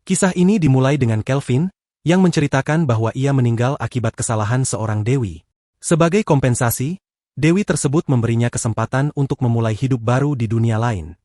Kisah ini dimulai dengan Kelvin, yang menceritakan bahwa ia meninggal akibat kesalahan seorang dewi. Sebagai kompensasi, dewi tersebut memberinya kesempatan untuk memulai hidup baru di dunia lain.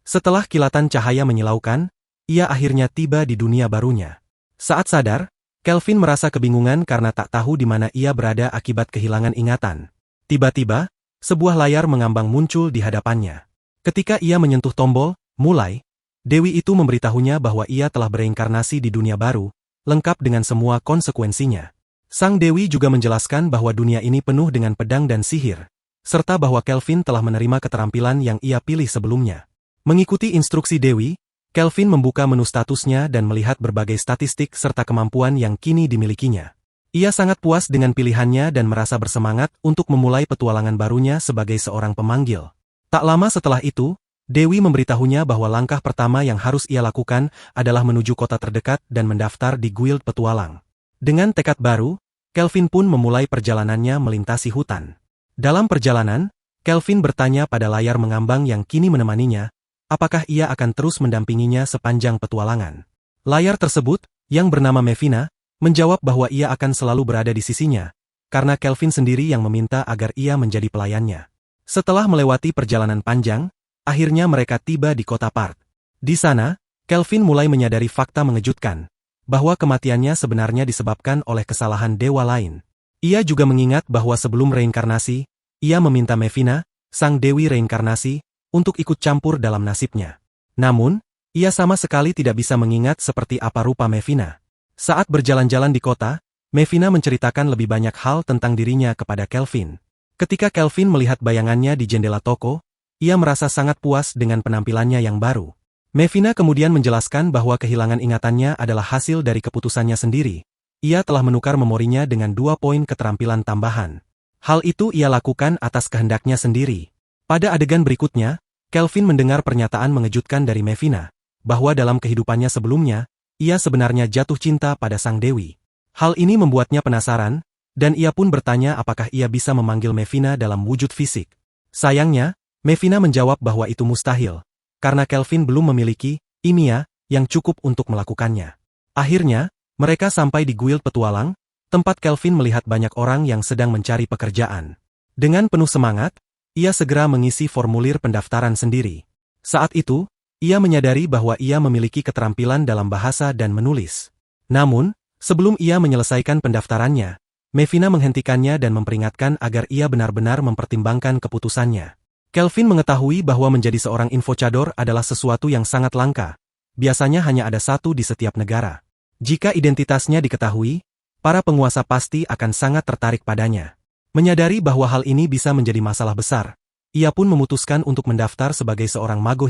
Setelah kilatan cahaya menyilaukan, ia akhirnya tiba di dunia barunya. Saat sadar, Kelvin merasa kebingungan karena tak tahu di mana ia berada akibat kehilangan ingatan. Tiba-tiba, sebuah layar mengambang muncul di hadapannya. Ketika ia menyentuh tombol, mulai, dewi itu memberitahunya bahwa ia telah bereinkarnasi di dunia baru, lengkap dengan semua konsekuensinya. Sang dewi juga menjelaskan bahwa dunia ini penuh dengan pedang dan sihir, serta bahwa Kelvin telah menerima keterampilan yang ia pilih sebelumnya. Mengikuti instruksi dewi, Kelvin membuka menu statusnya dan melihat berbagai statistik serta kemampuan yang kini dimilikinya. Ia sangat puas dengan pilihannya dan merasa bersemangat untuk memulai petualangan barunya sebagai seorang pemanggil. Tak lama setelah itu, Dewi memberitahunya bahwa langkah pertama yang harus ia lakukan adalah menuju kota terdekat dan mendaftar di guild petualang. Dengan tekad baru, Kelvin pun memulai perjalanannya melintasi hutan. Dalam perjalanan, Kelvin bertanya pada layar mengambang yang kini menemaninya, apakah ia akan terus mendampinginya sepanjang petualangan. Layar tersebut, yang bernama Mevina, menjawab bahwa ia akan selalu berada di sisinya, karena Kelvin sendiri yang meminta agar ia menjadi pelayannya. Setelah melewati perjalanan panjang, akhirnya mereka tiba di kota Part. Di sana, Kelvin mulai menyadari fakta mengejutkan, bahwa kematiannya sebenarnya disebabkan oleh kesalahan dewa lain. Ia juga mengingat bahwa sebelum reinkarnasi, ia meminta Mevina, sang dewi reinkarnasi, untuk ikut campur dalam nasibnya. Namun, ia sama sekali tidak bisa mengingat seperti apa rupa Mevina. Saat berjalan-jalan di kota, Mevina menceritakan lebih banyak hal tentang dirinya kepada Kelvin. Ketika Kelvin melihat bayangannya di jendela toko, ia merasa sangat puas dengan penampilannya yang baru. Mevina kemudian menjelaskan bahwa kehilangan ingatannya adalah hasil dari keputusannya sendiri. Ia telah menukar memorinya dengan 2 poin keterampilan tambahan. Hal itu ia lakukan atas kehendaknya sendiri. Pada adegan berikutnya, Kelvin mendengar pernyataan mengejutkan dari Mevina, bahwa dalam kehidupannya sebelumnya, ia sebenarnya jatuh cinta pada sang dewi. Hal ini membuatnya penasaran, dan ia pun bertanya apakah ia bisa memanggil Mevina dalam wujud fisik. Sayangnya, Mevina menjawab bahwa itu mustahil, karena Kelvin belum memiliki ilmiah yang cukup untuk melakukannya. Akhirnya, mereka sampai di guild petualang, tempat Kelvin melihat banyak orang yang sedang mencari pekerjaan. Dengan penuh semangat, ia segera mengisi formulir pendaftaran sendiri. Saat itu, ia menyadari bahwa ia memiliki keterampilan dalam bahasa dan menulis. Namun, sebelum ia menyelesaikan pendaftarannya, Mevina menghentikannya dan memperingatkan agar ia benar-benar mempertimbangkan keputusannya. Kelvin mengetahui bahwa menjadi seorang infocador adalah sesuatu yang sangat langka. Biasanya hanya ada satu di setiap negara. Jika identitasnya diketahui, para penguasa pasti akan sangat tertarik padanya. Menyadari bahwa hal ini bisa menjadi masalah besar, ia pun memutuskan untuk mendaftar sebagai seorang mago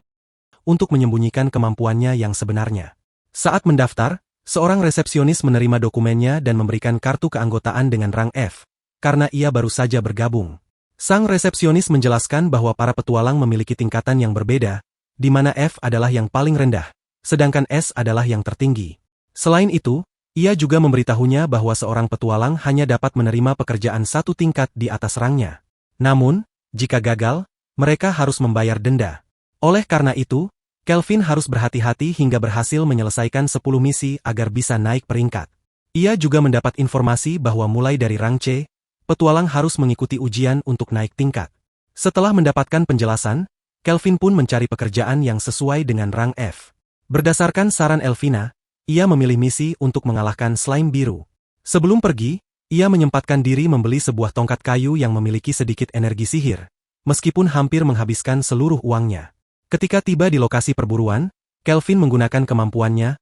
untuk menyembunyikan kemampuannya yang sebenarnya. Saat mendaftar, seorang resepsionis menerima dokumennya dan memberikan kartu keanggotaan dengan rang F, karena ia baru saja bergabung. Sang resepsionis menjelaskan bahwa para petualang memiliki tingkatan yang berbeda, di mana F adalah yang paling rendah, sedangkan S adalah yang tertinggi. Selain itu, ia juga memberitahunya bahwa seorang petualang hanya dapat menerima pekerjaan satu tingkat di atas rangnya. Namun, jika gagal, mereka harus membayar denda. Oleh karena itu, Kelvin harus berhati-hati hingga berhasil menyelesaikan 10 misi agar bisa naik peringkat. Ia juga mendapat informasi bahwa mulai dari rang C, petualang harus mengikuti ujian untuk naik tingkat. Setelah mendapatkan penjelasan, Kelvin pun mencari pekerjaan yang sesuai dengan rang F. Berdasarkan saran Elvina, ia memilih misi untuk mengalahkan slime biru. Sebelum pergi, ia menyempatkan diri membeli sebuah tongkat kayu yang memiliki sedikit energi sihir, meskipun hampir menghabiskan seluruh uangnya. Ketika tiba di lokasi perburuan, Kelvin menggunakan kemampuannya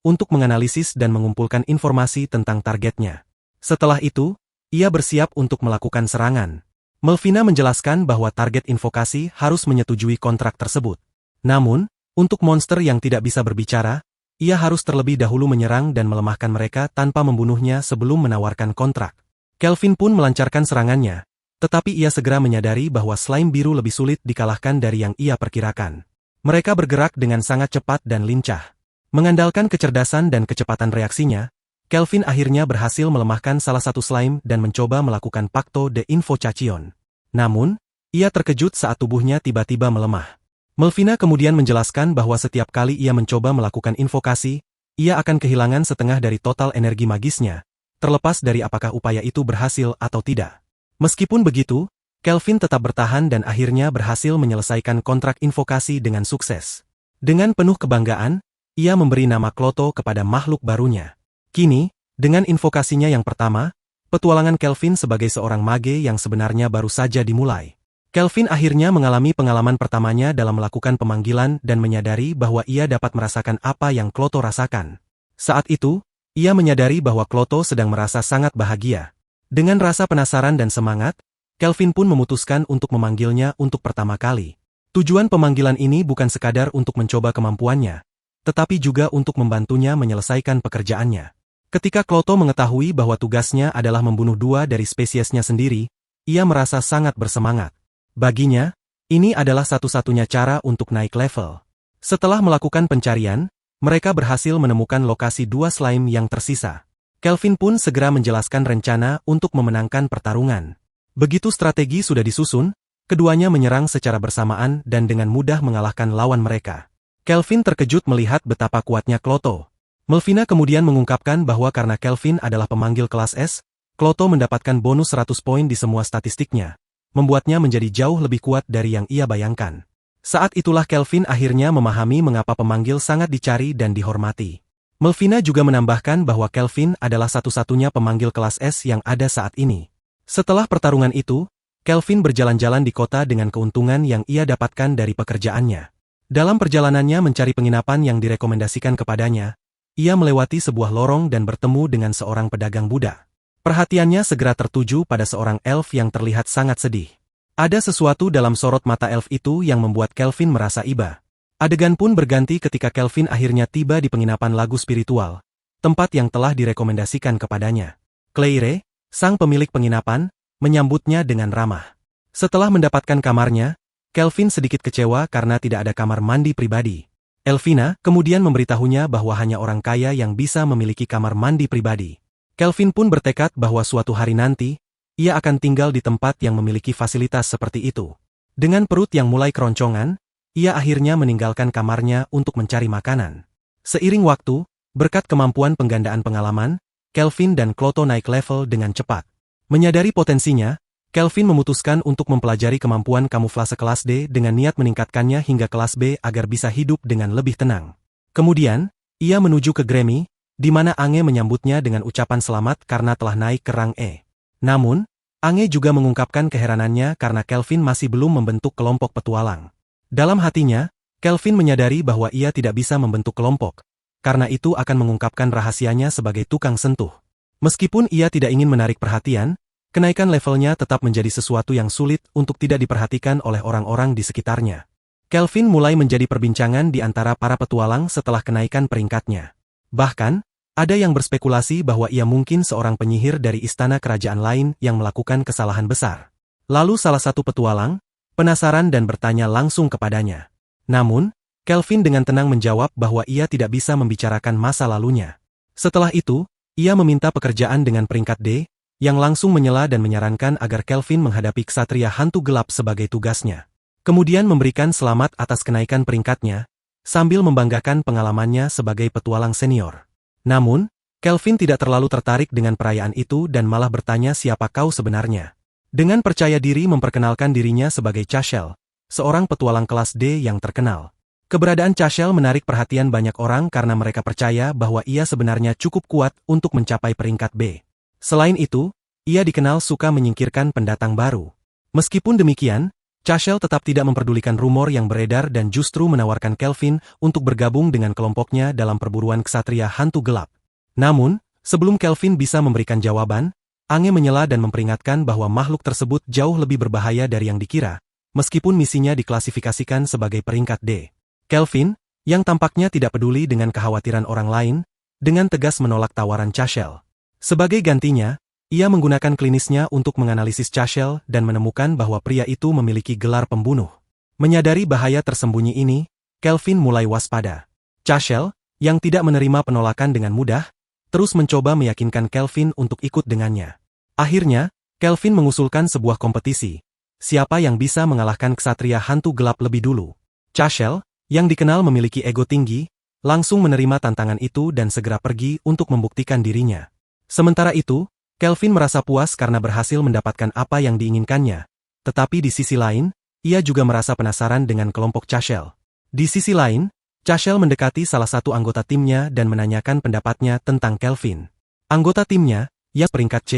untuk menganalisis dan mengumpulkan informasi tentang targetnya. Setelah itu, ia bersiap untuk melakukan serangan. Melvina menjelaskan bahwa target invokasi harus menyetujui kontrak tersebut. Namun, untuk monster yang tidak bisa berbicara, ia harus terlebih dahulu menyerang dan melemahkan mereka tanpa membunuhnya sebelum menawarkan kontrak. Kelvin pun melancarkan serangannya, tetapi ia segera menyadari bahwa slime biru lebih sulit dikalahkan dari yang ia perkirakan. Mereka bergerak dengan sangat cepat dan lincah. Mengandalkan kecerdasan dan kecepatan reaksinya, Kelvin akhirnya berhasil melemahkan salah satu slime dan mencoba melakukan Pacto de Invocation. Namun, ia terkejut saat tubuhnya tiba-tiba melemah. Melvina kemudian menjelaskan bahwa setiap kali ia mencoba melakukan invokasi, ia akan kehilangan setengah dari total energi magisnya, terlepas dari apakah upaya itu berhasil atau tidak. Meskipun begitu, Kelvin tetap bertahan dan akhirnya berhasil menyelesaikan kontrak invokasi dengan sukses. Dengan penuh kebanggaan, ia memberi nama Kloto kepada makhluk barunya. Kini, dengan invokasinya yang pertama, petualangan Kelvin sebagai seorang mage yang sebenarnya baru saja dimulai. Kelvin akhirnya mengalami pengalaman pertamanya dalam melakukan pemanggilan dan menyadari bahwa ia dapat merasakan apa yang Kloto rasakan. Saat itu, ia menyadari bahwa Kloto sedang merasa sangat bahagia. Dengan rasa penasaran dan semangat, Kelvin pun memutuskan untuk memanggilnya untuk pertama kali. Tujuan pemanggilan ini bukan sekadar untuk mencoba kemampuannya, tetapi juga untuk membantunya menyelesaikan pekerjaannya. Ketika Kloto mengetahui bahwa tugasnya adalah membunuh dua dari spesiesnya sendiri, ia merasa sangat bersemangat. Baginya, ini adalah satu-satunya cara untuk naik level. Setelah melakukan pencarian, mereka berhasil menemukan lokasi dua slime yang tersisa. Kelvin pun segera menjelaskan rencana untuk memenangkan pertarungan. Begitu strategi sudah disusun, keduanya menyerang secara bersamaan dan dengan mudah mengalahkan lawan mereka. Kelvin terkejut melihat betapa kuatnya Kloto. Melvina kemudian mengungkapkan bahwa karena Kelvin adalah pemanggil kelas S, Kloto mendapatkan bonus 100 poin di semua statistiknya, membuatnya menjadi jauh lebih kuat dari yang ia bayangkan. Saat itulah Kelvin akhirnya memahami mengapa pemanggil sangat dicari dan dihormati. Melvina juga menambahkan bahwa Kelvin adalah satu-satunya pemanggil kelas S yang ada saat ini. Setelah pertarungan itu, Kelvin berjalan-jalan di kota dengan keuntungan yang ia dapatkan dari pekerjaannya. Dalam perjalanannya mencari penginapan yang direkomendasikan kepadanya, ia melewati sebuah lorong dan bertemu dengan seorang pedagang Buddha. Perhatiannya segera tertuju pada seorang elf yang terlihat sangat sedih. Ada sesuatu dalam sorot mata elf itu yang membuat Kelvin merasa iba. Adegan pun berganti ketika Kelvin akhirnya tiba di penginapan lagu spiritual, tempat yang telah direkomendasikan kepadanya. Claire, sang pemilik penginapan, menyambutnya dengan ramah. Setelah mendapatkan kamarnya, Kelvin sedikit kecewa karena tidak ada kamar mandi pribadi. Elvina kemudian memberitahunya bahwa hanya orang kaya yang bisa memiliki kamar mandi pribadi. Kelvin pun bertekad bahwa suatu hari nanti, ia akan tinggal di tempat yang memiliki fasilitas seperti itu. Dengan perut yang mulai keroncongan, ia akhirnya meninggalkan kamarnya untuk mencari makanan. Seiring waktu, berkat kemampuan penggandaan pengalaman, Kelvin dan Kloto naik level dengan cepat. Menyadari potensinya, Kelvin memutuskan untuk mempelajari kemampuan kamuflase kelas D dengan niat meningkatkannya hingga kelas B agar bisa hidup dengan lebih tenang. Kemudian, ia menuju ke Grammy, di mana Ange menyambutnya dengan ucapan selamat karena telah naik ke rang E. Namun, Ange juga mengungkapkan keheranannya karena Kelvin masih belum membentuk kelompok petualang. Dalam hatinya, Kelvin menyadari bahwa ia tidak bisa membentuk kelompok, karena itu akan mengungkapkan rahasianya sebagai tukang sentuh. Meskipun ia tidak ingin menarik perhatian, kenaikan levelnya tetap menjadi sesuatu yang sulit untuk tidak diperhatikan oleh orang-orang di sekitarnya. Kelvin mulai menjadi perbincangan di antara para petualang setelah kenaikan peringkatnya. Bahkan, ada yang berspekulasi bahwa ia mungkin seorang penyihir dari istana kerajaan lain yang melakukan kesalahan besar. Lalu salah satu petualang, penasaran dan bertanya langsung kepadanya. Namun, Kelvin dengan tenang menjawab bahwa ia tidak bisa membicarakan masa lalunya. Setelah itu, ia meminta pekerjaan dengan peringkat D, yang langsung menyela dan menyarankan agar Kelvin menghadapi ksatria hantu gelap sebagai tugasnya. Kemudian memberikan selamat atas kenaikan peringkatnya, sambil membanggakan pengalamannya sebagai petualang senior. Namun, Kelvin tidak terlalu tertarik dengan perayaan itu dan malah bertanya siapa kau sebenarnya. Dengan percaya diri memperkenalkan dirinya sebagai Chashel, seorang petualang kelas D yang terkenal. Keberadaan Chashel menarik perhatian banyak orang karena mereka percaya bahwa ia sebenarnya cukup kuat untuk mencapai peringkat B. Selain itu, ia dikenal suka menyingkirkan pendatang baru. Meskipun demikian, Chashel tetap tidak memperdulikan rumor yang beredar dan justru menawarkan Kelvin untuk bergabung dengan kelompoknya dalam perburuan ksatria hantu gelap. Namun, sebelum Kelvin bisa memberikan jawaban, Ange menyela dan memperingatkan bahwa makhluk tersebut jauh lebih berbahaya dari yang dikira, meskipun misinya diklasifikasikan sebagai peringkat D. Kelvin, yang tampaknya tidak peduli dengan kekhawatiran orang lain, dengan tegas menolak tawaran Chashel. Sebagai gantinya, ia menggunakan klinisnya untuk menganalisis Chashel dan menemukan bahwa pria itu memiliki gelar pembunuh. Menyadari bahaya tersembunyi ini, Kelvin mulai waspada. Chashel, yang tidak menerima penolakan dengan mudah, terus mencoba meyakinkan Kelvin untuk ikut dengannya. Akhirnya, Kelvin mengusulkan sebuah kompetisi. Siapa yang bisa mengalahkan ksatria hantu gelap lebih dulu? Chashel, yang dikenal memiliki ego tinggi, langsung menerima tantangan itu dan segera pergi untuk membuktikan dirinya. Sementara itu, Kelvin merasa puas karena berhasil mendapatkan apa yang diinginkannya. Tetapi di sisi lain, ia juga merasa penasaran dengan kelompok Chashel. Di sisi lain, Chashel mendekati salah satu anggota timnya dan menanyakan pendapatnya tentang Kelvin. Anggota timnya, yang peringkat C,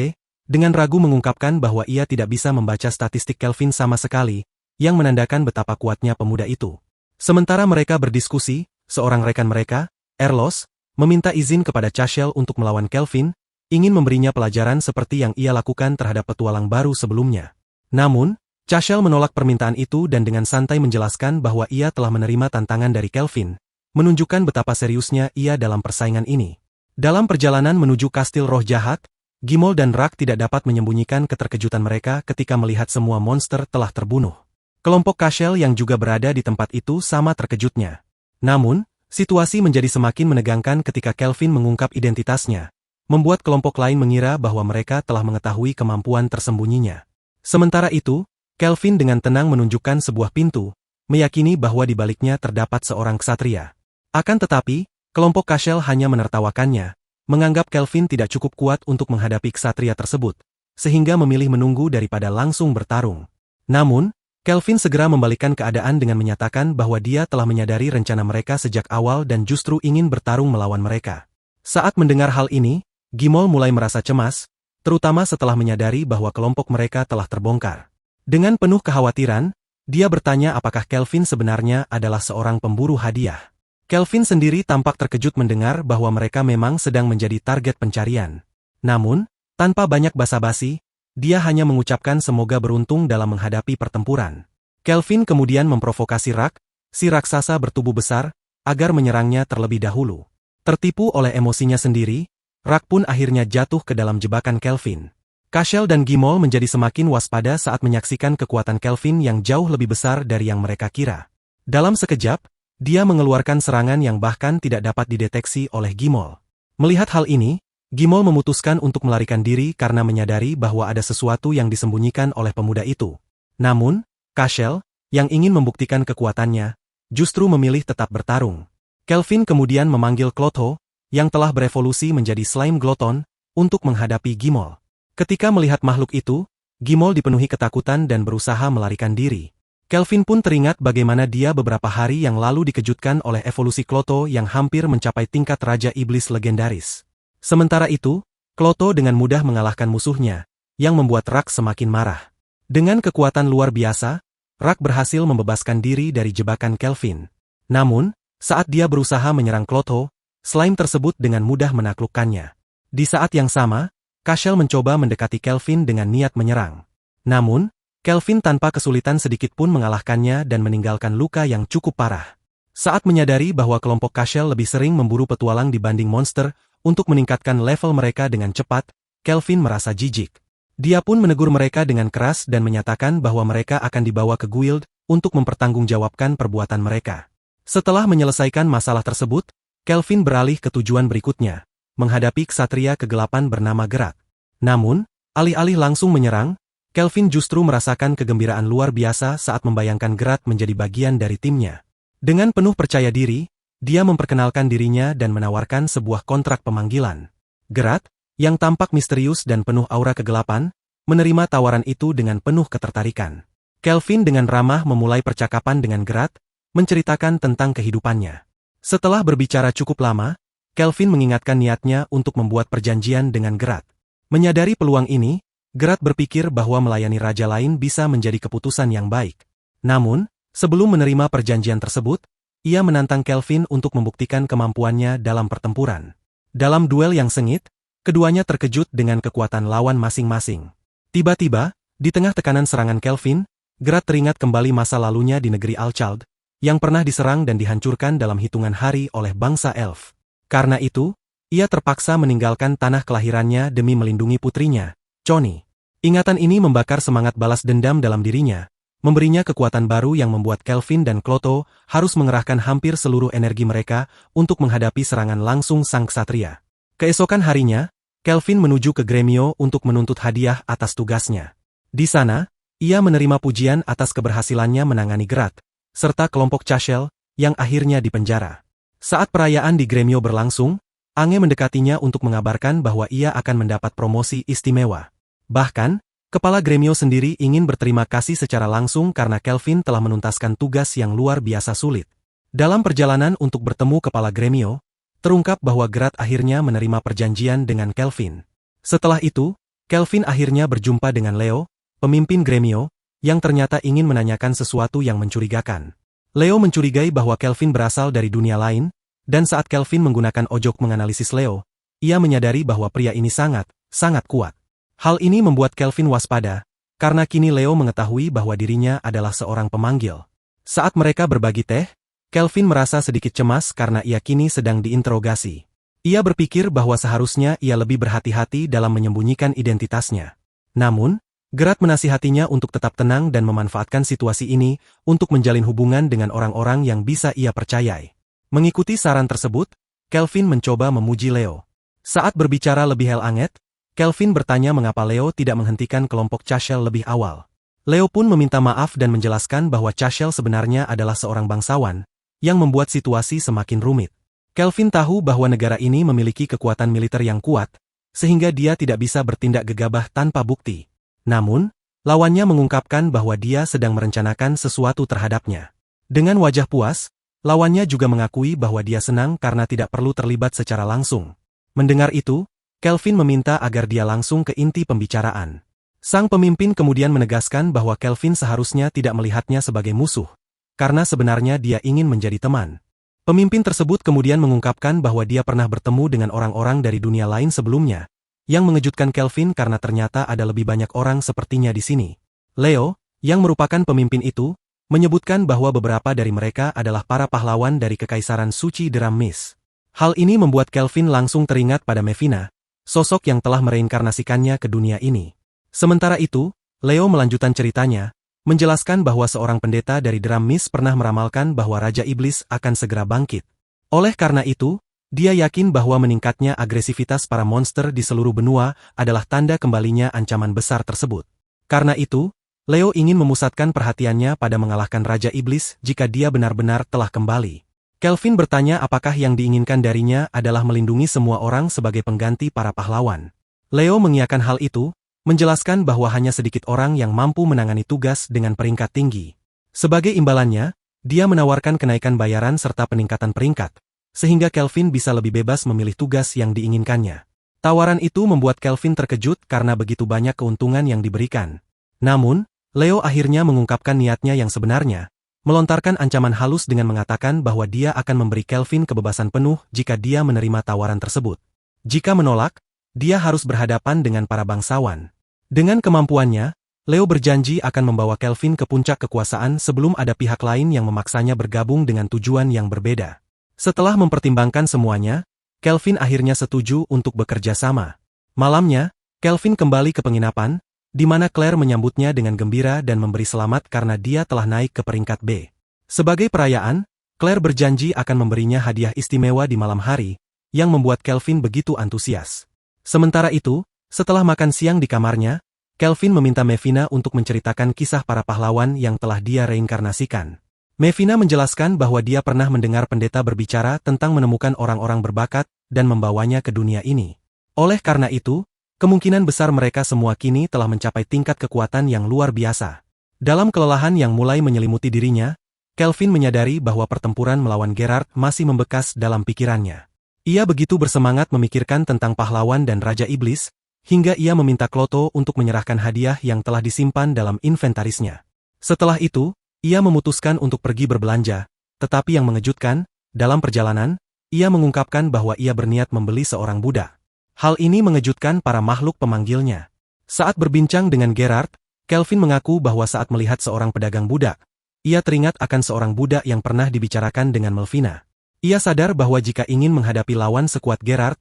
dengan ragu mengungkapkan bahwa ia tidak bisa membaca statistik Kelvin sama sekali, yang menandakan betapa kuatnya pemuda itu. Sementara mereka berdiskusi, seorang rekan mereka, Erlos, meminta izin kepada Chashel untuk melawan Kelvin, ingin memberinya pelajaran seperti yang ia lakukan terhadap petualang baru sebelumnya. Namun, Chashel menolak permintaan itu dan dengan santai menjelaskan bahwa ia telah menerima tantangan dari Kelvin, menunjukkan betapa seriusnya ia dalam persaingan ini. Dalam perjalanan menuju kastil roh jahat, Gimol dan Rak tidak dapat menyembunyikan keterkejutan mereka ketika melihat semua monster telah terbunuh. Kelompok Chashel yang juga berada di tempat itu sama terkejutnya. Namun, situasi menjadi semakin menegangkan ketika Kelvin mengungkap identitasnya, membuat kelompok lain mengira bahwa mereka telah mengetahui kemampuan tersembunyinya. Sementara itu, Kelvin dengan tenang menunjukkan sebuah pintu, meyakini bahwa di baliknya terdapat seorang ksatria. Akan tetapi, kelompok Chashel hanya menertawakannya, menganggap Kelvin tidak cukup kuat untuk menghadapi ksatria tersebut, sehingga memilih menunggu daripada langsung bertarung. Namun, Kelvin segera membalikkan keadaan dengan menyatakan bahwa dia telah menyadari rencana mereka sejak awal dan justru ingin bertarung melawan mereka. Saat mendengar hal ini, Gimol mulai merasa cemas, terutama setelah menyadari bahwa kelompok mereka telah terbongkar. Dengan penuh kekhawatiran, dia bertanya apakah Kelvin sebenarnya adalah seorang pemburu hadiah. Kelvin sendiri tampak terkejut mendengar bahwa mereka memang sedang menjadi target pencarian. Namun, tanpa banyak basa-basi, dia hanya mengucapkan semoga beruntung dalam menghadapi pertempuran. Kelvin kemudian memprovokasi Rak, si raksasa bertubuh besar, agar menyerangnya terlebih dahulu. Tertipu oleh emosinya sendiri, Rak pun akhirnya jatuh ke dalam jebakan Kelvin. Chashel dan Gimol menjadi semakin waspada saat menyaksikan kekuatan Kelvin yang jauh lebih besar dari yang mereka kira. Dalam sekejap, dia mengeluarkan serangan yang bahkan tidak dapat dideteksi oleh Gimol. Melihat hal ini, Gimol memutuskan untuk melarikan diri karena menyadari bahwa ada sesuatu yang disembunyikan oleh pemuda itu. Namun, Chashel, yang ingin membuktikan kekuatannya, justru memilih tetap bertarung. Kelvin kemudian memanggil Klotho, yang telah berevolusi menjadi slime gloton, untuk menghadapi Gimol. Ketika melihat makhluk itu, Gimol dipenuhi ketakutan dan berusaha melarikan diri. Kelvin pun teringat bagaimana dia beberapa hari yang lalu dikejutkan oleh evolusi Klotho yang hampir mencapai tingkat Raja Iblis legendaris. Sementara itu, Klotho dengan mudah mengalahkan musuhnya, yang membuat Rak semakin marah. Dengan kekuatan luar biasa, Rak berhasil membebaskan diri dari jebakan Kelvin. Namun, saat dia berusaha menyerang Klotho, slime tersebut dengan mudah menaklukkannya. Di saat yang sama, Chashel mencoba mendekati Kelvin dengan niat menyerang. Namun, Kelvin tanpa kesulitan sedikit pun mengalahkannya dan meninggalkan luka yang cukup parah. Saat menyadari bahwa kelompok Chashel lebih sering memburu petualang dibanding monster, untuk meningkatkan level mereka dengan cepat, Kelvin merasa jijik. Dia pun menegur mereka dengan keras dan menyatakan bahwa mereka akan dibawa ke guild untuk mempertanggungjawabkan perbuatan mereka. Setelah menyelesaikan masalah tersebut, Kelvin beralih ke tujuan berikutnya, menghadapi ksatria kegelapan bernama Gerat. Namun, alih-alih langsung menyerang, Kelvin justru merasakan kegembiraan luar biasa saat membayangkan Gerat menjadi bagian dari timnya. Dengan penuh percaya diri, dia memperkenalkan dirinya dan menawarkan sebuah kontrak pemanggilan. Gerat, yang tampak misterius dan penuh aura kegelapan, menerima tawaran itu dengan penuh ketertarikan. Kelvin dengan ramah memulai percakapan dengan Gerat, menceritakan tentang kehidupannya. Setelah berbicara cukup lama, Kelvin mengingatkan niatnya untuk membuat perjanjian dengan Gerat. Menyadari peluang ini, Gerat berpikir bahwa melayani raja lain bisa menjadi keputusan yang baik. Namun, sebelum menerima perjanjian tersebut, ia menantang Kelvin untuk membuktikan kemampuannya dalam pertempuran. Dalam duel yang sengit, keduanya terkejut dengan kekuatan lawan masing-masing. Tiba-tiba, di tengah tekanan serangan Kelvin, Gerat teringat kembali masa lalunya di negeri Alchald, yang pernah diserang dan dihancurkan dalam hitungan hari oleh bangsa elf. Karena itu, ia terpaksa meninggalkan tanah kelahirannya demi melindungi putrinya, Choni. Ingatan ini membakar semangat balas dendam dalam dirinya, memberinya kekuatan baru yang membuat Kelvin dan Klotho harus mengerahkan hampir seluruh energi mereka untuk menghadapi serangan langsung sang ksatria. Keesokan harinya, Kelvin menuju ke Gremio untuk menuntut hadiah atas tugasnya. Di sana, ia menerima pujian atas keberhasilannya menangani Gerat, serta kelompok Chashel, yang akhirnya dipenjara. Saat perayaan di Gremio berlangsung, Ange mendekatinya untuk mengabarkan bahwa ia akan mendapat promosi istimewa. Bahkan, kepala Gremio sendiri ingin berterima kasih secara langsung karena Kelvin telah menuntaskan tugas yang luar biasa sulit. Dalam perjalanan untuk bertemu kepala Gremio, terungkap bahwa Gerard akhirnya menerima perjanjian dengan Kelvin. Setelah itu, Kelvin akhirnya berjumpa dengan Leo, pemimpin Gremio, yang ternyata ingin menanyakan sesuatu yang mencurigakan. Leo mencurigai bahwa Kelvin berasal dari dunia lain, dan saat Kelvin menggunakan ojok menganalisis Leo, ia menyadari bahwa pria ini sangat kuat. Hal ini membuat Kelvin waspada, karena kini Leo mengetahui bahwa dirinya adalah seorang pemanggil. Saat mereka berbagi teh, Kelvin merasa sedikit cemas karena ia kini sedang diinterogasi. Ia berpikir bahwa seharusnya ia lebih berhati-hati dalam menyembunyikan identitasnya. Namun, Gerard menasihatinya untuk tetap tenang dan memanfaatkan situasi ini untuk menjalin hubungan dengan orang-orang yang bisa ia percayai. Mengikuti saran tersebut, Kelvin mencoba memuji Leo. Saat berbicara lebih hangat, Kelvin bertanya mengapa Leo tidak menghentikan kelompok Chashel lebih awal. Leo pun meminta maaf dan menjelaskan bahwa Chashel sebenarnya adalah seorang bangsawan, yang membuat situasi semakin rumit. Kelvin tahu bahwa negara ini memiliki kekuatan militer yang kuat, sehingga dia tidak bisa bertindak gegabah tanpa bukti. Namun, lawannya mengungkapkan bahwa dia sedang merencanakan sesuatu terhadapnya. Dengan wajah puas, lawannya juga mengakui bahwa dia senang karena tidak perlu terlibat secara langsung. Mendengar itu, Kelvin meminta agar dia langsung ke inti pembicaraan. Sang pemimpin kemudian menegaskan bahwa Kelvin seharusnya tidak melihatnya sebagai musuh, karena sebenarnya dia ingin menjadi teman. Pemimpin tersebut kemudian mengungkapkan bahwa dia pernah bertemu dengan orang-orang dari dunia lain sebelumnya, yang mengejutkan Kelvin karena ternyata ada lebih banyak orang sepertinya di sini. Leo, yang merupakan pemimpin itu, menyebutkan bahwa beberapa dari mereka adalah para pahlawan dari Kekaisaran Suci Deram Mist. Hal ini membuat Kelvin langsung teringat pada Mevina, sosok yang telah mereinkarnasikannya ke dunia ini. Sementara itu, Leo melanjutkan ceritanya, menjelaskan bahwa seorang pendeta dari Deram Mist pernah meramalkan bahwa Raja Iblis akan segera bangkit. Oleh karena itu, dia yakin bahwa meningkatnya agresivitas para monster di seluruh benua adalah tanda kembalinya ancaman besar tersebut. Karena itu, Leo ingin memusatkan perhatiannya pada mengalahkan Raja Iblis jika dia benar-benar telah kembali. Kelvin bertanya apakah yang diinginkan darinya adalah melindungi semua orang sebagai pengganti para pahlawan. Leo mengiyakan hal itu, menjelaskan bahwa hanya sedikit orang yang mampu menangani tugas dengan peringkat tinggi. Sebagai imbalannya, dia menawarkan kenaikan bayaran serta peningkatan peringkat, sehingga Kelvin bisa lebih bebas memilih tugas yang diinginkannya. Tawaran itu membuat Kelvin terkejut karena begitu banyak keuntungan yang diberikan. Namun, Leo akhirnya mengungkapkan niatnya yang sebenarnya, melontarkan ancaman halus dengan mengatakan bahwa dia akan memberi Kelvin kebebasan penuh jika dia menerima tawaran tersebut. Jika menolak, dia harus berhadapan dengan para bangsawan. Dengan kemampuannya, Leo berjanji akan membawa Kelvin ke puncak kekuasaan sebelum ada pihak lain yang memaksanya bergabung dengan tujuan yang berbeda. Setelah mempertimbangkan semuanya, Kelvin akhirnya setuju untuk bekerja sama. Malamnya, Kelvin kembali ke penginapan, di mana Claire menyambutnya dengan gembira dan memberi selamat karena dia telah naik ke peringkat B. Sebagai perayaan, Claire berjanji akan memberinya hadiah istimewa di malam hari, yang membuat Kelvin begitu antusias. Sementara itu, setelah makan siang di kamarnya, Kelvin meminta Mevina untuk menceritakan kisah para pahlawan yang telah dia reinkarnasikan. Mevina menjelaskan bahwa dia pernah mendengar pendeta berbicara tentang menemukan orang-orang berbakat dan membawanya ke dunia ini. Oleh karena itu, kemungkinan besar mereka semua kini telah mencapai tingkat kekuatan yang luar biasa. Dalam kelelahan yang mulai menyelimuti dirinya, Kelvin menyadari bahwa pertempuran melawan Gerard masih membekas dalam pikirannya. Ia begitu bersemangat memikirkan tentang pahlawan dan Raja Iblis, hingga ia meminta Kloto untuk menyerahkan hadiah yang telah disimpan dalam inventarisnya. Setelah itu, ia memutuskan untuk pergi berbelanja, tetapi yang mengejutkan, dalam perjalanan, ia mengungkapkan bahwa ia berniat membeli seorang budak. Hal ini mengejutkan para makhluk pemanggilnya. Saat berbincang dengan Gerard, Kelvin mengaku bahwa saat melihat seorang pedagang budak, ia teringat akan seorang budak yang pernah dibicarakan dengan Melvina. Ia sadar bahwa jika ingin menghadapi lawan sekuat Gerard,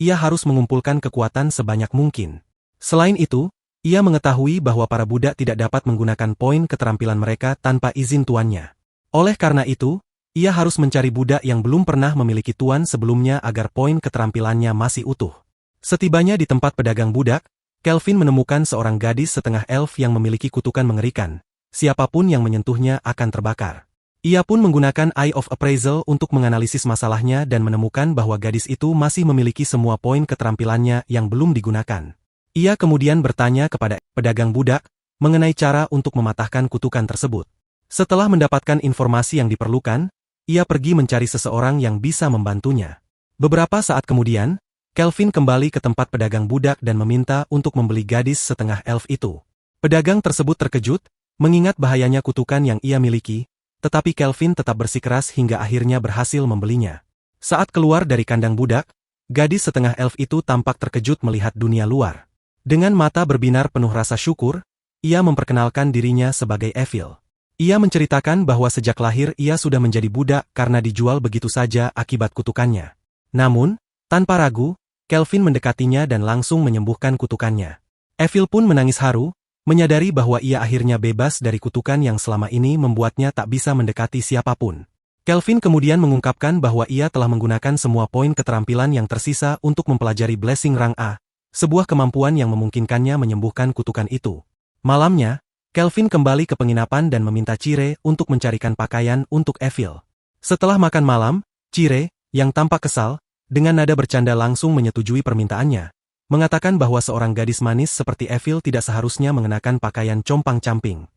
ia harus mengumpulkan kekuatan sebanyak mungkin. Selain itu, ia mengetahui bahwa para budak tidak dapat menggunakan poin keterampilan mereka tanpa izin tuannya. Oleh karena itu, ia harus mencari budak yang belum pernah memiliki tuan sebelumnya agar poin keterampilannya masih utuh. Setibanya di tempat pedagang budak, Kelvin menemukan seorang gadis setengah elf yang memiliki kutukan mengerikan. Siapapun yang menyentuhnya akan terbakar. Ia pun menggunakan Eye of Appraisal untuk menganalisis masalahnya dan menemukan bahwa gadis itu masih memiliki semua poin keterampilannya yang belum digunakan. Ia kemudian bertanya kepada pedagang budak mengenai cara untuk mematahkan kutukan tersebut. Setelah mendapatkan informasi yang diperlukan, ia pergi mencari seseorang yang bisa membantunya. Beberapa saat kemudian, Kelvin kembali ke tempat pedagang budak dan meminta untuk membeli gadis setengah elf itu. Pedagang tersebut terkejut, mengingat bahayanya kutukan yang ia miliki, tetapi Kelvin tetap bersikeras hingga akhirnya berhasil membelinya. Saat keluar dari kandang budak, gadis setengah elf itu tampak terkejut melihat dunia luar. Dengan mata berbinar penuh rasa syukur, ia memperkenalkan dirinya sebagai Evil. Ia menceritakan bahwa sejak lahir ia sudah menjadi budak karena dijual begitu saja akibat kutukannya. Namun, tanpa ragu, Kelvin mendekatinya dan langsung menyembuhkan kutukannya. Evil pun menangis haru, menyadari bahwa ia akhirnya bebas dari kutukan yang selama ini membuatnya tak bisa mendekati siapapun. Kelvin kemudian mengungkapkan bahwa ia telah menggunakan semua poin keterampilan yang tersisa untuk mempelajari Blessing Rang A, sebuah kemampuan yang memungkinkannya menyembuhkan kutukan itu. Malamnya, Kelvin kembali ke penginapan dan meminta Cire untuk mencarikan pakaian untuk Evil. Setelah makan malam, Cire, yang tampak kesal, dengan nada bercanda langsung menyetujui permintaannya, mengatakan bahwa seorang gadis manis seperti Evil tidak seharusnya mengenakan pakaian compang-camping.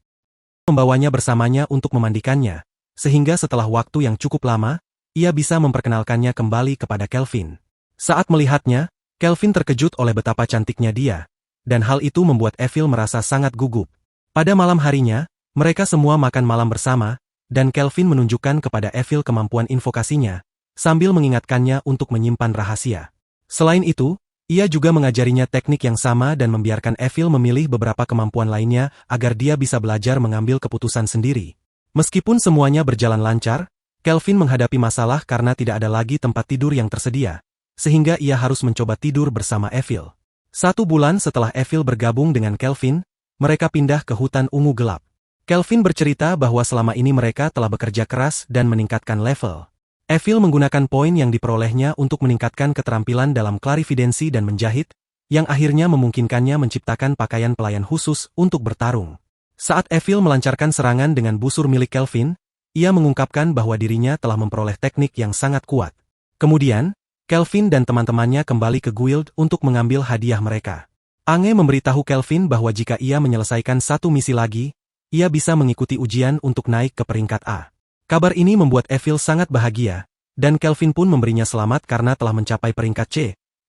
Membawanya bersamanya untuk memandikannya, sehingga setelah waktu yang cukup lama, ia bisa memperkenalkannya kembali kepada Kelvin. Saat melihatnya, Kelvin terkejut oleh betapa cantiknya dia, dan hal itu membuat Evil merasa sangat gugup. Pada malam harinya, mereka semua makan malam bersama, dan Kelvin menunjukkan kepada Evil kemampuan invokasinya, sambil mengingatkannya untuk menyimpan rahasia. Selain itu, ia juga mengajarinya teknik yang sama dan membiarkan Evil memilih beberapa kemampuan lainnya agar dia bisa belajar mengambil keputusan sendiri. Meskipun semuanya berjalan lancar, Kelvin menghadapi masalah karena tidak ada lagi tempat tidur yang tersedia, sehingga ia harus mencoba tidur bersama Evil. 1 bulan setelah Evil bergabung dengan Kelvin, mereka pindah ke hutan ungu gelap. Kelvin bercerita bahwa selama ini mereka telah bekerja keras dan meningkatkan level. Evil menggunakan poin yang diperolehnya untuk meningkatkan keterampilan dalam klarividensi dan menjahit, yang akhirnya memungkinkannya menciptakan pakaian pelayan khusus untuk bertarung. Saat Evil melancarkan serangan dengan busur milik Kelvin, ia mengungkapkan bahwa dirinya telah memperoleh teknik yang sangat kuat. Kemudian, Kelvin dan teman-temannya kembali ke guild untuk mengambil hadiah mereka. Ange memberitahu Kelvin bahwa jika ia menyelesaikan 1 misi lagi, ia bisa mengikuti ujian untuk naik ke peringkat A. Kabar ini membuat Evil sangat bahagia, dan Kelvin pun memberinya selamat karena telah mencapai peringkat C,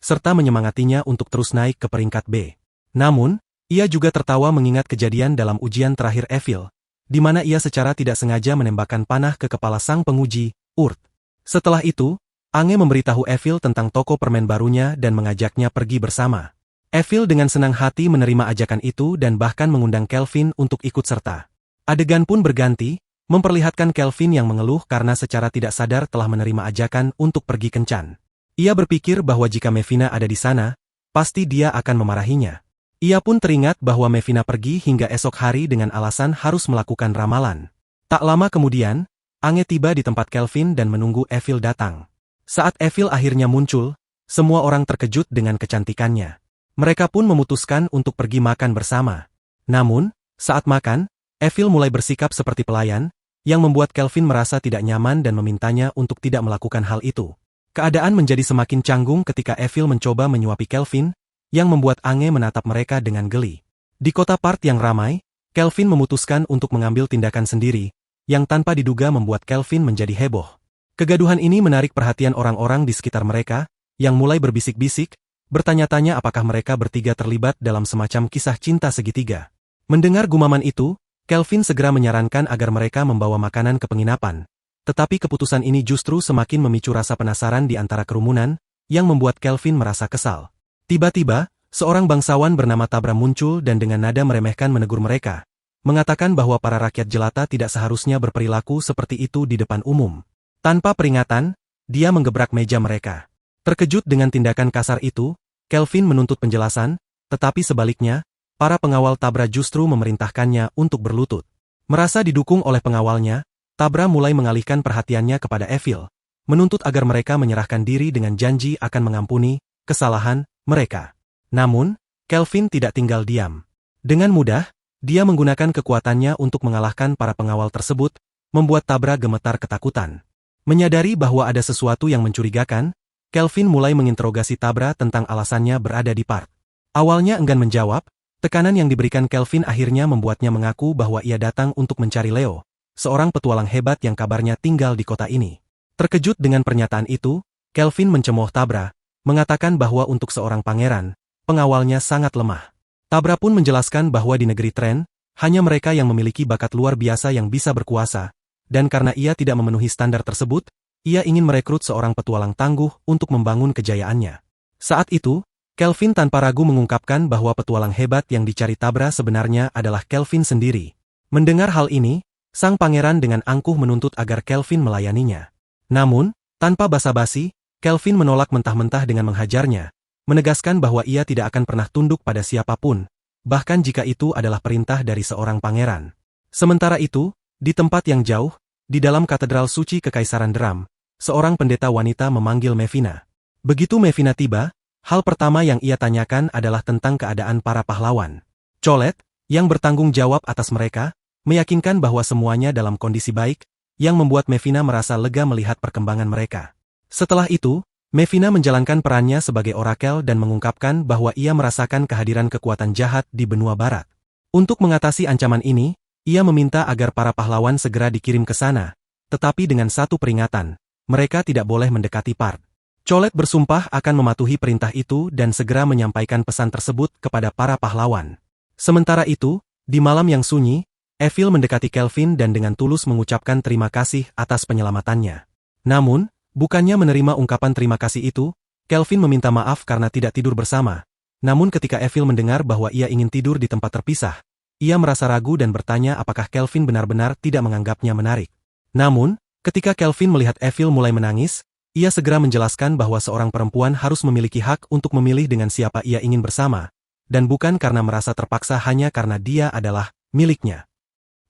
serta menyemangatinya untuk terus naik ke peringkat B. Namun, ia juga tertawa mengingat kejadian dalam ujian terakhir Evil, di mana ia secara tidak sengaja menembakkan panah ke kepala sang penguji, Urt. Setelah itu, Ange memberitahu Evil tentang toko permen barunya dan mengajaknya pergi bersama. Evil dengan senang hati menerima ajakan itu dan bahkan mengundang Kelvin untuk ikut serta. Adegan pun berganti, memperlihatkan Kelvin yang mengeluh karena secara tidak sadar telah menerima ajakan untuk pergi kencan. Ia berpikir bahwa jika Mevina ada di sana, pasti dia akan memarahinya. Ia pun teringat bahwa Mevina pergi hingga esok hari dengan alasan harus melakukan ramalan. Tak lama kemudian, Ange tiba di tempat Kelvin dan menunggu Evil datang. Saat Evil akhirnya muncul, semua orang terkejut dengan kecantikannya. Mereka pun memutuskan untuk pergi makan bersama. Namun, saat makan, Evil mulai bersikap seperti pelayan, yang membuat Kelvin merasa tidak nyaman dan memintanya untuk tidak melakukan hal itu. Keadaan menjadi semakin canggung ketika Evil mencoba menyuapi Kelvin, yang membuat Ange menatap mereka dengan geli. Di kota Part yang ramai, Kelvin memutuskan untuk mengambil tindakan sendiri, yang tanpa diduga membuat Kelvin menjadi heboh. Kegaduhan ini menarik perhatian orang-orang di sekitar mereka, yang mulai berbisik-bisik, bertanya-tanya apakah mereka bertiga terlibat dalam semacam kisah cinta segitiga. Mendengar gumaman itu, Kelvin segera menyarankan agar mereka membawa makanan ke penginapan, tetapi keputusan ini justru semakin memicu rasa penasaran di antara kerumunan, yang membuat Kelvin merasa kesal. Tiba-tiba, seorang bangsawan bernama Tabra muncul dan dengan nada meremehkan menegur mereka, mengatakan bahwa para rakyat jelata tidak seharusnya berperilaku seperti itu di depan umum. Tanpa peringatan, dia menggebrak meja mereka. Terkejut dengan tindakan kasar itu, Kelvin menuntut penjelasan, tetapi sebaliknya, para pengawal Tabra justru memerintahkannya untuk berlutut. Merasa didukung oleh pengawalnya, Tabra mulai mengalihkan perhatiannya kepada Evil, menuntut agar mereka menyerahkan diri dengan janji akan mengampuni kesalahan mereka. Namun, Kelvin tidak tinggal diam. Dengan mudah, dia menggunakan kekuatannya untuk mengalahkan para pengawal tersebut, membuat Tabra gemetar ketakutan. Menyadari bahwa ada sesuatu yang mencurigakan, Kelvin mulai menginterogasi Tabra tentang alasannya berada di park. Awalnya enggan menjawab, tekanan yang diberikan Kelvin akhirnya membuatnya mengaku bahwa ia datang untuk mencari Leo, seorang petualang hebat yang kabarnya tinggal di kota ini. Terkejut dengan pernyataan itu, Kelvin mencemooh Tabra, mengatakan bahwa untuk seorang pangeran, pengawalnya sangat lemah. Tabra pun menjelaskan bahwa di negeri Tren, hanya mereka yang memiliki bakat luar biasa yang bisa berkuasa, dan karena ia tidak memenuhi standar tersebut, ia ingin merekrut seorang petualang tangguh untuk membangun kejayaannya. Saat itu, Kelvin tanpa ragu mengungkapkan bahwa petualang hebat yang dicari Tabra sebenarnya adalah Kelvin sendiri. Mendengar hal ini, sang pangeran dengan angkuh menuntut agar Kelvin melayaninya. Namun, tanpa basa-basi, Kelvin menolak mentah-mentah dengan menghajarnya, menegaskan bahwa ia tidak akan pernah tunduk pada siapapun, bahkan jika itu adalah perintah dari seorang pangeran. Sementara itu, di tempat yang jauh, di dalam katedral suci Kekaisaran Dram, seorang pendeta wanita memanggil Mevina. Begitu Mevina tiba, hal pertama yang ia tanyakan adalah tentang keadaan para pahlawan. Cholet, yang bertanggung jawab atas mereka, meyakinkan bahwa semuanya dalam kondisi baik, yang membuat Mevina merasa lega melihat perkembangan mereka. Setelah itu, Mevina menjalankan perannya sebagai orakel dan mengungkapkan bahwa ia merasakan kehadiran kekuatan jahat di benua barat. Untuk mengatasi ancaman ini, ia meminta agar para pahlawan segera dikirim ke sana, tetapi dengan satu peringatan, mereka tidak boleh mendekati Park. Cholet bersumpah akan mematuhi perintah itu dan segera menyampaikan pesan tersebut kepada para pahlawan. Sementara itu, di malam yang sunyi, Evil mendekati Kelvin dan dengan tulus mengucapkan terima kasih atas penyelamatannya. Namun, bukannya menerima ungkapan terima kasih itu, Kelvin meminta maaf karena tidak tidur bersama. Namun ketika Evil mendengar bahwa ia ingin tidur di tempat terpisah, ia merasa ragu dan bertanya apakah Kelvin benar-benar tidak menganggapnya menarik. Namun, ketika Kelvin melihat Evil mulai menangis, ia segera menjelaskan bahwa seorang perempuan harus memiliki hak untuk memilih dengan siapa ia ingin bersama, dan bukan karena merasa terpaksa hanya karena dia adalah miliknya.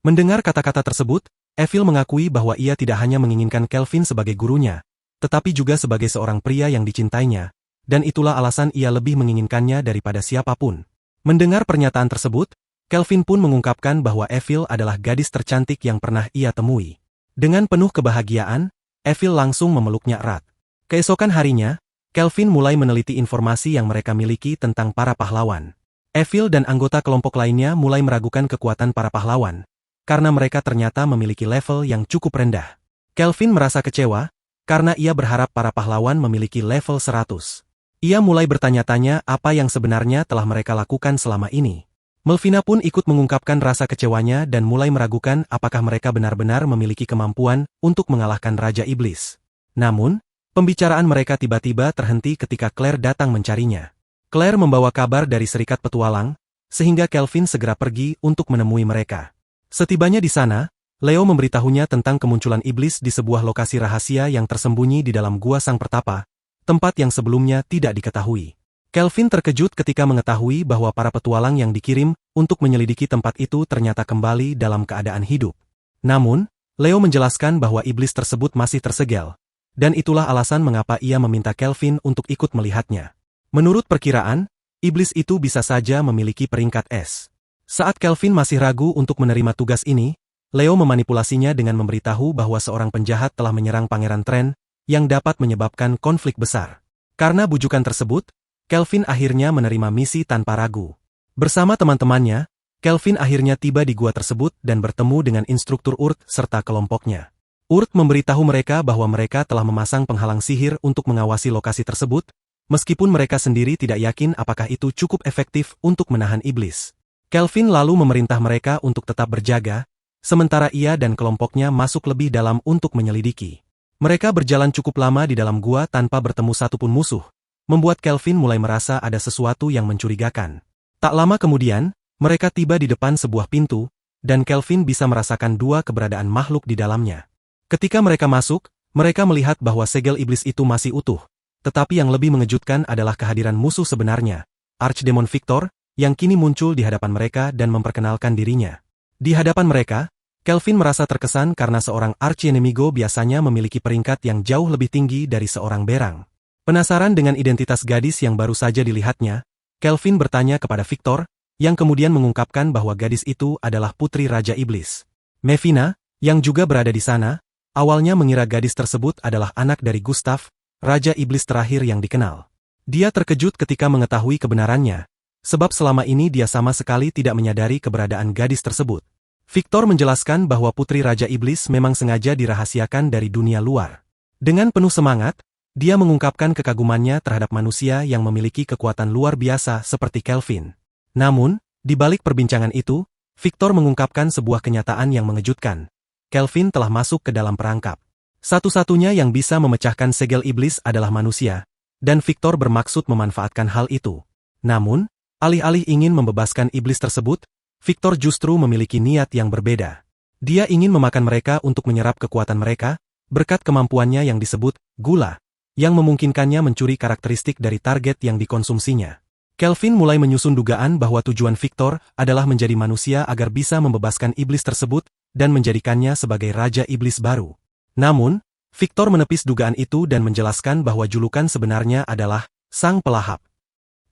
Mendengar kata-kata tersebut, Evil mengakui bahwa ia tidak hanya menginginkan Kelvin sebagai gurunya, tetapi juga sebagai seorang pria yang dicintainya, dan itulah alasan ia lebih menginginkannya daripada siapapun. Mendengar pernyataan tersebut, Kelvin pun mengungkapkan bahwa Evil adalah gadis tercantik yang pernah ia temui. Dengan penuh kebahagiaan, Evil langsung memeluknya erat. Keesokan harinya, Kelvin mulai meneliti informasi yang mereka miliki tentang para pahlawan. Evil dan anggota kelompok lainnya mulai meragukan kekuatan para pahlawan, karena mereka ternyata memiliki level yang cukup rendah. Kelvin merasa kecewa, karena ia berharap para pahlawan memiliki level 100. Ia mulai bertanya-tanya apa yang sebenarnya telah mereka lakukan selama ini. Melvina pun ikut mengungkapkan rasa kecewanya dan mulai meragukan apakah mereka benar-benar memiliki kemampuan untuk mengalahkan Raja Iblis. Namun, pembicaraan mereka tiba-tiba terhenti ketika Claire datang mencarinya. Claire membawa kabar dari Serikat Petualang, sehingga Kelvin segera pergi untuk menemui mereka. Setibanya di sana, Leo memberitahunya tentang kemunculan iblis di sebuah lokasi rahasia yang tersembunyi di dalam Gua Sang Pertapa, tempat yang sebelumnya tidak diketahui. Kelvin terkejut ketika mengetahui bahwa para petualang yang dikirim untuk menyelidiki tempat itu ternyata kembali dalam keadaan hidup. Namun, Leo menjelaskan bahwa iblis tersebut masih tersegel, dan itulah alasan mengapa ia meminta Kelvin untuk ikut melihatnya. Menurut perkiraan, iblis itu bisa saja memiliki peringkat S. Saat Kelvin masih ragu untuk menerima tugas ini, Leo memanipulasinya dengan memberitahu bahwa seorang penjahat telah menyerang Pangeran Tren, yang dapat menyebabkan konflik besar. Karena bujukan tersebut, Kelvin akhirnya menerima misi tanpa ragu. Bersama teman-temannya, Kelvin akhirnya tiba di gua tersebut dan bertemu dengan instruktur Urt serta kelompoknya. Urt memberitahu mereka bahwa mereka telah memasang penghalang sihir untuk mengawasi lokasi tersebut, meskipun mereka sendiri tidak yakin apakah itu cukup efektif untuk menahan iblis. Kelvin lalu memerintah mereka untuk tetap berjaga, sementara ia dan kelompoknya masuk lebih dalam untuk menyelidiki. Mereka berjalan cukup lama di dalam gua tanpa bertemu satupun musuh, membuat Kelvin mulai merasa ada sesuatu yang mencurigakan. Tak lama kemudian, mereka tiba di depan sebuah pintu, dan Kelvin bisa merasakan dua keberadaan makhluk di dalamnya. Ketika mereka masuk, mereka melihat bahwa segel iblis itu masih utuh, tetapi yang lebih mengejutkan adalah kehadiran musuh sebenarnya, Archdemon Victor, yang kini muncul di hadapan mereka dan memperkenalkan dirinya. Di hadapan mereka, Kelvin merasa terkesan karena seorang archienemigo biasanya memiliki peringkat yang jauh lebih tinggi dari seorang berang. Penasaran dengan identitas gadis yang baru saja dilihatnya, Kelvin bertanya kepada Victor, yang kemudian mengungkapkan bahwa gadis itu adalah putri Raja Iblis. Mevina, yang juga berada di sana, awalnya mengira gadis tersebut adalah anak dari Gustav, Raja Iblis terakhir yang dikenal. Dia terkejut ketika mengetahui kebenarannya, sebab selama ini dia sama sekali tidak menyadari keberadaan gadis tersebut. Victor menjelaskan bahwa putri Raja Iblis memang sengaja dirahasiakan dari dunia luar. Dengan penuh semangat, dia mengungkapkan kekagumannya terhadap manusia yang memiliki kekuatan luar biasa seperti Kelvin. Namun, di balik perbincangan itu, Victor mengungkapkan sebuah kenyataan yang mengejutkan. Kelvin telah masuk ke dalam perangkap. Satu-satunya yang bisa memecahkan segel iblis adalah manusia, dan Victor bermaksud memanfaatkan hal itu. Namun, alih-alih ingin membebaskan iblis tersebut, Victor justru memiliki niat yang berbeda. Dia ingin memakan mereka untuk menyerap kekuatan mereka, berkat kemampuannya yang disebut gula, yang memungkinkannya mencuri karakteristik dari target yang dikonsumsinya. Kelvin mulai menyusun dugaan bahwa tujuan Victor adalah menjadi manusia agar bisa membebaskan iblis tersebut dan menjadikannya sebagai Raja Iblis baru. Namun, Victor menepis dugaan itu dan menjelaskan bahwa julukan sebenarnya adalah Sang Pelahap.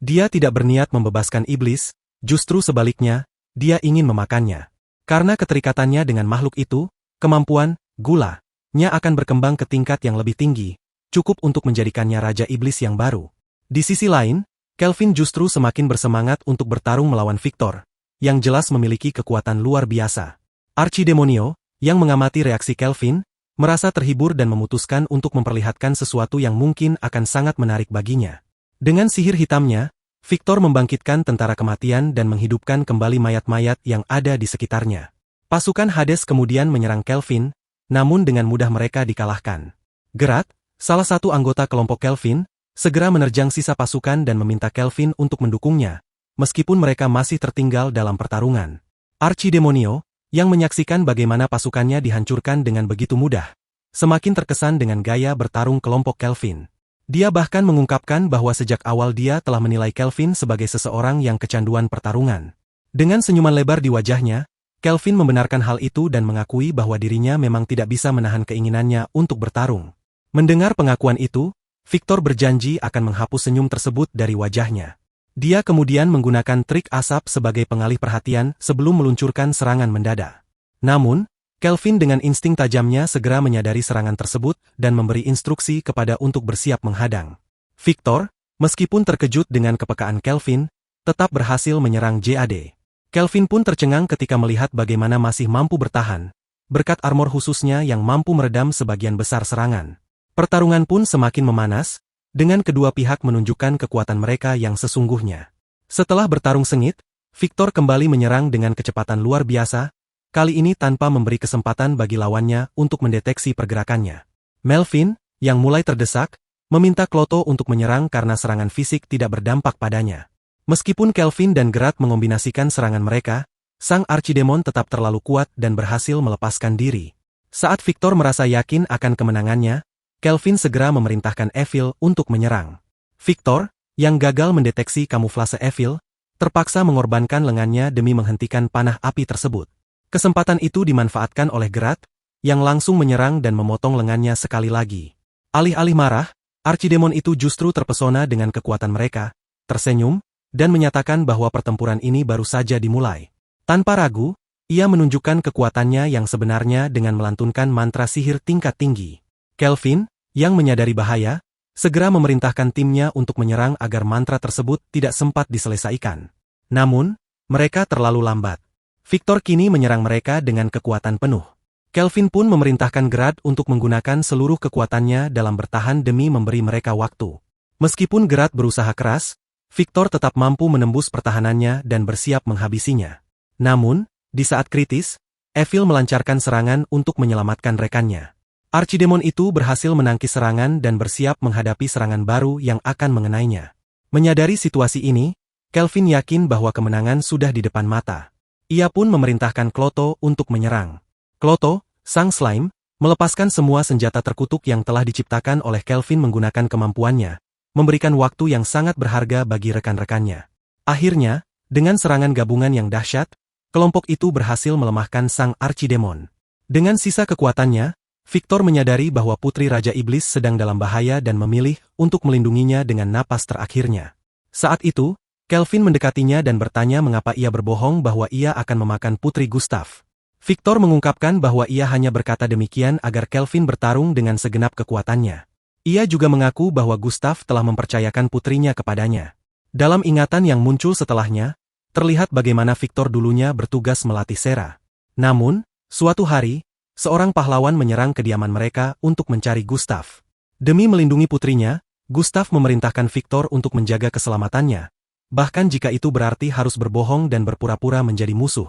Dia tidak berniat membebaskan iblis, justru sebaliknya, dia ingin memakannya. Karena keterikatannya dengan makhluk itu, kemampuan gula-nya akan berkembang ke tingkat yang lebih tinggi, cukup untuk menjadikannya Raja Iblis yang baru. Di sisi lain, Kelvin justru semakin bersemangat untuk bertarung melawan Victor, yang jelas memiliki kekuatan luar biasa. Archidemonio, yang mengamati reaksi Kelvin, merasa terhibur dan memutuskan untuk memperlihatkan sesuatu yang mungkin akan sangat menarik baginya. Dengan sihir hitamnya, Victor membangkitkan tentara kematian dan menghidupkan kembali mayat-mayat yang ada di sekitarnya. Pasukan Hades kemudian menyerang Kelvin, namun dengan mudah mereka dikalahkan. Geralt, salah satu anggota kelompok Kelvin, segera menerjang sisa pasukan dan meminta Kelvin untuk mendukungnya, meskipun mereka masih tertinggal dalam pertarungan. Archidemonio, yang menyaksikan bagaimana pasukannya dihancurkan dengan begitu mudah, semakin terkesan dengan gaya bertarung kelompok Kelvin. Dia bahkan mengungkapkan bahwa sejak awal dia telah menilai Kelvin sebagai seseorang yang kecanduan pertarungan. Dengan senyuman lebar di wajahnya, Kelvin membenarkan hal itu dan mengakui bahwa dirinya memang tidak bisa menahan keinginannya untuk bertarung. Mendengar pengakuan itu, Victor berjanji akan menghapus senyum tersebut dari wajahnya. Dia kemudian menggunakan trik asap sebagai pengalih perhatian sebelum meluncurkan serangan mendadak. Namun, Kelvin dengan insting tajamnya segera menyadari serangan tersebut dan memberi instruksi kepada untuk bersiap menghadang. Victor, meskipun terkejut dengan kepekaan Kelvin, tetap berhasil menyerang JAD. Kelvin pun tercengang ketika melihat bagaimana masih mampu bertahan, berkat armor khususnya yang mampu meredam sebagian besar serangan. Pertarungan pun semakin memanas, dengan kedua pihak menunjukkan kekuatan mereka yang sesungguhnya. Setelah bertarung sengit, Victor kembali menyerang dengan kecepatan luar biasa, kali ini tanpa memberi kesempatan bagi lawannya untuk mendeteksi pergerakannya. Melvin, yang mulai terdesak, meminta Clotho untuk menyerang karena serangan fisik tidak berdampak padanya. Meskipun Kelvin dan Geralt mengombinasikan serangan mereka, sang Archidemon tetap terlalu kuat dan berhasil melepaskan diri. Saat Victor merasa yakin akan kemenangannya, Kelvin segera memerintahkan Evil untuk menyerang. Victor, yang gagal mendeteksi kamuflase Evil, terpaksa mengorbankan lengannya demi menghentikan panah api tersebut. Kesempatan itu dimanfaatkan oleh Geralt, yang langsung menyerang dan memotong lengannya sekali lagi. Alih-alih marah, Archidemon itu justru terpesona dengan kekuatan mereka, tersenyum, dan menyatakan bahwa pertempuran ini baru saja dimulai. Tanpa ragu, ia menunjukkan kekuatannya yang sebenarnya dengan melantunkan mantra sihir tingkat tinggi. Kelvin, yang menyadari bahaya, segera memerintahkan timnya untuk menyerang agar mantra tersebut tidak sempat diselesaikan. Namun, mereka terlalu lambat. Victor kini menyerang mereka dengan kekuatan penuh. Kelvin pun memerintahkan Geralt untuk menggunakan seluruh kekuatannya dalam bertahan demi memberi mereka waktu. Meskipun Geralt berusaha keras, Victor tetap mampu menembus pertahanannya dan bersiap menghabisinya. Namun, di saat kritis, Evil melancarkan serangan untuk menyelamatkan rekannya. Archidemon itu berhasil menangkis serangan dan bersiap menghadapi serangan baru yang akan mengenainya. Menyadari situasi ini, Kelvin yakin bahwa kemenangan sudah di depan mata. Ia pun memerintahkan Clotho untuk menyerang. Clotho, sang slime, melepaskan semua senjata terkutuk yang telah diciptakan oleh Kelvin menggunakan kemampuannya, memberikan waktu yang sangat berharga bagi rekan-rekannya. Akhirnya, dengan serangan gabungan yang dahsyat, kelompok itu berhasil melemahkan sang Archidemon. Dengan sisa kekuatannya, Victor menyadari bahwa Putri Raja Iblis sedang dalam bahaya dan memilih untuk melindunginya dengan napas terakhirnya. Saat itu, Kelvin mendekatinya dan bertanya mengapa ia berbohong bahwa ia akan memakan Putri Gustav. Victor mengungkapkan bahwa ia hanya berkata demikian agar Kelvin bertarung dengan segenap kekuatannya. Ia juga mengaku bahwa Gustav telah mempercayakan putrinya kepadanya. Dalam ingatan yang muncul setelahnya, terlihat bagaimana Victor dulunya bertugas melatih Sera. Namun, suatu hari, seorang pahlawan menyerang kediaman mereka untuk mencari Gustav. Demi melindungi putrinya, Gustav memerintahkan Victor untuk menjaga keselamatannya, bahkan jika itu berarti harus berbohong dan berpura-pura menjadi musuh.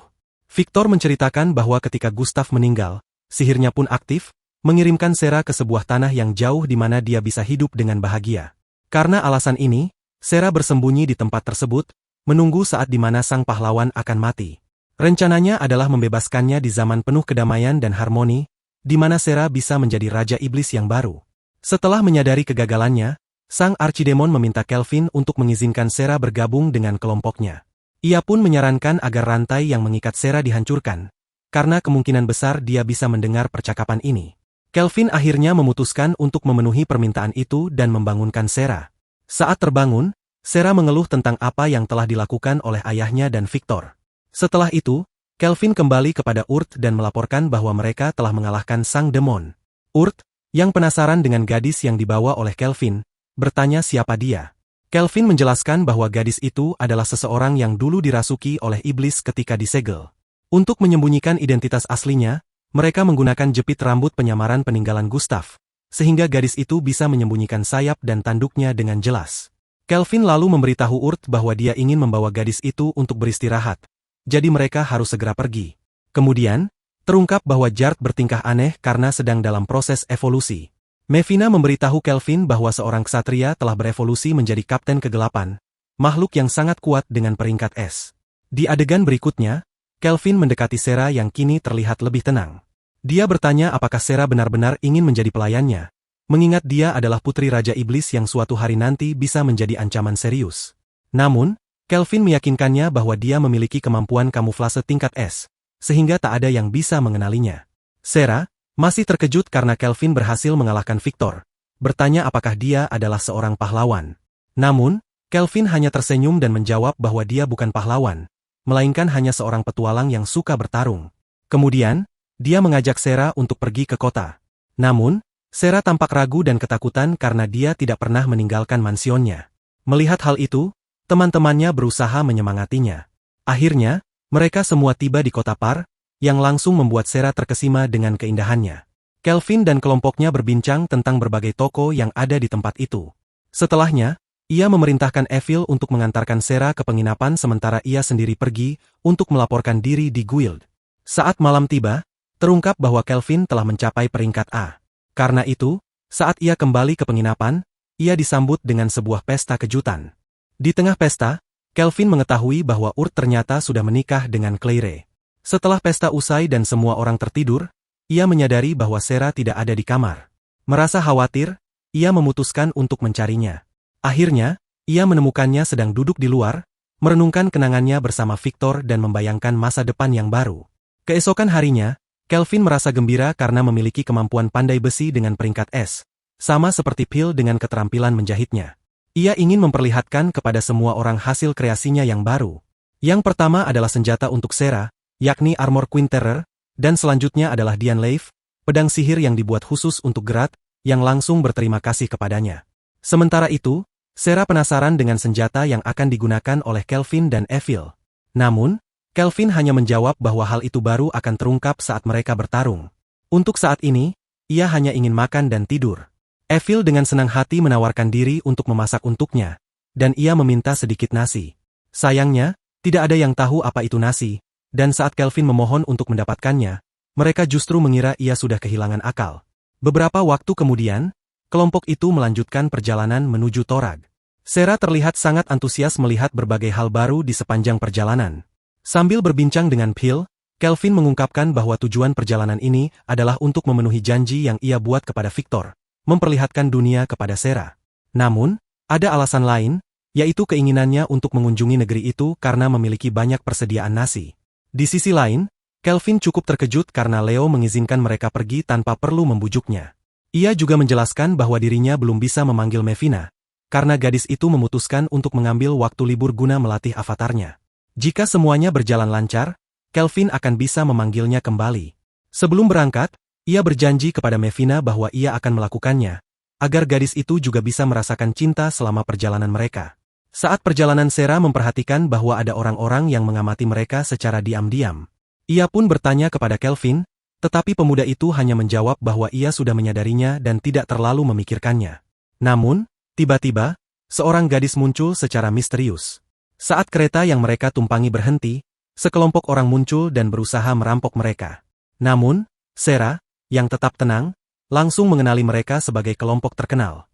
Victor menceritakan bahwa ketika Gustav meninggal, sihirnya pun aktif, mengirimkan Sera ke sebuah tanah yang jauh di mana dia bisa hidup dengan bahagia. Karena alasan ini, Sera bersembunyi di tempat tersebut, menunggu saat di mana sang pahlawan akan mati. Rencananya adalah membebaskannya di zaman penuh kedamaian dan harmoni, di mana Sera bisa menjadi Raja Iblis yang baru. Setelah menyadari kegagalannya, sang Archidemon meminta Kelvin untuk mengizinkan Sera bergabung dengan kelompoknya. Ia pun menyarankan agar rantai yang mengikat Sera dihancurkan, karena kemungkinan besar dia bisa mendengar percakapan ini. Kelvin akhirnya memutuskan untuk memenuhi permintaan itu dan membangunkan Sera. Saat terbangun, Sera mengeluh tentang apa yang telah dilakukan oleh ayahnya dan Victor. Setelah itu, Kelvin kembali kepada Urt dan melaporkan bahwa mereka telah mengalahkan sang demon. Urt, yang penasaran dengan gadis yang dibawa oleh Kelvin, bertanya siapa dia. Kelvin menjelaskan bahwa gadis itu adalah seseorang yang dulu dirasuki oleh iblis ketika disegel. Untuk menyembunyikan identitas aslinya, mereka menggunakan jepit rambut penyamaran peninggalan Gustav, sehingga gadis itu bisa menyembunyikan sayap dan tanduknya dengan jelas. Kelvin lalu memberitahu Urt bahwa dia ingin membawa gadis itu untuk beristirahat, jadi mereka harus segera pergi. Kemudian, terungkap bahwa Jart bertingkah aneh karena sedang dalam proses evolusi. Mevina memberitahu Kelvin bahwa seorang ksatria telah berevolusi menjadi Kapten Kegelapan, makhluk yang sangat kuat dengan peringkat S. Di adegan berikutnya, Kelvin mendekati Sera yang kini terlihat lebih tenang. Dia bertanya apakah Sera benar-benar ingin menjadi pelayannya, mengingat dia adalah putri Raja Iblis yang suatu hari nanti bisa menjadi ancaman serius. Namun, Kelvin meyakinkannya bahwa dia memiliki kemampuan kamuflase tingkat S, sehingga tak ada yang bisa mengenalinya. Sera, masih terkejut karena Kelvin berhasil mengalahkan Victor, bertanya apakah dia adalah seorang pahlawan. Namun, Kelvin hanya tersenyum dan menjawab bahwa dia bukan pahlawan, melainkan hanya seorang petualang yang suka bertarung. Kemudian, dia mengajak Sera untuk pergi ke kota. Namun, Sera tampak ragu dan ketakutan karena dia tidak pernah meninggalkan mansionnya. Melihat hal itu, teman-temannya berusaha menyemangatinya. Akhirnya, mereka semua tiba di kota Par, yang langsung membuat Sera terkesima dengan keindahannya. Kelvin dan kelompoknya berbincang tentang berbagai toko yang ada di tempat itu. Setelahnya, ia memerintahkan Evil untuk mengantarkan Sera ke penginapan sementara ia sendiri pergi untuk melaporkan diri di guild. Saat malam tiba, terungkap bahwa Kelvin telah mencapai peringkat A. Karena itu, saat ia kembali ke penginapan, ia disambut dengan sebuah pesta kejutan. Di tengah pesta, Kelvin mengetahui bahwa Urt ternyata sudah menikah dengan Claire. Setelah pesta usai dan semua orang tertidur, ia menyadari bahwa Sera tidak ada di kamar. Merasa khawatir, ia memutuskan untuk mencarinya. Akhirnya, ia menemukannya sedang duduk di luar, merenungkan kenangannya bersama Victor dan membayangkan masa depan yang baru. Keesokan harinya, Kelvin merasa gembira karena memiliki kemampuan pandai besi dengan peringkat S, sama seperti Phil dengan keterampilan menjahitnya. Ia ingin memperlihatkan kepada semua orang hasil kreasinya yang baru. Yang pertama adalah senjata untuk Sera, yakni Armor Quinterror, dan selanjutnya adalah Dian Leif, pedang sihir yang dibuat khusus untuk Geralt, yang langsung berterima kasih kepadanya. Sementara itu, Sera penasaran dengan senjata yang akan digunakan oleh Kelvin dan Evil. Namun, Kelvin hanya menjawab bahwa hal itu baru akan terungkap saat mereka bertarung. Untuk saat ini, ia hanya ingin makan dan tidur. Evil dengan senang hati menawarkan diri untuk memasak untuknya, dan ia meminta sedikit nasi. Sayangnya, tidak ada yang tahu apa itu nasi, dan saat Kelvin memohon untuk mendapatkannya, mereka justru mengira ia sudah kehilangan akal. Beberapa waktu kemudian, kelompok itu melanjutkan perjalanan menuju Torag. Sera terlihat sangat antusias melihat berbagai hal baru di sepanjang perjalanan. Sambil berbincang dengan Phil, Kelvin mengungkapkan bahwa tujuan perjalanan ini adalah untuk memenuhi janji yang ia buat kepada Victor, memperlihatkan dunia kepada Sera. Namun, ada alasan lain, yaitu keinginannya untuk mengunjungi negeri itu karena memiliki banyak persediaan nasi. Di sisi lain, Kelvin cukup terkejut karena Leo mengizinkan mereka pergi tanpa perlu membujuknya. Ia juga menjelaskan bahwa dirinya belum bisa memanggil Mevina, karena gadis itu memutuskan untuk mengambil waktu libur guna melatih avatarnya. Jika semuanya berjalan lancar, Kelvin akan bisa memanggilnya kembali. Sebelum berangkat, ia berjanji kepada Mevina bahwa ia akan melakukannya, agar gadis itu juga bisa merasakan cinta selama perjalanan mereka. Saat perjalanan, Sarah memperhatikan bahwa ada orang-orang yang mengamati mereka secara diam-diam. Ia pun bertanya kepada Kelvin, tetapi pemuda itu hanya menjawab bahwa ia sudah menyadarinya dan tidak terlalu memikirkannya. Namun, tiba-tiba, seorang gadis muncul secara misterius. Saat kereta yang mereka tumpangi berhenti, sekelompok orang muncul dan berusaha merampok mereka. Namun, Sarah, yang tetap tenang, langsung mengenali mereka sebagai kelompok terkenal.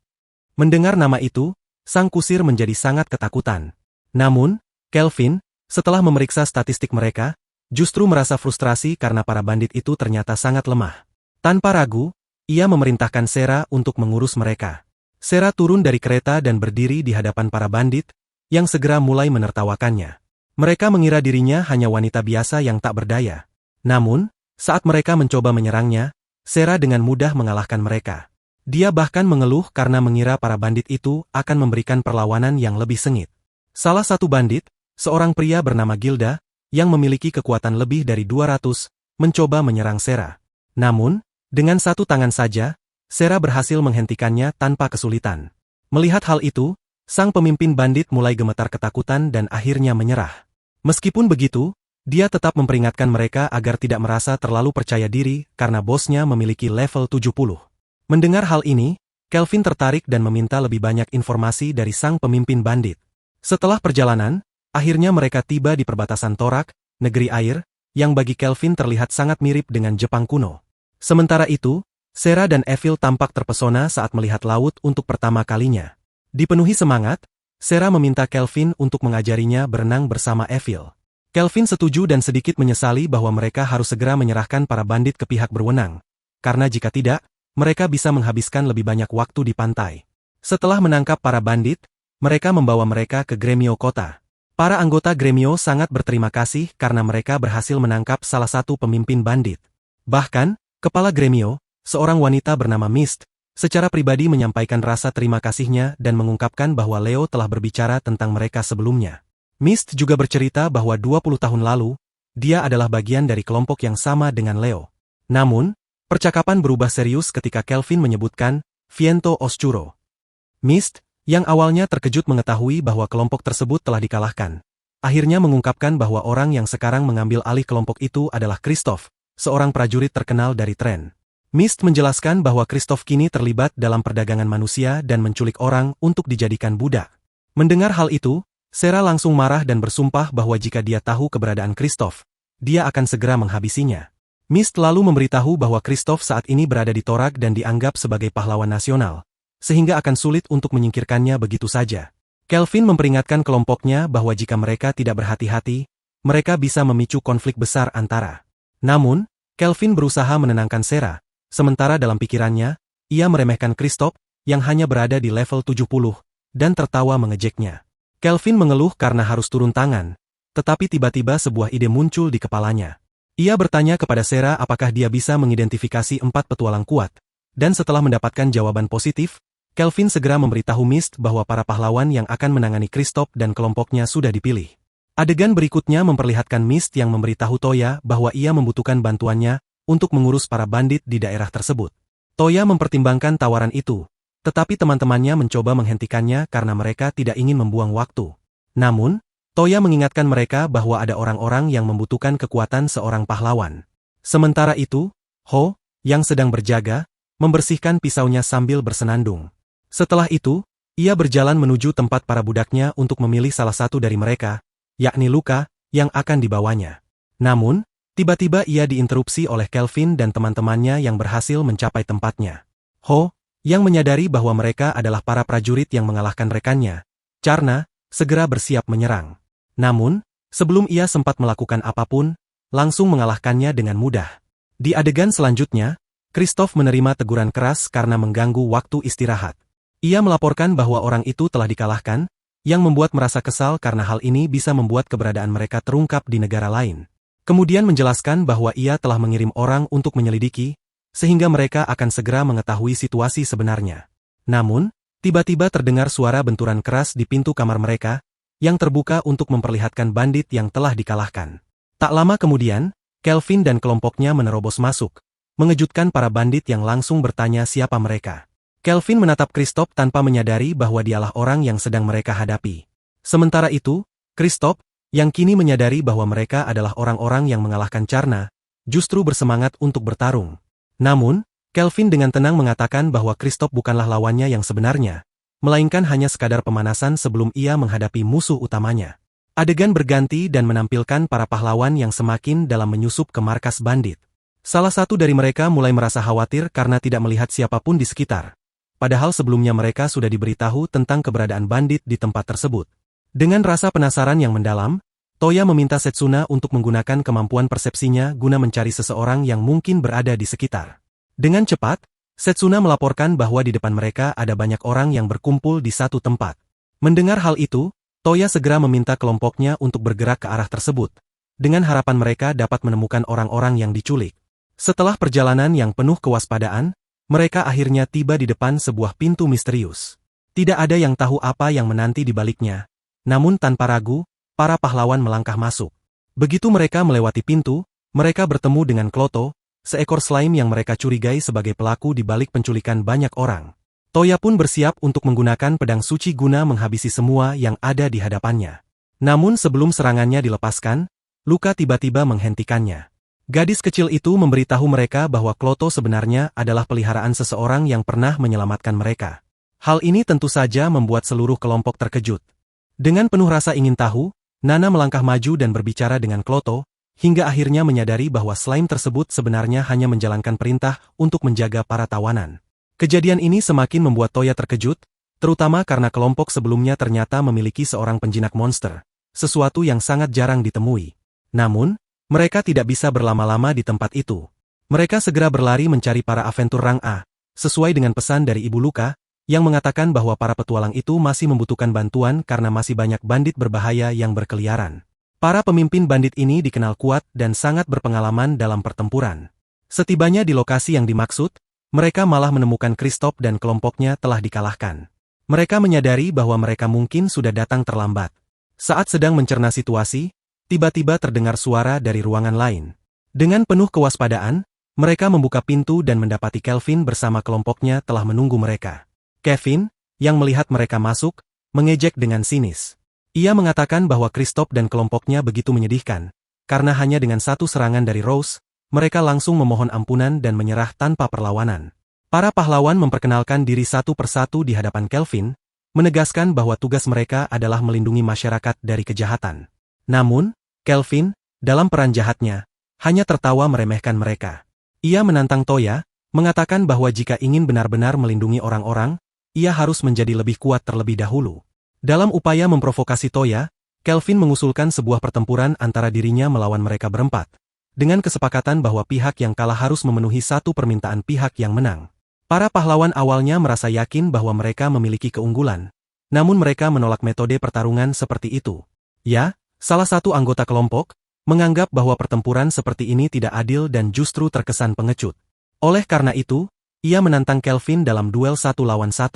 Mendengar nama itu, sang kusir menjadi sangat ketakutan. Namun, Kelvin, setelah memeriksa statistik mereka, justru merasa frustrasi karena para bandit itu ternyata sangat lemah. Tanpa ragu, ia memerintahkan Sarah untuk mengurus mereka. Sarah turun dari kereta dan berdiri di hadapan para bandit, yang segera mulai menertawakannya. Mereka mengira dirinya hanya wanita biasa yang tak berdaya. Namun, saat mereka mencoba menyerangnya, Sarah dengan mudah mengalahkan mereka. Dia bahkan mengeluh karena mengira para bandit itu akan memberikan perlawanan yang lebih sengit. Salah satu bandit, seorang pria bernama Gilda, yang memiliki kekuatan lebih dari 200, mencoba menyerang Sarah. Namun, dengan satu tangan saja, Sarah berhasil menghentikannya tanpa kesulitan. Melihat hal itu, sang pemimpin bandit mulai gemetar ketakutan dan akhirnya menyerah. Meskipun begitu, dia tetap memperingatkan mereka agar tidak merasa terlalu percaya diri karena bosnya memiliki level 70. Mendengar hal ini, Kelvin tertarik dan meminta lebih banyak informasi dari sang pemimpin bandit. Setelah perjalanan, akhirnya mereka tiba di perbatasan Torak, negeri air, yang bagi Kelvin terlihat sangat mirip dengan Jepang kuno. Sementara itu, Sarah dan Evil tampak terpesona saat melihat laut untuk pertama kalinya. Dipenuhi semangat, Sarah meminta Kelvin untuk mengajarinya berenang bersama Evil. Kelvin setuju dan sedikit menyesali bahwa mereka harus segera menyerahkan para bandit ke pihak berwenang, karena jika tidak, mereka bisa menghabiskan lebih banyak waktu di pantai. Setelah menangkap para bandit, mereka membawa mereka ke Gremio kota. Para anggota Gremio sangat berterima kasih karena mereka berhasil menangkap salah satu pemimpin bandit. Bahkan, kepala Gremio, seorang wanita bernama Mist, secara pribadi menyampaikan rasa terima kasihnya dan mengungkapkan bahwa Leo telah berbicara tentang mereka sebelumnya. Mist juga bercerita bahwa 20 tahun lalu, dia adalah bagian dari kelompok yang sama dengan Leo. Namun, percakapan berubah serius ketika Kelvin menyebutkan Viento Oscuro. Mist, yang awalnya terkejut mengetahui bahwa kelompok tersebut telah dikalahkan, akhirnya mengungkapkan bahwa orang yang sekarang mengambil alih kelompok itu adalah Christoph, seorang prajurit terkenal dari Tren. Mist menjelaskan bahwa Christoph kini terlibat dalam perdagangan manusia dan menculik orang untuk dijadikan budak. Mendengar hal itu, Sarah langsung marah dan bersumpah bahwa jika dia tahu keberadaan Christoph, dia akan segera menghabisinya. Mist lalu memberitahu bahwa Christoph saat ini berada di Torak dan dianggap sebagai pahlawan nasional, sehingga akan sulit untuk menyingkirkannya begitu saja. Kelvin memperingatkan kelompoknya bahwa jika mereka tidak berhati-hati, mereka bisa memicu konflik besar antara. Namun, Kelvin berusaha menenangkan Sarah, sementara dalam pikirannya, ia meremehkan Christoph, yang hanya berada di level 70, dan tertawa mengejeknya. Kelvin mengeluh karena harus turun tangan, tetapi tiba-tiba sebuah ide muncul di kepalanya. Ia bertanya kepada Sarah apakah dia bisa mengidentifikasi 4 petualang kuat, dan setelah mendapatkan jawaban positif, Kelvin segera memberitahu Mist bahwa para pahlawan yang akan menangani Christoph dan kelompoknya sudah dipilih. Adegan berikutnya memperlihatkan Mist yang memberitahu Toya bahwa ia membutuhkan bantuannya untuk mengurus para bandit di daerah tersebut. Toya mempertimbangkan tawaran itu, tetapi teman-temannya mencoba menghentikannya karena mereka tidak ingin membuang waktu. Namun, Toya mengingatkan mereka bahwa ada orang-orang yang membutuhkan kekuatan seorang pahlawan. Sementara itu, Ho, yang sedang berjaga, membersihkan pisaunya sambil bersenandung. Setelah itu, ia berjalan menuju tempat para budaknya untuk memilih salah satu dari mereka, yakni Luka, yang akan dibawanya. Namun, tiba-tiba ia diinterupsi oleh Kelvin dan teman-temannya yang berhasil mencapai tempatnya. Ho, yang menyadari bahwa mereka adalah para prajurit yang mengalahkan rekannya, Charna, segera bersiap menyerang. Namun, sebelum ia sempat melakukan apapun, langsung mengalahkannya dengan mudah. Di adegan selanjutnya, Christoph menerima teguran keras karena mengganggu waktu istirahat. Ia melaporkan bahwa orang itu telah dikalahkan, yang membuat merasa kesal karena hal ini bisa membuat keberadaan mereka terungkap di negara lain. Kemudian menjelaskan bahwa ia telah mengirim orang untuk menyelidiki, sehingga mereka akan segera mengetahui situasi sebenarnya. Namun, tiba-tiba terdengar suara benturan keras di pintu kamar mereka, yang terbuka untuk memperlihatkan bandit yang telah dikalahkan. Tak lama kemudian, Kelvin dan kelompoknya menerobos masuk, mengejutkan para bandit yang langsung bertanya siapa mereka. Kelvin menatap Kristoff tanpa menyadari bahwa dialah orang yang sedang mereka hadapi. Sementara itu, Kristoff, yang kini menyadari bahwa mereka adalah orang-orang yang mengalahkan Charna, justru bersemangat untuk bertarung. Namun, Kelvin dengan tenang mengatakan bahwa Kristoff bukanlah lawannya yang sebenarnya, melainkan hanya sekadar pemanasan sebelum ia menghadapi musuh utamanya. Adegan berganti dan menampilkan para pahlawan yang semakin dalam menyusup ke markas bandit. Salah satu dari mereka mulai merasa khawatir karena tidak melihat siapapun di sekitar. Padahal sebelumnya mereka sudah diberitahu tentang keberadaan bandit di tempat tersebut. Dengan rasa penasaran yang mendalam, Toya meminta Setsuna untuk menggunakan kemampuan persepsinya guna mencari seseorang yang mungkin berada di sekitar. Dengan cepat, Setsuna melaporkan bahwa di depan mereka ada banyak orang yang berkumpul di satu tempat. Mendengar hal itu, Toya segera meminta kelompoknya untuk bergerak ke arah tersebut, dengan harapan mereka dapat menemukan orang-orang yang diculik. Setelah perjalanan yang penuh kewaspadaan, mereka akhirnya tiba di depan sebuah pintu misterius. Tidak ada yang tahu apa yang menanti di baliknya. Namun tanpa ragu, para pahlawan melangkah masuk. Begitu mereka melewati pintu, mereka bertemu dengan Kloto, seekor slime yang mereka curigai sebagai pelaku di balik penculikan banyak orang. Toya pun bersiap untuk menggunakan pedang suci guna menghabisi semua yang ada di hadapannya. Namun sebelum serangannya dilepaskan, luka tiba-tiba menghentikannya. Gadis kecil itu memberitahu mereka bahwa Kloto sebenarnya adalah peliharaan seseorang yang pernah menyelamatkan mereka. Hal ini tentu saja membuat seluruh kelompok terkejut. Dengan penuh rasa ingin tahu, Nana melangkah maju dan berbicara dengan Kloto, hingga akhirnya menyadari bahwa slime tersebut sebenarnya hanya menjalankan perintah untuk menjaga para tawanan. Kejadian ini semakin membuat Toya terkejut, terutama karena kelompok sebelumnya ternyata memiliki seorang penjinak monster, sesuatu yang sangat jarang ditemui. Namun, mereka tidak bisa berlama-lama di tempat itu. Mereka segera berlari mencari para aventur rang A, sesuai dengan pesan dari Ibu Luka, yang mengatakan bahwa para petualang itu masih membutuhkan bantuan karena masih banyak bandit berbahaya yang berkeliaran. Para pemimpin bandit ini dikenal kuat dan sangat berpengalaman dalam pertempuran. Setibanya di lokasi yang dimaksud, mereka malah menemukan Kristoff dan kelompoknya telah dikalahkan. Mereka menyadari bahwa mereka mungkin sudah datang terlambat. Saat sedang mencerna situasi, tiba-tiba terdengar suara dari ruangan lain. Dengan penuh kewaspadaan, mereka membuka pintu dan mendapati Kelvin bersama kelompoknya telah menunggu mereka. Kevin, yang melihat mereka masuk, mengejek dengan sinis. Ia mengatakan bahwa Kristoff dan kelompoknya begitu menyedihkan, karena hanya dengan satu serangan dari Rose, mereka langsung memohon ampunan dan menyerah tanpa perlawanan. Para pahlawan memperkenalkan diri satu persatu di hadapan Kelvin, menegaskan bahwa tugas mereka adalah melindungi masyarakat dari kejahatan. Namun, Kelvin, dalam peran jahatnya, hanya tertawa meremehkan mereka. Ia menantang Toya, mengatakan bahwa jika ingin benar-benar melindungi orang-orang, ia harus menjadi lebih kuat terlebih dahulu. Dalam upaya memprovokasi Toya, Kelvin mengusulkan sebuah pertempuran antara dirinya melawan mereka berempat, dengan kesepakatan bahwa pihak yang kalah harus memenuhi satu permintaan pihak yang menang. Para pahlawan awalnya merasa yakin bahwa mereka memiliki keunggulan, namun mereka menolak metode pertarungan seperti itu. Ya, salah satu anggota kelompok, menganggap bahwa pertempuran seperti ini tidak adil dan justru terkesan pengecut. Oleh karena itu, ia menantang Kelvin dalam duel 1 lawan 1.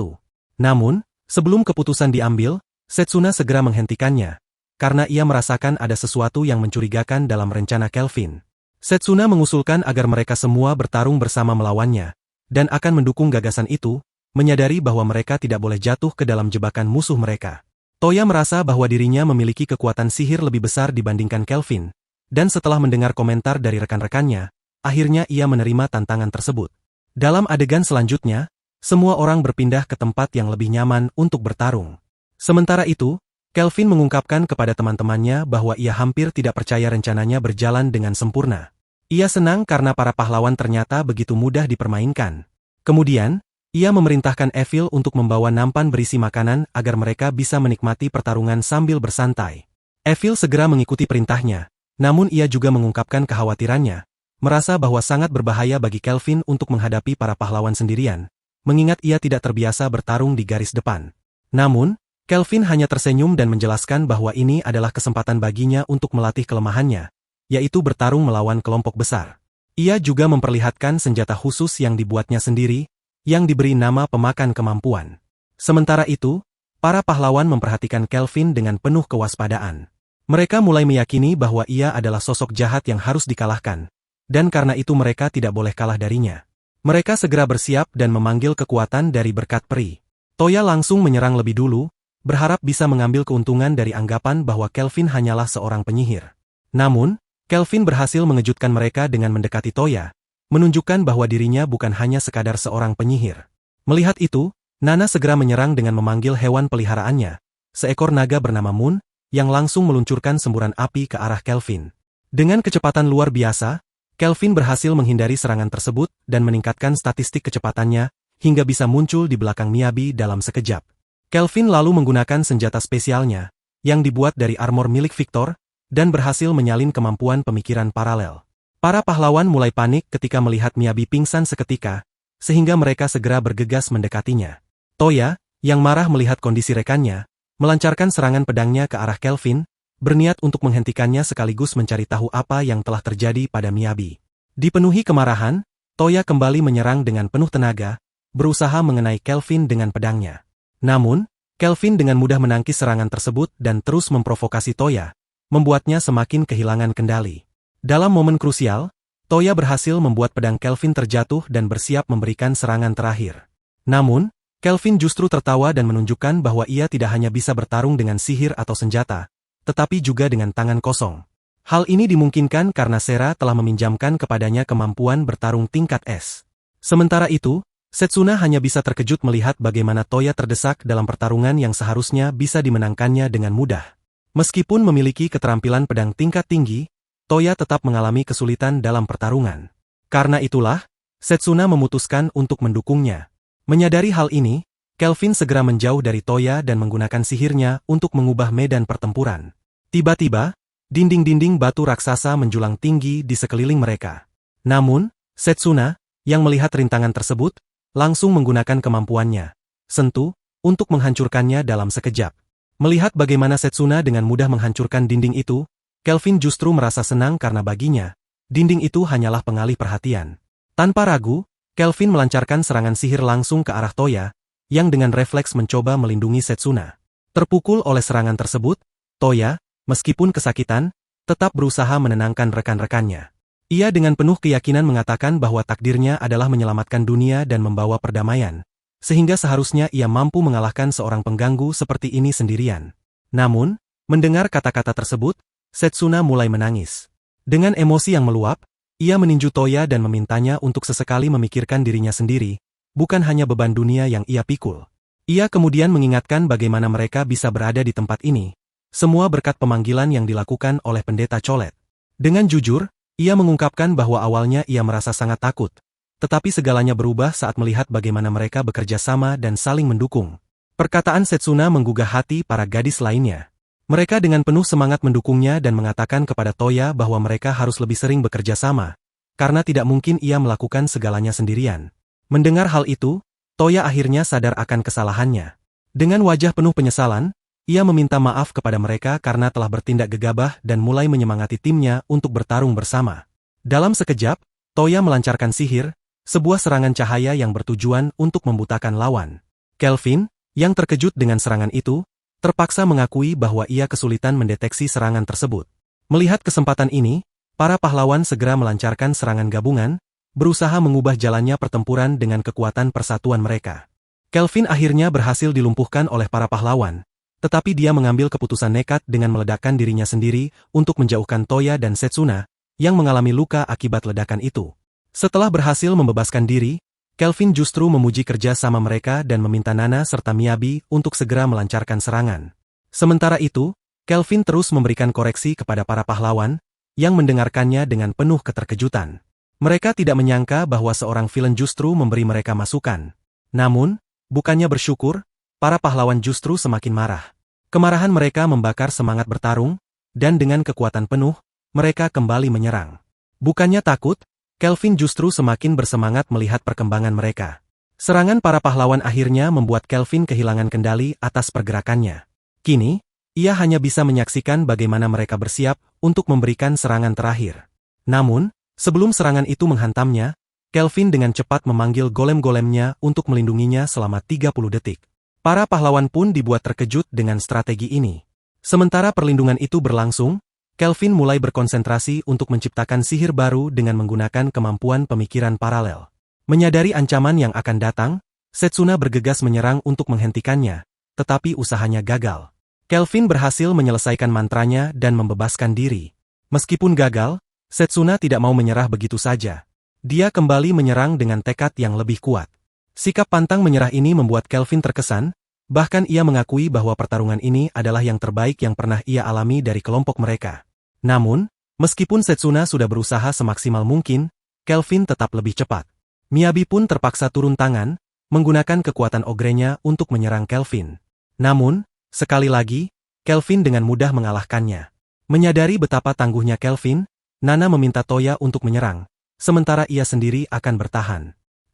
Namun, sebelum keputusan diambil, Setsuna segera menghentikannya, karena ia merasakan ada sesuatu yang mencurigakan dalam rencana Kelvin. Setsuna mengusulkan agar mereka semua bertarung bersama melawannya, dan akan mendukung gagasan itu, menyadari bahwa mereka tidak boleh jatuh ke dalam jebakan musuh mereka. Toya merasa bahwa dirinya memiliki kekuatan sihir lebih besar dibandingkan Kelvin, dan setelah mendengar komentar dari rekan-rekannya, akhirnya ia menerima tantangan tersebut. Dalam adegan selanjutnya, semua orang berpindah ke tempat yang lebih nyaman untuk bertarung. Sementara itu, Kelvin mengungkapkan kepada teman-temannya bahwa ia hampir tidak percaya rencananya berjalan dengan sempurna. Ia senang karena para pahlawan ternyata begitu mudah dipermainkan. Kemudian, ia memerintahkan Evil untuk membawa nampan berisi makanan agar mereka bisa menikmati pertarungan sambil bersantai. Evil segera mengikuti perintahnya, namun ia juga mengungkapkan kekhawatirannya, merasa bahwa sangat berbahaya bagi Kelvin untuk menghadapi para pahlawan sendirian, mengingat ia tidak terbiasa bertarung di garis depan. Namun, Kelvin hanya tersenyum dan menjelaskan bahwa ini adalah kesempatan baginya untuk melatih kelemahannya, yaitu bertarung melawan kelompok besar. Ia juga memperlihatkan senjata khusus yang dibuatnya sendiri, yang diberi nama pemakan kemampuan. Sementara itu, para pahlawan memperhatikan Kelvin dengan penuh kewaspadaan. Mereka mulai meyakini bahwa ia adalah sosok jahat yang harus dikalahkan, dan karena itu mereka tidak boleh kalah darinya. Mereka segera bersiap dan memanggil kekuatan dari berkat peri. Toya langsung menyerang lebih dulu, berharap bisa mengambil keuntungan dari anggapan bahwa Kelvin hanyalah seorang penyihir. Namun, Kelvin berhasil mengejutkan mereka dengan mendekati Toya, menunjukkan bahwa dirinya bukan hanya sekadar seorang penyihir. Melihat itu, Nana segera menyerang dengan memanggil hewan peliharaannya, seekor naga bernama Moon, yang langsung meluncurkan semburan api ke arah Kelvin. Dengan kecepatan luar biasa, Kelvin berhasil menghindari serangan tersebut dan meningkatkan statistik kecepatannya, hingga bisa muncul di belakang Miyabi dalam sekejap. Kelvin lalu menggunakan senjata spesialnya, yang dibuat dari armor milik Victor, dan berhasil menyalin kemampuan pemikiran paralel. Para pahlawan mulai panik ketika melihat Miyabi pingsan seketika, sehingga mereka segera bergegas mendekatinya. Toya, yang marah melihat kondisi rekannya, melancarkan serangan pedangnya ke arah Kelvin, berniat untuk menghentikannya sekaligus mencari tahu apa yang telah terjadi pada Miyabi. Dipenuhi kemarahan, Toya kembali menyerang dengan penuh tenaga, berusaha mengenai Kelvin dengan pedangnya. Namun, Kelvin dengan mudah menangkis serangan tersebut dan terus memprovokasi Toya, membuatnya semakin kehilangan kendali. Dalam momen krusial, Toya berhasil membuat pedang Kelvin terjatuh dan bersiap memberikan serangan terakhir. Namun, Kelvin justru tertawa dan menunjukkan bahwa ia tidak hanya bisa bertarung dengan sihir atau senjata, tetapi juga dengan tangan kosong. Hal ini dimungkinkan karena Sera telah meminjamkan kepadanya kemampuan bertarung tingkat S. Sementara itu, Setsuna hanya bisa terkejut melihat bagaimana Toya terdesak dalam pertarungan yang seharusnya bisa dimenangkannya dengan mudah. Meskipun memiliki keterampilan pedang tingkat tinggi, Toya tetap mengalami kesulitan dalam pertarungan. Karena itulah, Setsuna memutuskan untuk mendukungnya. Menyadari hal ini, Kelvin segera menjauh dari Toya dan menggunakan sihirnya untuk mengubah medan pertempuran. Tiba-tiba, dinding-dinding batu raksasa menjulang tinggi di sekeliling mereka. Namun, Setsuna, yang melihat rintangan tersebut, langsung menggunakan kemampuannya, Sentu, untuk menghancurkannya dalam sekejap. Melihat bagaimana Setsuna dengan mudah menghancurkan dinding itu, Kelvin justru merasa senang karena baginya, dinding itu hanyalah pengalih perhatian. Tanpa ragu, Kelvin melancarkan serangan sihir langsung ke arah Toya, yang dengan refleks mencoba melindungi Setsuna. Terpukul oleh serangan tersebut, Toya, meskipun kesakitan, tetap berusaha menenangkan rekan-rekannya. Ia dengan penuh keyakinan mengatakan bahwa takdirnya adalah menyelamatkan dunia dan membawa perdamaian, sehingga seharusnya ia mampu mengalahkan seorang pengganggu seperti ini sendirian. Namun, mendengar kata-kata tersebut, Setsuna mulai menangis. Dengan emosi yang meluap, ia meninju Toya dan memintanya untuk sesekali memikirkan dirinya sendiri, bukan hanya beban dunia yang ia pikul. Ia kemudian mengingatkan bagaimana mereka bisa berada di tempat ini, semua berkat pemanggilan yang dilakukan oleh pendeta Colet. Dengan jujur, ia mengungkapkan bahwa awalnya ia merasa sangat takut, tetapi segalanya berubah saat melihat bagaimana mereka bekerja sama dan saling mendukung. Perkataan Setsuna menggugah hati para gadis lainnya. Mereka dengan penuh semangat mendukungnya dan mengatakan kepada Toya bahwa mereka harus lebih sering bekerja sama, karena tidak mungkin ia melakukan segalanya sendirian. Mendengar hal itu, Toya akhirnya sadar akan kesalahannya. Dengan wajah penuh penyesalan, ia meminta maaf kepada mereka karena telah bertindak gegabah dan mulai menyemangati timnya untuk bertarung bersama. Dalam sekejap, Toya melancarkan sihir, sebuah serangan cahaya yang bertujuan untuk membutakan lawan. Kelvin, yang terkejut dengan serangan itu, terpaksa mengakui bahwa ia kesulitan mendeteksi serangan tersebut. Melihat kesempatan ini, para pahlawan segera melancarkan serangan gabungan, berusaha mengubah jalannya pertempuran dengan kekuatan persatuan mereka. Kelvin akhirnya berhasil dilumpuhkan oleh para pahlawan, tetapi dia mengambil keputusan nekat dengan meledakkan dirinya sendiri untuk menjauhkan Toya dan Setsuna, yang mengalami luka akibat ledakan itu. Setelah berhasil membebaskan diri, Kelvin justru memuji kerja sama mereka dan meminta Nana serta Miyabi untuk segera melancarkan serangan. Sementara itu, Kelvin terus memberikan koreksi kepada para pahlawan, yang mendengarkannya dengan penuh keterkejutan. Mereka tidak menyangka bahwa seorang villain justru memberi mereka masukan. Namun, bukannya bersyukur, para pahlawan justru semakin marah. Kemarahan mereka membakar semangat bertarung, dan dengan kekuatan penuh, mereka kembali menyerang. Bukannya takut, Kelvin justru semakin bersemangat melihat perkembangan mereka. Serangan para pahlawan akhirnya membuat Kelvin kehilangan kendali atas pergerakannya. Kini, ia hanya bisa menyaksikan bagaimana mereka bersiap untuk memberikan serangan terakhir. Namun, sebelum serangan itu menghantamnya, Kelvin dengan cepat memanggil golem-golemnya untuk melindunginya selama 30 detik. Para pahlawan pun dibuat terkejut dengan strategi ini. Sementara perlindungan itu berlangsung, Kelvin mulai berkonsentrasi untuk menciptakan sihir baru dengan menggunakan kemampuan pemikiran paralel. Menyadari ancaman yang akan datang, Setsuna bergegas menyerang untuk menghentikannya, tetapi usahanya gagal. Kelvin berhasil menyelesaikan mantranya dan membebaskan diri. Meskipun gagal, Setsuna tidak mau menyerah begitu saja. Dia kembali menyerang dengan tekad yang lebih kuat. Sikap pantang menyerah ini membuat Kelvin terkesan, bahkan ia mengakui bahwa pertarungan ini adalah yang terbaik yang pernah ia alami dari kelompok mereka. Namun, meskipun Setsuna sudah berusaha semaksimal mungkin, Kelvin tetap lebih cepat. Miyabi pun terpaksa turun tangan, menggunakan kekuatan ogrenya untuk menyerang Kelvin. Namun, sekali lagi, Kelvin dengan mudah mengalahkannya. Menyadari betapa tangguhnya Kelvin, Nana meminta Toya untuk menyerang, sementara ia sendiri akan bertahan.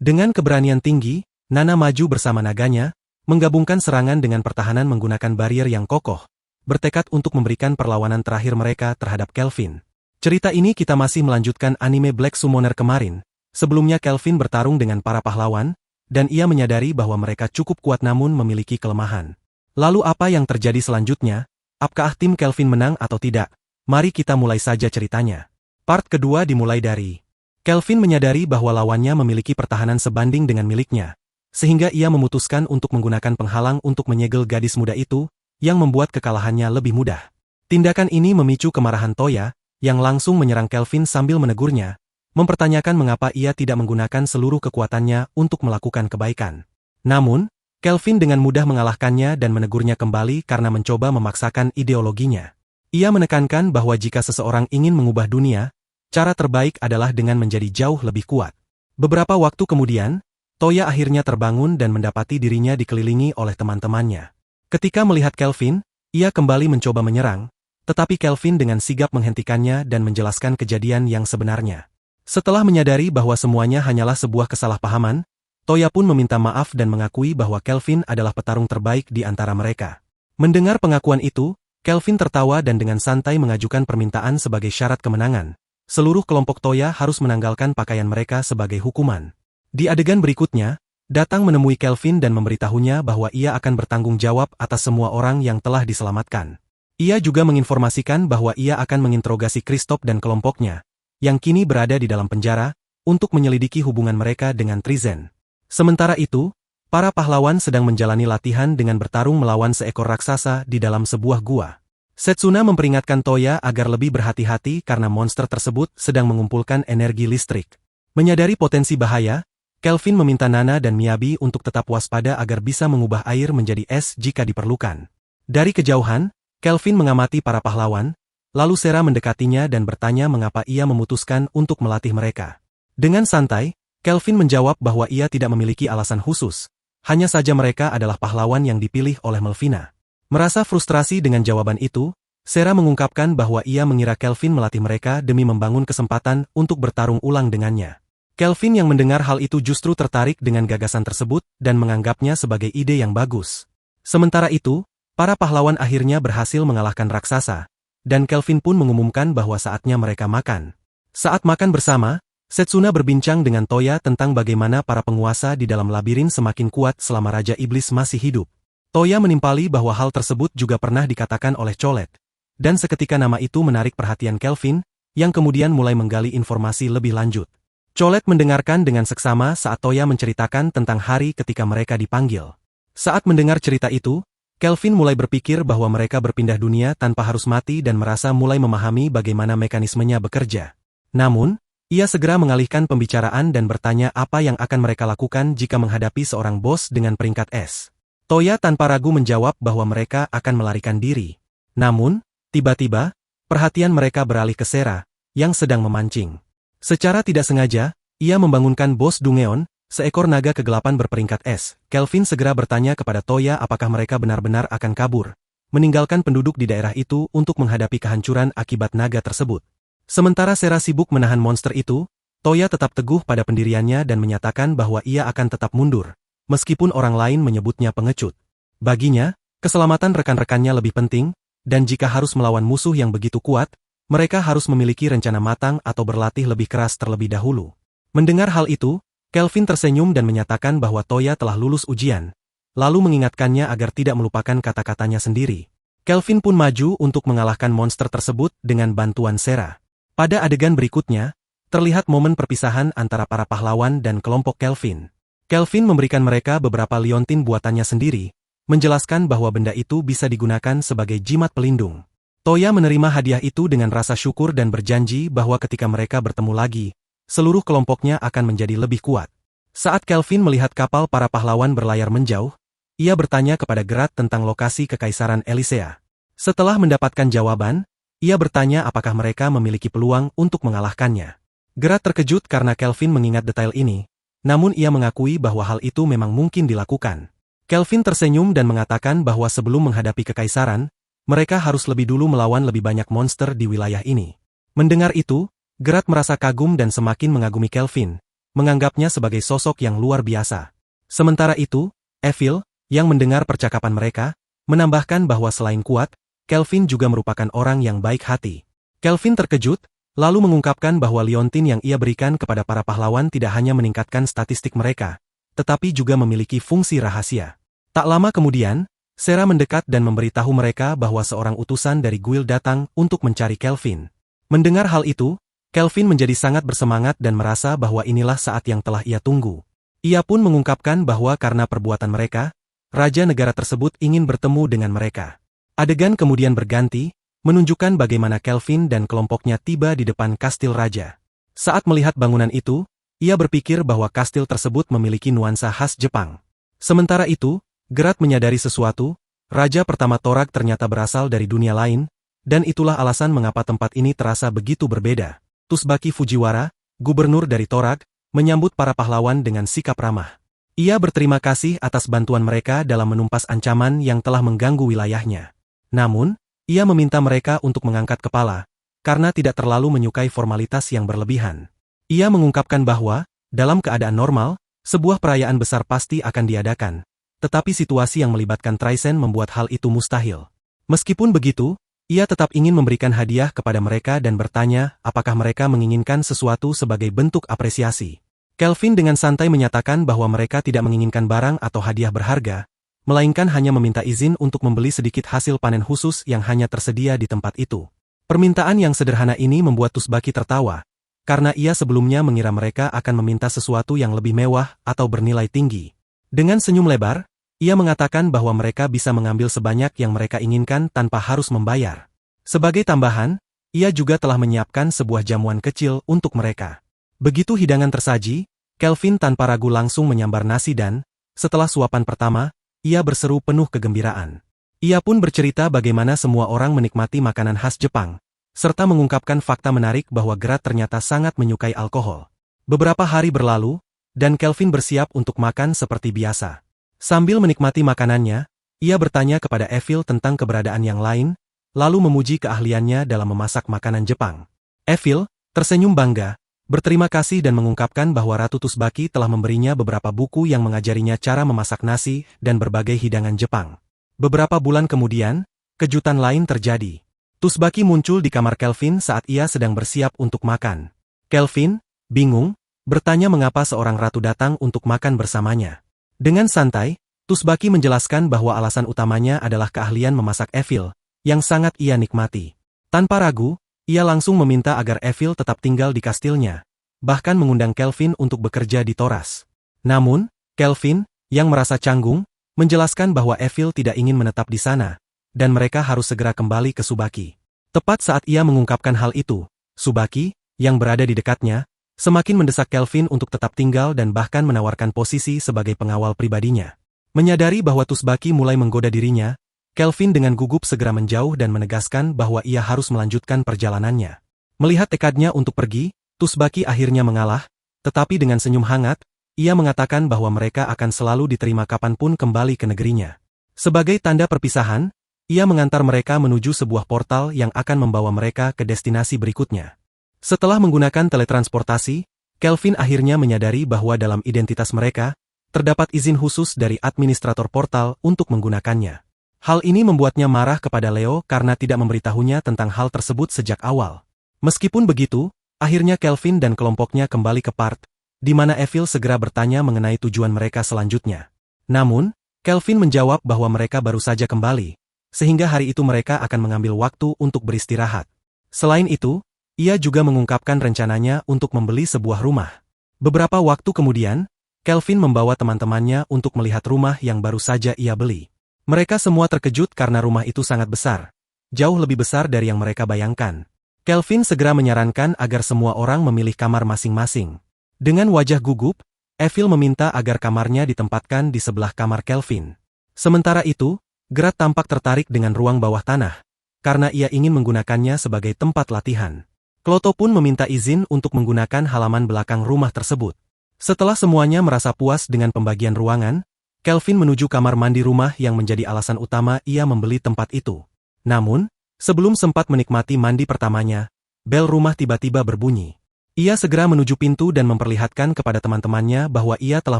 Dengan keberanian tinggi, Nana maju bersama naganya, menggabungkan serangan dengan pertahanan menggunakan barrier yang kokoh, bertekad untuk memberikan perlawanan terakhir mereka terhadap Kelvin. Cerita ini kita masih melanjutkan anime Black Summoner kemarin. Sebelumnya Kelvin bertarung dengan para pahlawan, dan ia menyadari bahwa mereka cukup kuat namun memiliki kelemahan. Lalu apa yang terjadi selanjutnya? Apakah tim Kelvin menang atau tidak? Mari kita mulai saja ceritanya. Part kedua dimulai dari Kelvin menyadari bahwa lawannya memiliki pertahanan sebanding dengan miliknya, sehingga ia memutuskan untuk menggunakan penghalang untuk menyegel gadis muda itu, yang membuat kekalahannya lebih mudah. Tindakan ini memicu kemarahan Toya, yang langsung menyerang Kelvin sambil menegurnya, mempertanyakan mengapa ia tidak menggunakan seluruh kekuatannya untuk melakukan kebaikan. Namun, Kelvin dengan mudah mengalahkannya dan menegurnya kembali karena mencoba memaksakan ideologinya. Ia menekankan bahwa jika seseorang ingin mengubah dunia, cara terbaik adalah dengan menjadi jauh lebih kuat. Beberapa waktu kemudian, Toya akhirnya terbangun dan mendapati dirinya dikelilingi oleh teman-temannya. Ketika melihat Kelvin, ia kembali mencoba menyerang, tetapi Kelvin dengan sigap menghentikannya dan menjelaskan kejadian yang sebenarnya. Setelah menyadari bahwa semuanya hanyalah sebuah kesalahpahaman, Toya pun meminta maaf dan mengakui bahwa Kelvin adalah petarung terbaik di antara mereka. Mendengar pengakuan itu, Kelvin tertawa dan dengan santai mengajukan permintaan sebagai syarat kemenangan. Seluruh kelompok Toya harus menanggalkan pakaian mereka sebagai hukuman. Di adegan berikutnya, datang menemui Kelvin dan memberitahunya bahwa ia akan bertanggung jawab atas semua orang yang telah diselamatkan. Ia juga menginformasikan bahwa ia akan menginterogasi Kristoff dan kelompoknya, yang kini berada di dalam penjara, untuk menyelidiki hubungan mereka dengan Trizen. Sementara itu, para pahlawan sedang menjalani latihan dengan bertarung melawan seekor raksasa di dalam sebuah gua. Setsuna memperingatkan Toya agar lebih berhati-hati karena monster tersebut sedang mengumpulkan energi listrik. Menyadari potensi bahaya, Kelvin meminta Nana dan Miyabi untuk tetap waspada agar bisa mengubah air menjadi es jika diperlukan. Dari kejauhan, Kelvin mengamati para pahlawan, lalu Sera mendekatinya dan bertanya mengapa ia memutuskan untuk melatih mereka. Dengan santai, Kelvin menjawab bahwa ia tidak memiliki alasan khusus, hanya saja mereka adalah pahlawan yang dipilih oleh Melvina. Merasa frustrasi dengan jawaban itu, Sera mengungkapkan bahwa ia mengira Kelvin melatih mereka demi membangun kesempatan untuk bertarung ulang dengannya. Kelvin yang mendengar hal itu justru tertarik dengan gagasan tersebut dan menganggapnya sebagai ide yang bagus. Sementara itu, para pahlawan akhirnya berhasil mengalahkan raksasa, dan Kelvin pun mengumumkan bahwa saatnya mereka makan. Saat makan bersama, Setsuna berbincang dengan Toya tentang bagaimana para penguasa di dalam labirin semakin kuat selama Raja Iblis masih hidup. Toya menimpali bahwa hal tersebut juga pernah dikatakan oleh Cholet, dan seketika nama itu menarik perhatian Kelvin, yang kemudian mulai menggali informasi lebih lanjut. Cholet mendengarkan dengan seksama saat Toya menceritakan tentang hari ketika mereka dipanggil. Saat mendengar cerita itu, Kelvin mulai berpikir bahwa mereka berpindah dunia tanpa harus mati dan merasa mulai memahami bagaimana mekanismenya bekerja. Namun, ia segera mengalihkan pembicaraan dan bertanya apa yang akan mereka lakukan jika menghadapi seorang bos dengan peringkat S. Toya tanpa ragu menjawab bahwa mereka akan melarikan diri. Namun, tiba-tiba, perhatian mereka beralih ke Sera, yang sedang memancing. Secara tidak sengaja, ia membangunkan bos Dungeon, seekor naga kegelapan berperingkat S. Kelvin segera bertanya kepada Toya apakah mereka benar-benar akan kabur, meninggalkan penduduk di daerah itu untuk menghadapi kehancuran akibat naga tersebut. Sementara Sera sibuk menahan monster itu, Toya tetap teguh pada pendiriannya dan menyatakan bahwa ia akan tetap mundur, meskipun orang lain menyebutnya pengecut. Baginya, keselamatan rekan-rekannya lebih penting, dan jika harus melawan musuh yang begitu kuat, mereka harus memiliki rencana matang atau berlatih lebih keras terlebih dahulu. Mendengar hal itu, Kelvin tersenyum dan menyatakan bahwa Toya telah lulus ujian, lalu mengingatkannya agar tidak melupakan kata-katanya sendiri. Kelvin pun maju untuk mengalahkan monster tersebut dengan bantuan Sera. Pada adegan berikutnya, terlihat momen perpisahan antara para pahlawan dan kelompok Kelvin. Kelvin memberikan mereka beberapa liontin buatannya sendiri, menjelaskan bahwa benda itu bisa digunakan sebagai jimat pelindung. Toya menerima hadiah itu dengan rasa syukur dan berjanji bahwa ketika mereka bertemu lagi, seluruh kelompoknya akan menjadi lebih kuat. Saat Kelvin melihat kapal para pahlawan berlayar menjauh, ia bertanya kepada Gerat tentang lokasi Kekaisaran Elisea. Setelah mendapatkan jawaban, ia bertanya apakah mereka memiliki peluang untuk mengalahkannya. Gerat terkejut karena Kelvin mengingat detail ini, namun ia mengakui bahwa hal itu memang mungkin dilakukan. Kelvin tersenyum dan mengatakan bahwa sebelum menghadapi Kekaisaran, mereka harus lebih dulu melawan lebih banyak monster di wilayah ini. Mendengar itu, Gerat merasa kagum dan semakin mengagumi Kelvin, menganggapnya sebagai sosok yang luar biasa. Sementara itu, Evil, yang mendengar percakapan mereka, menambahkan bahwa selain kuat, Kelvin juga merupakan orang yang baik hati. Kelvin terkejut, lalu mengungkapkan bahwa liontin yang ia berikan kepada para pahlawan tidak hanya meningkatkan statistik mereka, tetapi juga memiliki fungsi rahasia. Tak lama kemudian, Sera mendekat dan memberitahu mereka bahwa seorang utusan dari Guild datang untuk mencari Kelvin. Mendengar hal itu, Kelvin menjadi sangat bersemangat dan merasa bahwa inilah saat yang telah ia tunggu. Ia pun mengungkapkan bahwa karena perbuatan mereka, raja negara tersebut ingin bertemu dengan mereka. Adegan kemudian berganti, menunjukkan bagaimana Kelvin dan kelompoknya tiba di depan kastil raja. Saat melihat bangunan itu, ia berpikir bahwa kastil tersebut memiliki nuansa khas Jepang. Sementara itu, Gerat menyadari sesuatu, raja pertama Torag ternyata berasal dari dunia lain, dan itulah alasan mengapa tempat ini terasa begitu berbeda. Tsubaki Fujiwara, gubernur dari Torag, menyambut para pahlawan dengan sikap ramah. Ia berterima kasih atas bantuan mereka dalam menumpas ancaman yang telah mengganggu wilayahnya. Namun, ia meminta mereka untuk mengangkat kepala, karena tidak terlalu menyukai formalitas yang berlebihan. Ia mengungkapkan bahwa, dalam keadaan normal, sebuah perayaan besar pasti akan diadakan, tetapi situasi yang melibatkan Traisen membuat hal itu mustahil. Meskipun begitu, ia tetap ingin memberikan hadiah kepada mereka dan bertanya apakah mereka menginginkan sesuatu sebagai bentuk apresiasi. Kelvin dengan santai menyatakan bahwa mereka tidak menginginkan barang atau hadiah berharga, melainkan hanya meminta izin untuk membeli sedikit hasil panen khusus yang hanya tersedia di tempat itu. Permintaan yang sederhana ini membuat Tsubaki tertawa, karena ia sebelumnya mengira mereka akan meminta sesuatu yang lebih mewah atau bernilai tinggi. Dengan senyum lebar, ia mengatakan bahwa mereka bisa mengambil sebanyak yang mereka inginkan tanpa harus membayar. Sebagai tambahan, ia juga telah menyiapkan sebuah jamuan kecil untuk mereka. Begitu hidangan tersaji, Kelvin tanpa ragu langsung menyambar nasi dan, setelah suapan pertama, ia berseru penuh kegembiraan. Ia pun bercerita bagaimana semua orang menikmati makanan khas Jepang, serta mengungkapkan fakta menarik bahwa Gerat ternyata sangat menyukai alkohol. Beberapa hari berlalu, dan Kelvin bersiap untuk makan seperti biasa. Sambil menikmati makanannya, ia bertanya kepada Evil tentang keberadaan yang lain, lalu memuji keahliannya dalam memasak makanan Jepang. Evil, tersenyum bangga, berterima kasih dan mengungkapkan bahwa Ratu Tsubaki telah memberinya beberapa buku yang mengajarinya cara memasak nasi dan berbagai hidangan Jepang. Beberapa bulan kemudian, kejutan lain terjadi. Tsubaki muncul di kamar Kelvin saat ia sedang bersiap untuk makan. Kelvin, bingung, bertanya mengapa seorang ratu datang untuk makan bersamanya. Dengan santai, Tsubaki menjelaskan bahwa alasan utamanya adalah keahlian memasak Evil, yang sangat ia nikmati. Tanpa ragu, ia langsung meminta agar Evil tetap tinggal di kastilnya, bahkan mengundang Kelvin untuk bekerja di Toras. Namun, Kelvin, yang merasa canggung, menjelaskan bahwa Evil tidak ingin menetap di sana, dan mereka harus segera kembali ke Tsubaki. Tepat saat ia mengungkapkan hal itu, Tsubaki, yang berada di dekatnya, semakin mendesak Kelvin untuk tetap tinggal dan bahkan menawarkan posisi sebagai pengawal pribadinya. Menyadari bahwa Tsubaki mulai menggoda dirinya, Kelvin dengan gugup segera menjauh dan menegaskan bahwa ia harus melanjutkan perjalanannya. Melihat tekadnya untuk pergi, Tsubaki akhirnya mengalah, tetapi dengan senyum hangat, ia mengatakan bahwa mereka akan selalu diterima kapanpun kembali ke negerinya. Sebagai tanda perpisahan, ia mengantar mereka menuju sebuah portal yang akan membawa mereka ke destinasi berikutnya. Setelah menggunakan teletransportasi, Kelvin akhirnya menyadari bahwa dalam identitas mereka, terdapat izin khusus dari administrator portal untuk menggunakannya. Hal ini membuatnya marah kepada Leo karena tidak memberitahunya tentang hal tersebut sejak awal. Meskipun begitu, akhirnya Kelvin dan kelompoknya kembali ke part, di mana Evil segera bertanya mengenai tujuan mereka selanjutnya. Namun, Kelvin menjawab bahwa mereka baru saja kembali, sehingga hari itu mereka akan mengambil waktu untuk beristirahat. Selain itu, ia juga mengungkapkan rencananya untuk membeli sebuah rumah. Beberapa waktu kemudian, Kelvin membawa teman-temannya untuk melihat rumah yang baru saja ia beli. Mereka semua terkejut karena rumah itu sangat besar, jauh lebih besar dari yang mereka bayangkan. Kelvin segera menyarankan agar semua orang memilih kamar masing-masing. Dengan wajah gugup, Evil meminta agar kamarnya ditempatkan di sebelah kamar Kelvin. Sementara itu, Gerard tampak tertarik dengan ruang bawah tanah, karena ia ingin menggunakannya sebagai tempat latihan. Kloto pun meminta izin untuk menggunakan halaman belakang rumah tersebut. Setelah semuanya merasa puas dengan pembagian ruangan, Kelvin menuju kamar mandi rumah yang menjadi alasan utama ia membeli tempat itu. Namun, sebelum sempat menikmati mandi pertamanya, bel rumah tiba-tiba berbunyi. Ia segera menuju pintu dan memperlihatkan kepada teman-temannya bahwa ia telah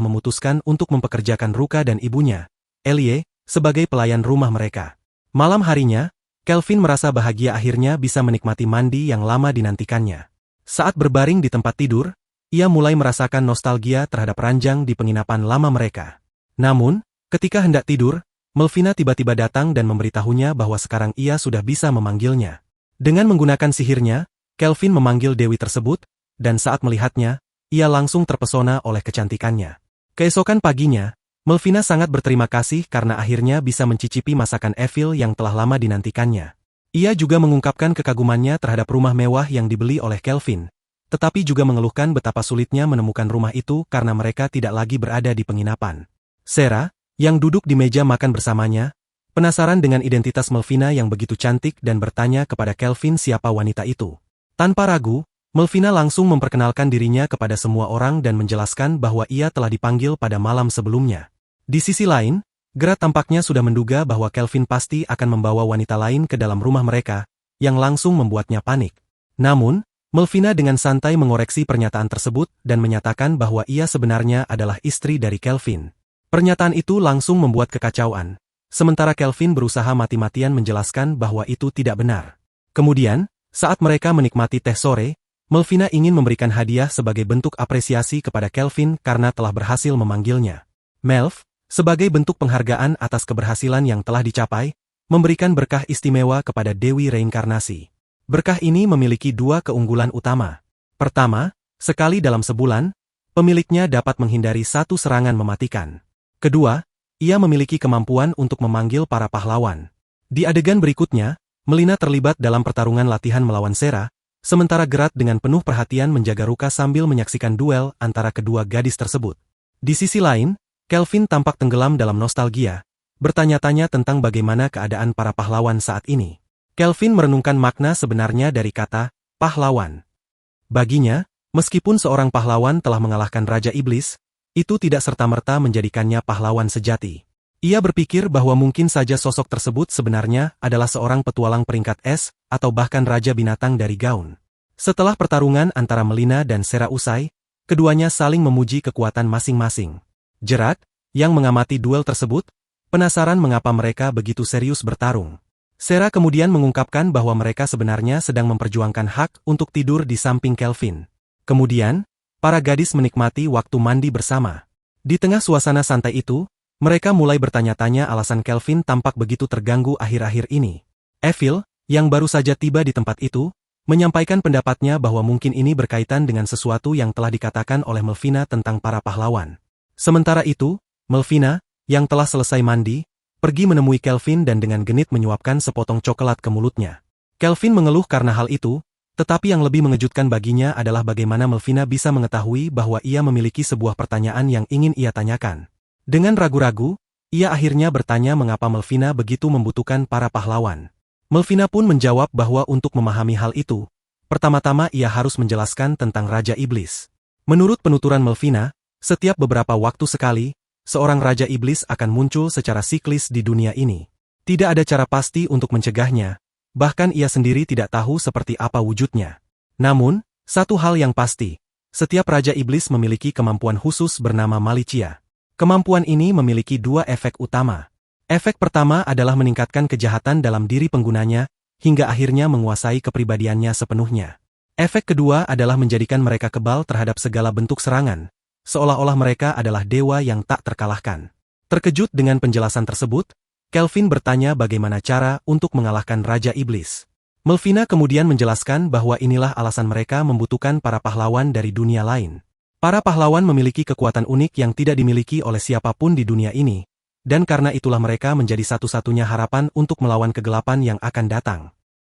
memutuskan untuk mempekerjakan Ruka dan ibunya, Elie, sebagai pelayan rumah mereka. Malam harinya, Kelvin merasa bahagia akhirnya bisa menikmati mandi yang lama dinantikannya. Saat berbaring di tempat tidur, ia mulai merasakan nostalgia terhadap ranjang di penginapan lama mereka. Namun, ketika hendak tidur, Melvina tiba-tiba datang dan memberitahunya bahwa sekarang ia sudah bisa memanggilnya. Dengan menggunakan sihirnya, Kelvin memanggil Dewi tersebut, dan saat melihatnya, ia langsung terpesona oleh kecantikannya. Keesokan paginya, Melvina sangat berterima kasih karena akhirnya bisa mencicipi masakan Evil yang telah lama dinantikannya. Ia juga mengungkapkan kekagumannya terhadap rumah mewah yang dibeli oleh Kelvin, tetapi juga mengeluhkan betapa sulitnya menemukan rumah itu karena mereka tidak lagi berada di penginapan. Sarah, yang duduk di meja makan bersamanya, penasaran dengan identitas Melvina yang begitu cantik dan bertanya kepada Kelvin siapa wanita itu. Tanpa ragu, Melvina langsung memperkenalkan dirinya kepada semua orang dan menjelaskan bahwa ia telah dipanggil pada malam sebelumnya. Di sisi lain, Gerard tampaknya sudah menduga bahwa Kelvin pasti akan membawa wanita lain ke dalam rumah mereka, yang langsung membuatnya panik. Namun, Melvina dengan santai mengoreksi pernyataan tersebut dan menyatakan bahwa ia sebenarnya adalah istri dari Kelvin. Pernyataan itu langsung membuat kekacauan, sementara Kelvin berusaha mati-matian menjelaskan bahwa itu tidak benar. Kemudian, saat mereka menikmati teh sore, Melvina ingin memberikan hadiah sebagai bentuk apresiasi kepada Kelvin karena telah berhasil memanggilnya. Melv, sebagai bentuk penghargaan atas keberhasilan yang telah dicapai, memberikan berkah istimewa kepada Dewi Reinkarnasi. Berkah ini memiliki dua keunggulan utama. Pertama, sekali dalam sebulan, pemiliknya dapat menghindari satu serangan mematikan. Kedua, ia memiliki kemampuan untuk memanggil para pahlawan. Di adegan berikutnya, Melina terlibat dalam pertarungan latihan melawan Sarah, sementara Gerard dengan penuh perhatian menjaga Ruka sambil menyaksikan duel antara kedua gadis tersebut. Di sisi lain, Kelvin tampak tenggelam dalam nostalgia, bertanya-tanya tentang bagaimana keadaan para pahlawan saat ini. Kelvin merenungkan makna sebenarnya dari kata pahlawan. Baginya, meskipun seorang pahlawan telah mengalahkan Raja Iblis, itu tidak serta-merta menjadikannya pahlawan sejati. Ia berpikir bahwa mungkin saja sosok tersebut sebenarnya adalah seorang petualang peringkat es, atau bahkan Raja Binatang dari Gaun. Setelah pertarungan antara Melina dan Sarah usai, keduanya saling memuji kekuatan masing-masing. Gerard, yang mengamati duel tersebut, penasaran mengapa mereka begitu serius bertarung. Sarah kemudian mengungkapkan bahwa mereka sebenarnya sedang memperjuangkan hak untuk tidur di samping Kelvin. Kemudian, para gadis menikmati waktu mandi bersama. Di tengah suasana santai itu, mereka mulai bertanya-tanya alasan Kelvin tampak begitu terganggu akhir-akhir ini. Evil, yang baru saja tiba di tempat itu, menyampaikan pendapatnya bahwa mungkin ini berkaitan dengan sesuatu yang telah dikatakan oleh Melvina tentang para pahlawan. Sementara itu, Melvina, yang telah selesai mandi, pergi menemui Kelvin dan dengan genit menyuapkan sepotong coklat ke mulutnya. Kelvin mengeluh karena hal itu, tetapi yang lebih mengejutkan baginya adalah bagaimana Melvina bisa mengetahui bahwa ia memiliki sebuah pertanyaan yang ingin ia tanyakan. Dengan ragu-ragu, ia akhirnya bertanya mengapa Melvina begitu membutuhkan para pahlawan. Melvina pun menjawab bahwa untuk memahami hal itu, pertama-tama ia harus menjelaskan tentang Raja Iblis. Menurut penuturan Melvina, setiap beberapa waktu sekali, seorang Raja Iblis akan muncul secara siklis di dunia ini. Tidak ada cara pasti untuk mencegahnya, bahkan ia sendiri tidak tahu seperti apa wujudnya. Namun, satu hal yang pasti, setiap Raja Iblis memiliki kemampuan khusus bernama Malicia. Kemampuan ini memiliki dua efek utama. Efek pertama adalah meningkatkan kejahatan dalam diri penggunanya, hingga akhirnya menguasai kepribadiannya sepenuhnya. Efek kedua adalah menjadikan mereka kebal terhadap segala bentuk serangan, seolah-olah mereka adalah dewa yang tak terkalahkan. Terkejut dengan penjelasan tersebut, Kelvin bertanya bagaimana cara untuk mengalahkan Raja Iblis. Melvina kemudian menjelaskan bahwa inilah alasan mereka membutuhkan para pahlawan dari dunia lain. Para pahlawan memiliki kekuatan unik yang tidak dimiliki oleh siapapun di dunia ini, dan karena itulah mereka menjadi satu-satunya harapan untuk melawan kegelapan yang akan datang.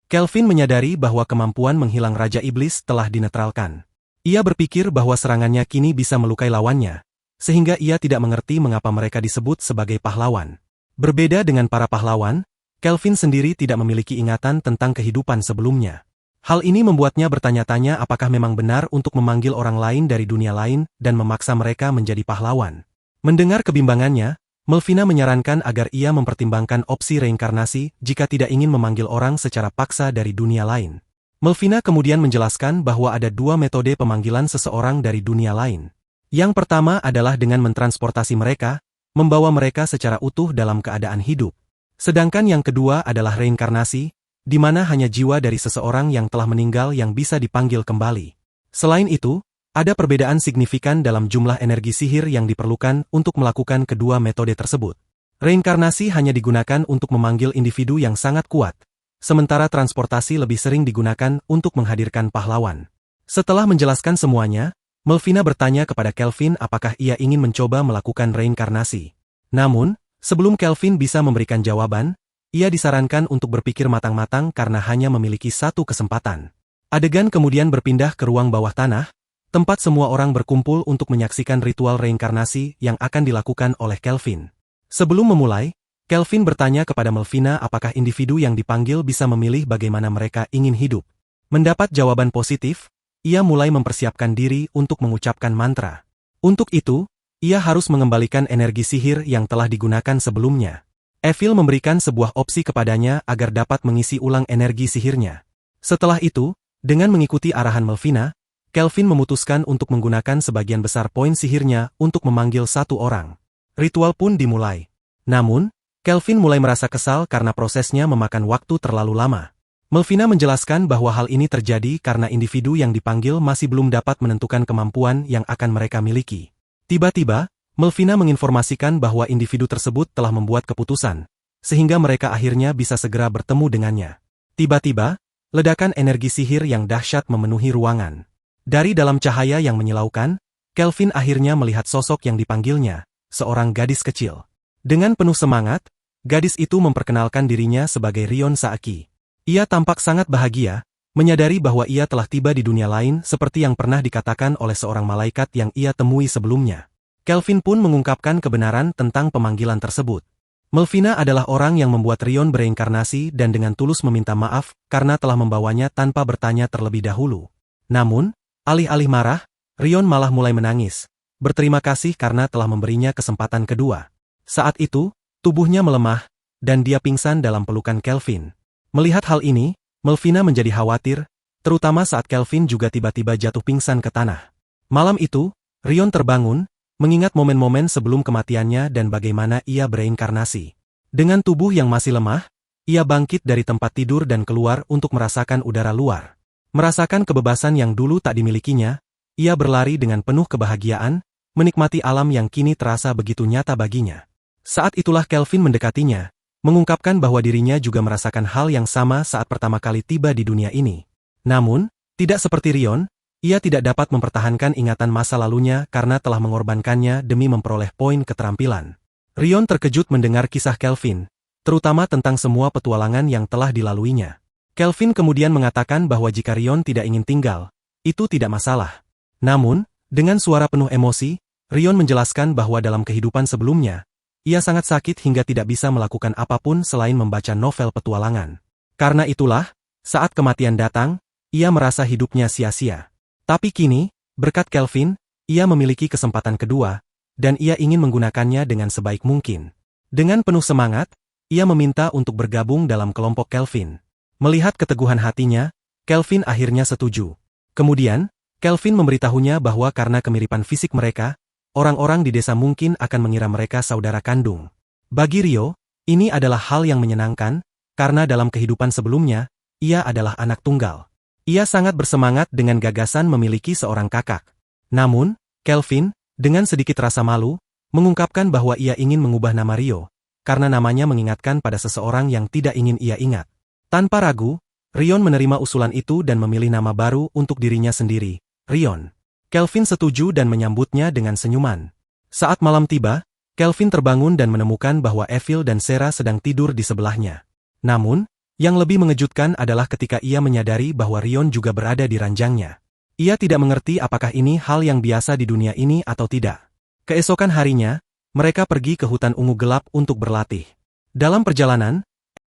Kelvin menyadari bahwa kemampuan menghilang Raja Iblis telah dinetralkan. Ia berpikir bahwa serangannya kini bisa melukai lawannya, sehingga ia tidak mengerti mengapa mereka disebut sebagai pahlawan. Berbeda dengan para pahlawan, Kelvin sendiri tidak memiliki ingatan tentang kehidupan sebelumnya. Hal ini membuatnya bertanya-tanya apakah memang benar untuk memanggil orang lain dari dunia lain dan memaksa mereka menjadi pahlawan. Mendengar kebimbangannya, Melvina menyarankan agar ia mempertimbangkan opsi reinkarnasi jika tidak ingin memanggil orang secara paksa dari dunia lain. Melvina kemudian menjelaskan bahwa ada dua metode pemanggilan seseorang dari dunia lain. Yang pertama adalah dengan mentransportasi mereka, membawa mereka secara utuh dalam keadaan hidup. Sedangkan yang kedua adalah reinkarnasi, di mana hanya jiwa dari seseorang yang telah meninggal yang bisa dipanggil kembali. Selain itu, ada perbedaan signifikan dalam jumlah energi sihir yang diperlukan untuk melakukan kedua metode tersebut. Reinkarnasi hanya digunakan untuk memanggil individu yang sangat kuat, sementara transportasi lebih sering digunakan untuk menghadirkan pahlawan. Setelah menjelaskan semuanya, Melvina bertanya kepada Kelvin apakah ia ingin mencoba melakukan reinkarnasi. Namun, sebelum Kelvin bisa memberikan jawaban, ia disarankan untuk berpikir matang-matang karena hanya memiliki satu kesempatan. Adegan kemudian berpindah ke ruang bawah tanah, tempat semua orang berkumpul untuk menyaksikan ritual reinkarnasi yang akan dilakukan oleh Kelvin. Sebelum memulai, Kelvin bertanya kepada Melvina apakah individu yang dipanggil bisa memilih bagaimana mereka ingin hidup. Mendapat jawaban positif, ia mulai mempersiapkan diri untuk mengucapkan mantra. Untuk itu, ia harus mengembalikan energi sihir yang telah digunakan sebelumnya. Evil memberikan sebuah opsi kepadanya agar dapat mengisi ulang energi sihirnya. Setelah itu, dengan mengikuti arahan Melvina, Kelvin memutuskan untuk menggunakan sebagian besar poin sihirnya untuk memanggil satu orang. Ritual pun dimulai. Namun, Kelvin mulai merasa kesal karena prosesnya memakan waktu terlalu lama. Melvina menjelaskan bahwa hal ini terjadi karena individu yang dipanggil masih belum dapat menentukan kemampuan yang akan mereka miliki. Tiba-tiba, Melvina menginformasikan bahwa individu tersebut telah membuat keputusan, sehingga mereka akhirnya bisa segera bertemu dengannya. Tiba-tiba, ledakan energi sihir yang dahsyat memenuhi ruangan. Dari dalam cahaya yang menyilaukan, Kelvin akhirnya melihat sosok yang dipanggilnya, seorang gadis kecil. Dengan penuh semangat, gadis itu memperkenalkan dirinya sebagai Rion Saeki. Ia tampak sangat bahagia, menyadari bahwa ia telah tiba di dunia lain seperti yang pernah dikatakan oleh seorang malaikat yang ia temui sebelumnya. Kelvin pun mengungkapkan kebenaran tentang pemanggilan tersebut. Melvina adalah orang yang membuat Rion bereinkarnasi dan dengan tulus meminta maaf karena telah membawanya tanpa bertanya terlebih dahulu. Namun, alih-alih marah, Rion malah mulai menangis, berterima kasih karena telah memberinya kesempatan kedua. Saat itu, tubuhnya melemah, dan dia pingsan dalam pelukan Kelvin. Melihat hal ini, Melvina menjadi khawatir, terutama saat Kelvin juga tiba-tiba jatuh pingsan ke tanah. Malam itu, Rion terbangun, mengingat momen-momen sebelum kematiannya dan bagaimana ia bereinkarnasi. Dengan tubuh yang masih lemah, ia bangkit dari tempat tidur dan keluar untuk merasakan udara luar. Merasakan kebebasan yang dulu tak dimilikinya, ia berlari dengan penuh kebahagiaan, menikmati alam yang kini terasa begitu nyata baginya. Saat itulah Kelvin mendekatinya, mengungkapkan bahwa dirinya juga merasakan hal yang sama saat pertama kali tiba di dunia ini. Namun, tidak seperti Rion, ia tidak dapat mempertahankan ingatan masa lalunya karena telah mengorbankannya demi memperoleh poin keterampilan. Rion terkejut mendengar kisah Kelvin, terutama tentang semua petualangan yang telah dilaluinya. Kelvin kemudian mengatakan bahwa jika Rion tidak ingin tinggal, itu tidak masalah. Namun, dengan suara penuh emosi, Rion menjelaskan bahwa dalam kehidupan sebelumnya, ia sangat sakit hingga tidak bisa melakukan apapun selain membaca novel petualangan. Karena itulah, saat kematian datang, ia merasa hidupnya sia-sia. Tapi kini, berkat Kelvin, ia memiliki kesempatan kedua, dan ia ingin menggunakannya dengan sebaik mungkin. Dengan penuh semangat, ia meminta untuk bergabung dalam kelompok Kelvin. Melihat keteguhan hatinya, Kelvin akhirnya setuju. Kemudian, Kelvin memberitahunya bahwa karena kemiripan fisik mereka, orang-orang di desa mungkin akan mengira mereka saudara kandung. Bagi Rio, ini adalah hal yang menyenangkan, karena dalam kehidupan sebelumnya, ia adalah anak tunggal. Ia sangat bersemangat dengan gagasan memiliki seorang kakak. Namun, Kelvin, dengan sedikit rasa malu, mengungkapkan bahwa ia ingin mengubah nama Rio, karena namanya mengingatkan pada seseorang yang tidak ingin ia ingat. Tanpa ragu, Rion menerima usulan itu dan memilih nama baru untuk dirinya sendiri, Rion. Kelvin setuju dan menyambutnya dengan senyuman. Saat malam tiba, Kelvin terbangun dan menemukan bahwa Evil dan Sarah sedang tidur di sebelahnya. Namun, yang lebih mengejutkan adalah ketika ia menyadari bahwa Rion juga berada di ranjangnya. Ia tidak mengerti apakah ini hal yang biasa di dunia ini atau tidak. Keesokan harinya, mereka pergi ke hutan ungu gelap untuk berlatih. Dalam perjalanan,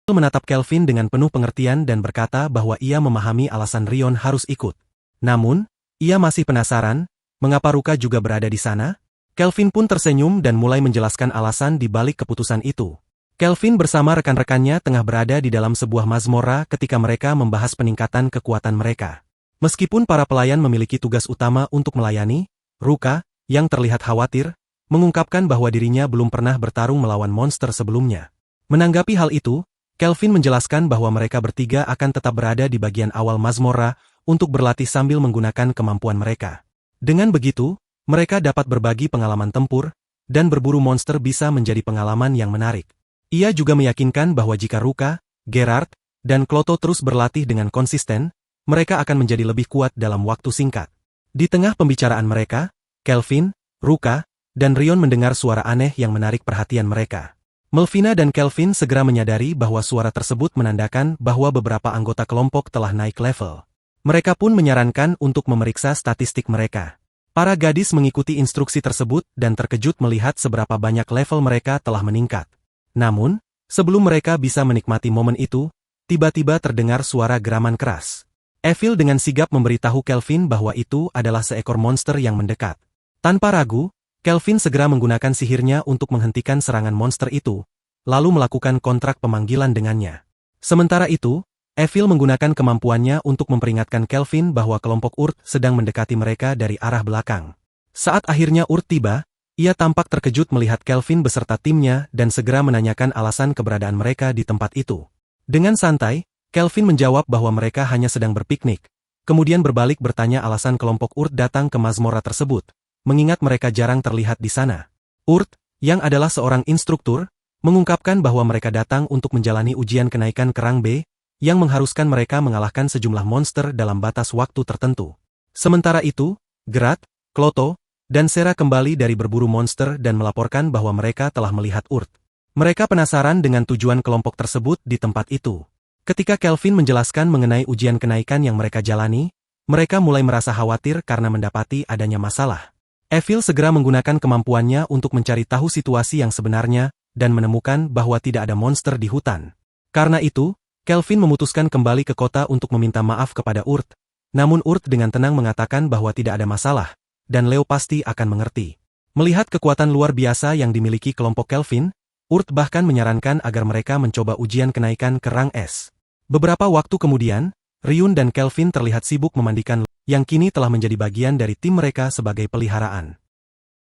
Evil menatap Kelvin dengan penuh pengertian dan berkata bahwa ia memahami alasan Rion harus ikut. Namun, ia masih penasaran, mengapa Ruka juga berada di sana? Kelvin pun tersenyum dan mulai menjelaskan alasan di balik keputusan itu. Kelvin bersama rekan-rekannya tengah berada di dalam sebuah mazmorra ketika mereka membahas peningkatan kekuatan mereka. Meskipun para pelayan memiliki tugas utama untuk melayani, Ruka, yang terlihat khawatir, mengungkapkan bahwa dirinya belum pernah bertarung melawan monster sebelumnya. Menanggapi hal itu, Kelvin menjelaskan bahwa mereka bertiga akan tetap berada di bagian awal mazmorra untuk berlatih sambil menggunakan kemampuan mereka. Dengan begitu, mereka dapat berbagi pengalaman tempur, dan berburu monster bisa menjadi pengalaman yang menarik. Ia juga meyakinkan bahwa jika Ruka, Gerard, dan Kloto terus berlatih dengan konsisten, mereka akan menjadi lebih kuat dalam waktu singkat. Di tengah pembicaraan mereka, Kelvin, Ruka, dan Rion mendengar suara aneh yang menarik perhatian mereka. Melvina dan Kelvin segera menyadari bahwa suara tersebut menandakan bahwa beberapa anggota kelompok telah naik level. Mereka pun menyarankan untuk memeriksa statistik mereka. Para gadis mengikuti instruksi tersebut dan terkejut melihat seberapa banyak level mereka telah meningkat. Namun, sebelum mereka bisa menikmati momen itu, tiba-tiba terdengar suara geraman keras. Evil dengan sigap memberitahu Kelvin bahwa itu adalah seekor monster yang mendekat. Tanpa ragu, Kelvin segera menggunakan sihirnya untuk menghentikan serangan monster itu, lalu melakukan kontrak pemanggilan dengannya. Sementara itu, Evil menggunakan kemampuannya untuk memperingatkan Kelvin bahwa kelompok Urt sedang mendekati mereka dari arah belakang. Saat akhirnya Urt tiba, ia tampak terkejut melihat Kelvin beserta timnya dan segera menanyakan alasan keberadaan mereka di tempat itu. Dengan santai, Kelvin menjawab bahwa mereka hanya sedang berpiknik, kemudian berbalik bertanya alasan kelompok Urt datang ke mazmorra tersebut, mengingat mereka jarang terlihat di sana. Urt, yang adalah seorang instruktur, mengungkapkan bahwa mereka datang untuk menjalani ujian kenaikan ke rang B, yang mengharuskan mereka mengalahkan sejumlah monster dalam batas waktu tertentu. Sementara itu, Gerard, Kloto, dan Sarah kembali dari berburu monster dan melaporkan bahwa mereka telah melihat Urt. Mereka penasaran dengan tujuan kelompok tersebut di tempat itu. Ketika Kelvin menjelaskan mengenai ujian kenaikan yang mereka jalani, mereka mulai merasa khawatir karena mendapati adanya masalah. Evil segera menggunakan kemampuannya untuk mencari tahu situasi yang sebenarnya dan menemukan bahwa tidak ada monster di hutan. Karena itu, Kelvin memutuskan kembali ke kota untuk meminta maaf kepada Urt. Namun Urt dengan tenang mengatakan bahwa tidak ada masalah, dan Leo pasti akan mengerti. Melihat kekuatan luar biasa yang dimiliki kelompok Kelvin, Urt bahkan menyarankan agar mereka mencoba ujian kenaikan ke rang S. Beberapa waktu kemudian, Ryun dan Kelvin terlihat sibuk memandikan Leo, yang kini telah menjadi bagian dari tim mereka sebagai peliharaan.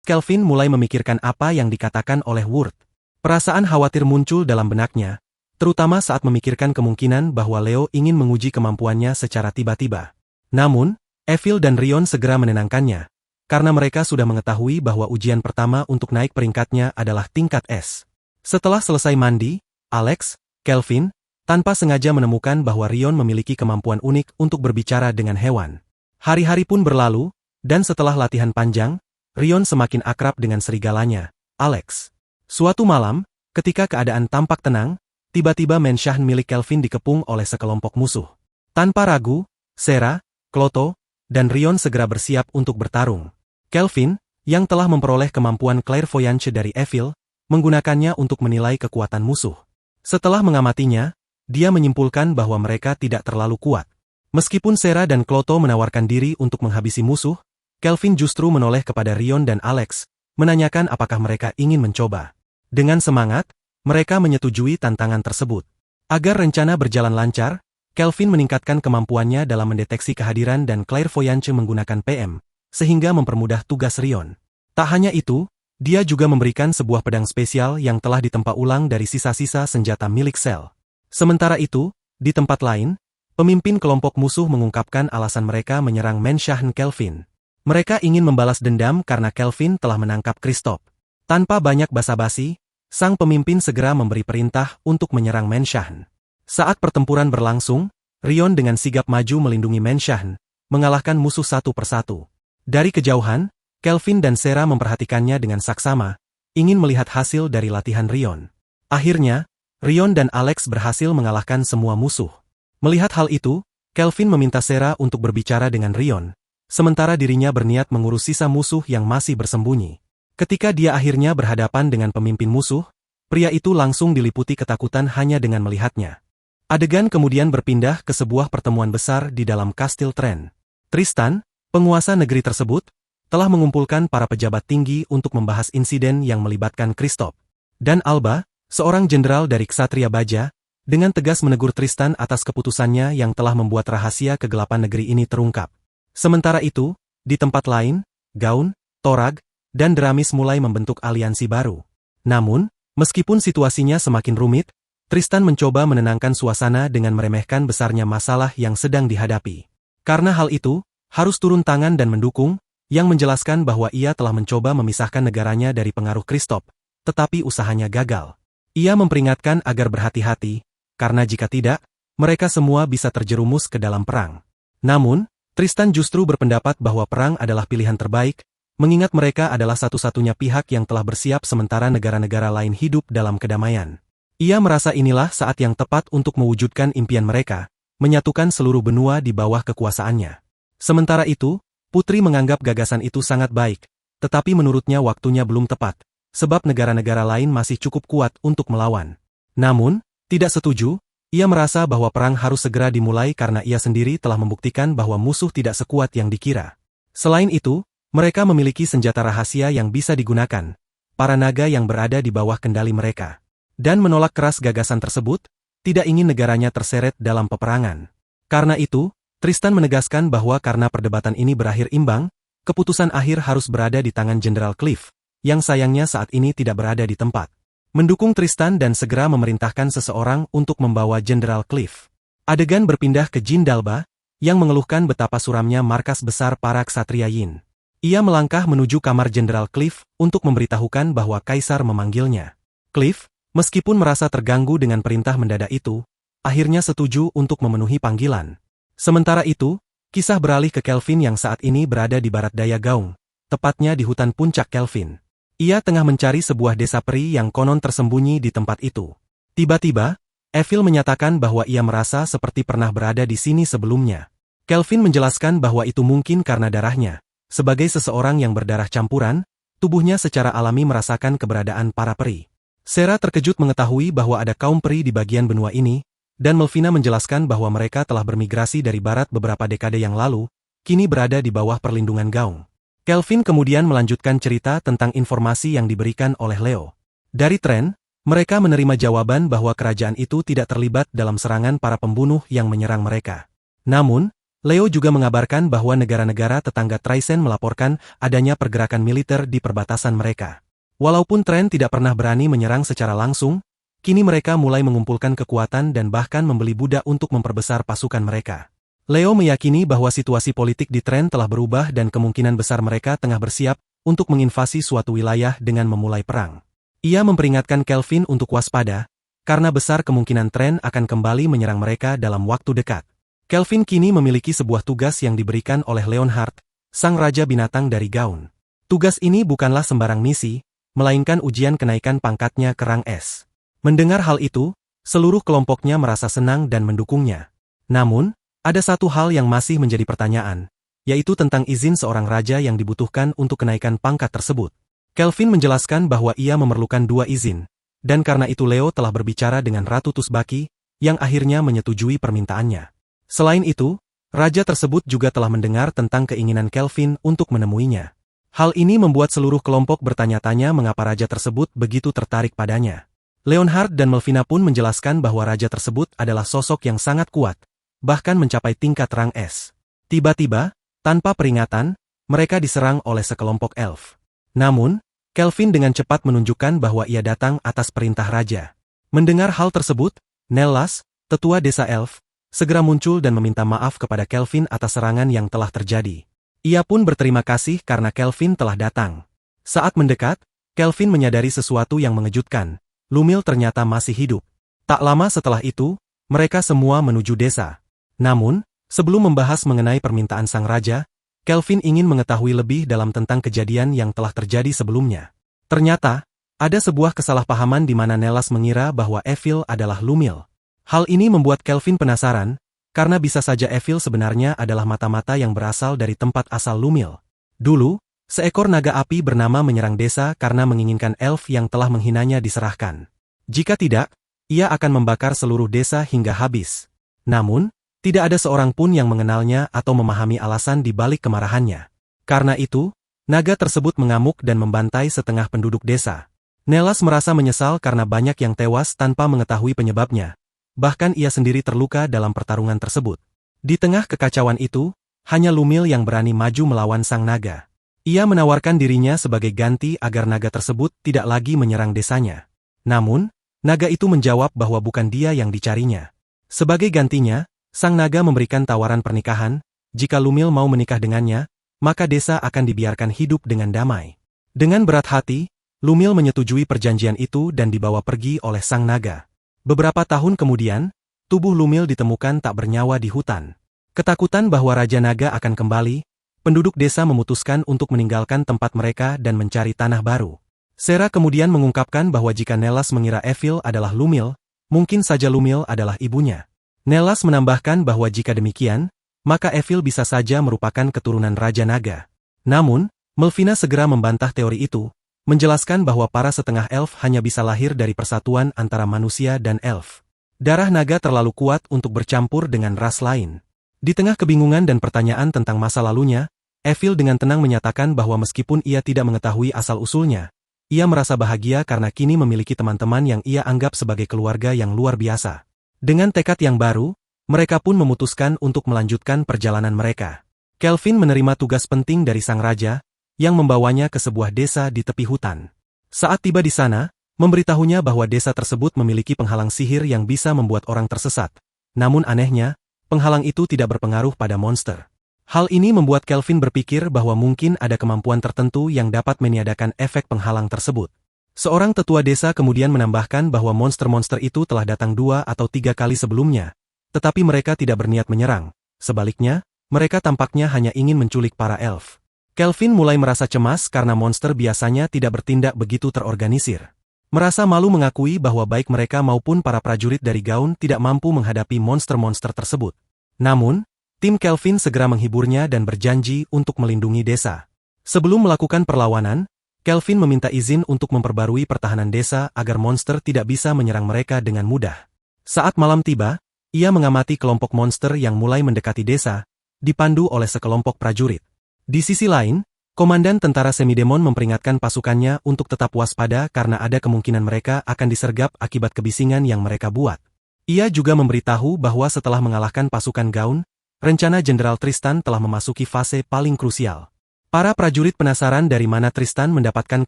Kelvin mulai memikirkan apa yang dikatakan oleh Urt. Perasaan khawatir muncul dalam benaknya, terutama saat memikirkan kemungkinan bahwa Leo ingin menguji kemampuannya secara tiba-tiba. Namun, Evil dan Rion segera menenangkannya, karena mereka sudah mengetahui bahwa ujian pertama untuk naik peringkatnya adalah tingkat S. Setelah selesai mandi, Alex, Kelvin, tanpa sengaja menemukan bahwa Rion memiliki kemampuan unik untuk berbicara dengan hewan. Hari-hari pun berlalu, dan setelah latihan panjang, Rion semakin akrab dengan serigalanya, Alex. Suatu malam, ketika keadaan tampak tenang, tiba-tiba menshahen milik Kelvin dikepung oleh sekelompok musuh. Tanpa ragu, Sarah, Kloto, dan Rion segera bersiap untuk bertarung. Kelvin, yang telah memperoleh kemampuan clairvoyance dari Evil, menggunakannya untuk menilai kekuatan musuh. Setelah mengamatinya, dia menyimpulkan bahwa mereka tidak terlalu kuat. Meskipun Sarah dan Kloto menawarkan diri untuk menghabisi musuh, Kelvin justru menoleh kepada Rion dan Alex, menanyakan apakah mereka ingin mencoba. Dengan semangat, mereka menyetujui tantangan tersebut. Agar rencana berjalan lancar, Kelvin meningkatkan kemampuannya dalam mendeteksi kehadiran dan clairvoyance menggunakan PM, sehingga mempermudah tugas Rion. Tak hanya itu, dia juga memberikan sebuah pedang spesial yang telah ditempa ulang dari sisa-sisa senjata milik Cell. Sementara itu, di tempat lain, pemimpin kelompok musuh mengungkapkan alasan mereka menyerang menshahen Kelvin. Mereka ingin membalas dendam karena Kelvin telah menangkap Kristoff. Tanpa banyak basa-basi, sang pemimpin segera memberi perintah untuk menyerang Menshan. Saat pertempuran berlangsung, Rion dengan sigap maju melindungi Menshan, mengalahkan musuh satu persatu. Dari kejauhan, Kelvin dan Sarah memperhatikannya dengan saksama, ingin melihat hasil dari latihan Rion. Akhirnya, Rion dan Alex berhasil mengalahkan semua musuh. Melihat hal itu, Kelvin meminta Sarah untuk berbicara dengan Rion, sementara dirinya berniat mengurus sisa musuh yang masih bersembunyi. Ketika dia akhirnya berhadapan dengan pemimpin musuh, pria itu langsung diliputi ketakutan hanya dengan melihatnya. Adegan kemudian berpindah ke sebuah pertemuan besar di dalam Kastil Tren. Tristan, penguasa negeri tersebut, telah mengumpulkan para pejabat tinggi untuk membahas insiden yang melibatkan Kristoff. Dan Alba, seorang jenderal dari Ksatria Baja, dengan tegas menegur Tristan atas keputusannya yang telah membuat rahasia kegelapan negeri ini terungkap. Sementara itu, di tempat lain, Gaun, Torag, dan Deramis mulai membentuk aliansi baru. Namun, meskipun situasinya semakin rumit, Tristan mencoba menenangkan suasana dengan meremehkan besarnya masalah yang sedang dihadapi. Karena hal itu, harus turun tangan dan mendukung, yang menjelaskan bahwa ia telah mencoba memisahkan negaranya dari pengaruh Kristoff, tetapi usahanya gagal. Ia memperingatkan agar berhati-hati, karena jika tidak, mereka semua bisa terjerumus ke dalam perang. Namun, Tristan justru berpendapat bahwa perang adalah pilihan terbaik, mengingat mereka adalah satu-satunya pihak yang telah bersiap sementara negara-negara lain hidup dalam kedamaian. Ia merasa inilah saat yang tepat untuk mewujudkan impian mereka, menyatukan seluruh benua di bawah kekuasaannya. Sementara itu, Putri menganggap gagasan itu sangat baik, tetapi menurutnya waktunya belum tepat, sebab negara-negara lain masih cukup kuat untuk melawan. Namun, tidak setuju, ia merasa bahwa perang harus segera dimulai karena ia sendiri telah membuktikan bahwa musuh tidak sekuat yang dikira. Selain itu, mereka memiliki senjata rahasia yang bisa digunakan, para naga yang berada di bawah kendali mereka. Dan menolak keras gagasan tersebut, tidak ingin negaranya terseret dalam peperangan. Karena itu, Tristan menegaskan bahwa karena perdebatan ini berakhir imbang, keputusan akhir harus berada di tangan Jenderal Cliff, yang sayangnya saat ini tidak berada di tempat. Mendukung Tristan dan segera memerintahkan seseorang untuk membawa Jenderal Cliff. Adegan berpindah ke Jin Dalba, yang mengeluhkan betapa suramnya markas besar para Ksatria Yin. Ia melangkah menuju kamar Jenderal Cliff untuk memberitahukan bahwa Kaisar memanggilnya. Cliff, meskipun merasa terganggu dengan perintah mendadak itu, akhirnya setuju untuk memenuhi panggilan. Sementara itu, kisah beralih ke Kelvin yang saat ini berada di barat daya Gaung, tepatnya di hutan puncak Kelvin. Ia tengah mencari sebuah desa peri yang konon tersembunyi di tempat itu. Tiba-tiba, Evil menyatakan bahwa ia merasa seperti pernah berada di sini sebelumnya. Kelvin menjelaskan bahwa itu mungkin karena darahnya. Sebagai seseorang yang berdarah campuran, tubuhnya secara alami merasakan keberadaan para peri. Sarah terkejut mengetahui bahwa ada kaum peri di bagian benua ini, dan Melvina menjelaskan bahwa mereka telah bermigrasi dari barat beberapa dekade yang lalu, kini berada di bawah perlindungan Gaung. Kelvin kemudian melanjutkan cerita tentang informasi yang diberikan oleh Leo. Dari Tren, mereka menerima jawaban bahwa kerajaan itu tidak terlibat dalam serangan para pembunuh yang menyerang mereka. Namun, Leo juga mengabarkan bahwa negara-negara tetangga Traisen melaporkan adanya pergerakan militer di perbatasan mereka. Walaupun Tren tidak pernah berani menyerang secara langsung, kini mereka mulai mengumpulkan kekuatan dan bahkan membeli budak untuk memperbesar pasukan mereka. Leo meyakini bahwa situasi politik di Tren telah berubah dan kemungkinan besar mereka tengah bersiap untuk menginvasi suatu wilayah dengan memulai perang. Ia memperingatkan Kelvin untuk waspada, karena besar kemungkinan Tren akan kembali menyerang mereka dalam waktu dekat. Kelvin kini memiliki sebuah tugas yang diberikan oleh Leonhard, sang raja binatang dari Gaun. Tugas ini bukanlah sembarang misi, melainkan ujian kenaikan pangkatnya ke rang S. Mendengar hal itu, seluruh kelompoknya merasa senang dan mendukungnya. Namun, ada satu hal yang masih menjadi pertanyaan, yaitu tentang izin seorang raja yang dibutuhkan untuk kenaikan pangkat tersebut. Kelvin menjelaskan bahwa ia memerlukan 2 izin, dan karena itu Leo telah berbicara dengan Ratu Tusbaki, yang akhirnya menyetujui permintaannya. Selain itu, raja tersebut juga telah mendengar tentang keinginan Kelvin untuk menemuinya. Hal ini membuat seluruh kelompok bertanya-tanya mengapa raja tersebut begitu tertarik padanya. Leonhard dan Melvina pun menjelaskan bahwa raja tersebut adalah sosok yang sangat kuat, bahkan mencapai tingkat rang S. Tiba-tiba, tanpa peringatan, mereka diserang oleh sekelompok elf. Namun, Kelvin dengan cepat menunjukkan bahwa ia datang atas perintah raja. Mendengar hal tersebut, Nellas, tetua desa elf, segera muncul dan meminta maaf kepada Kelvin atas serangan yang telah terjadi. Ia pun berterima kasih karena Kelvin telah datang. Saat mendekat, Kelvin menyadari sesuatu yang mengejutkan, Lumil ternyata masih hidup. Tak lama setelah itu, mereka semua menuju desa. Namun, sebelum membahas mengenai permintaan sang raja, Kelvin ingin mengetahui lebih dalam tentang kejadian yang telah terjadi sebelumnya. Ternyata, ada sebuah kesalahpahaman di mana Nelas mengira bahwa Evil adalah Lumil. Hal ini membuat Kelvin penasaran, karena bisa saja Evil sebenarnya adalah mata-mata yang berasal dari tempat asal Lumil. Dulu, seekor naga api bernama menyerang desa karena menginginkan elf yang telah menghinanya diserahkan. Jika tidak, ia akan membakar seluruh desa hingga habis. Namun, tidak ada seorang pun yang mengenalnya atau memahami alasan di balik kemarahannya. Karena itu, naga tersebut mengamuk dan membantai setengah penduduk desa. Nelas merasa menyesal karena banyak yang tewas tanpa mengetahui penyebabnya. Bahkan ia sendiri terluka dalam pertarungan tersebut. Di tengah kekacauan itu, hanya Lumil yang berani maju melawan sang naga. Ia menawarkan dirinya sebagai ganti agar naga tersebut tidak lagi menyerang desanya. Namun, naga itu menjawab bahwa bukan dia yang dicarinya. Sebagai gantinya, sang naga memberikan tawaran pernikahan, jika Lumil mau menikah dengannya, maka desa akan dibiarkan hidup dengan damai. Dengan berat hati, Lumil menyetujui perjanjian itu dan dibawa pergi oleh sang naga. Beberapa tahun kemudian, tubuh Lumil ditemukan tak bernyawa di hutan. Ketakutan bahwa Raja Naga akan kembali, penduduk desa memutuskan untuk meninggalkan tempat mereka dan mencari tanah baru. Sera kemudian mengungkapkan bahwa jika Nelas mengira Evil adalah Lumil, mungkin saja Lumil adalah ibunya. Nelas menambahkan bahwa jika demikian, maka Evil bisa saja merupakan keturunan Raja Naga. Namun, Melvina segera membantah teori itu, menjelaskan bahwa para setengah elf hanya bisa lahir dari persatuan antara manusia dan elf. Darah naga terlalu kuat untuk bercampur dengan ras lain. Di tengah kebingungan dan pertanyaan tentang masa lalunya, Evil dengan tenang menyatakan bahwa meskipun ia tidak mengetahui asal-usulnya, ia merasa bahagia karena kini memiliki teman-teman yang ia anggap sebagai keluarga yang luar biasa. Dengan tekad yang baru, mereka pun memutuskan untuk melanjutkan perjalanan mereka. Kelvin menerima tugas penting dari sang raja, yang membawanya ke sebuah desa di tepi hutan. Saat tiba di sana, memberitahunya bahwa desa tersebut memiliki penghalang sihir yang bisa membuat orang tersesat. Namun anehnya, penghalang itu tidak berpengaruh pada monster. Hal ini membuat Kelvin berpikir bahwa mungkin ada kemampuan tertentu yang dapat meniadakan efek penghalang tersebut. Seorang tetua desa kemudian menambahkan bahwa monster-monster itu telah datang 2 atau 3 kali sebelumnya, tetapi mereka tidak berniat menyerang. Sebaliknya, mereka tampaknya hanya ingin menculik para elf. Kelvin mulai merasa cemas karena monster biasanya tidak bertindak begitu terorganisir. Merasa malu mengakui bahwa baik mereka maupun para prajurit dari Gaun tidak mampu menghadapi monster-monster tersebut. Namun, tim Kelvin segera menghiburnya dan berjanji untuk melindungi desa. Sebelum melakukan perlawanan, Kelvin meminta izin untuk memperbarui pertahanan desa agar monster tidak bisa menyerang mereka dengan mudah. Saat malam tiba, ia mengamati kelompok monster yang mulai mendekati desa, dipandu oleh sekelompok prajurit. Di sisi lain, komandan tentara semidemon memperingatkan pasukannya untuk tetap waspada karena ada kemungkinan mereka akan disergap akibat kebisingan yang mereka buat. Ia juga memberitahu bahwa setelah mengalahkan pasukan Gaun, rencana Jenderal Tristan telah memasuki fase paling krusial. Para prajurit penasaran dari mana Tristan mendapatkan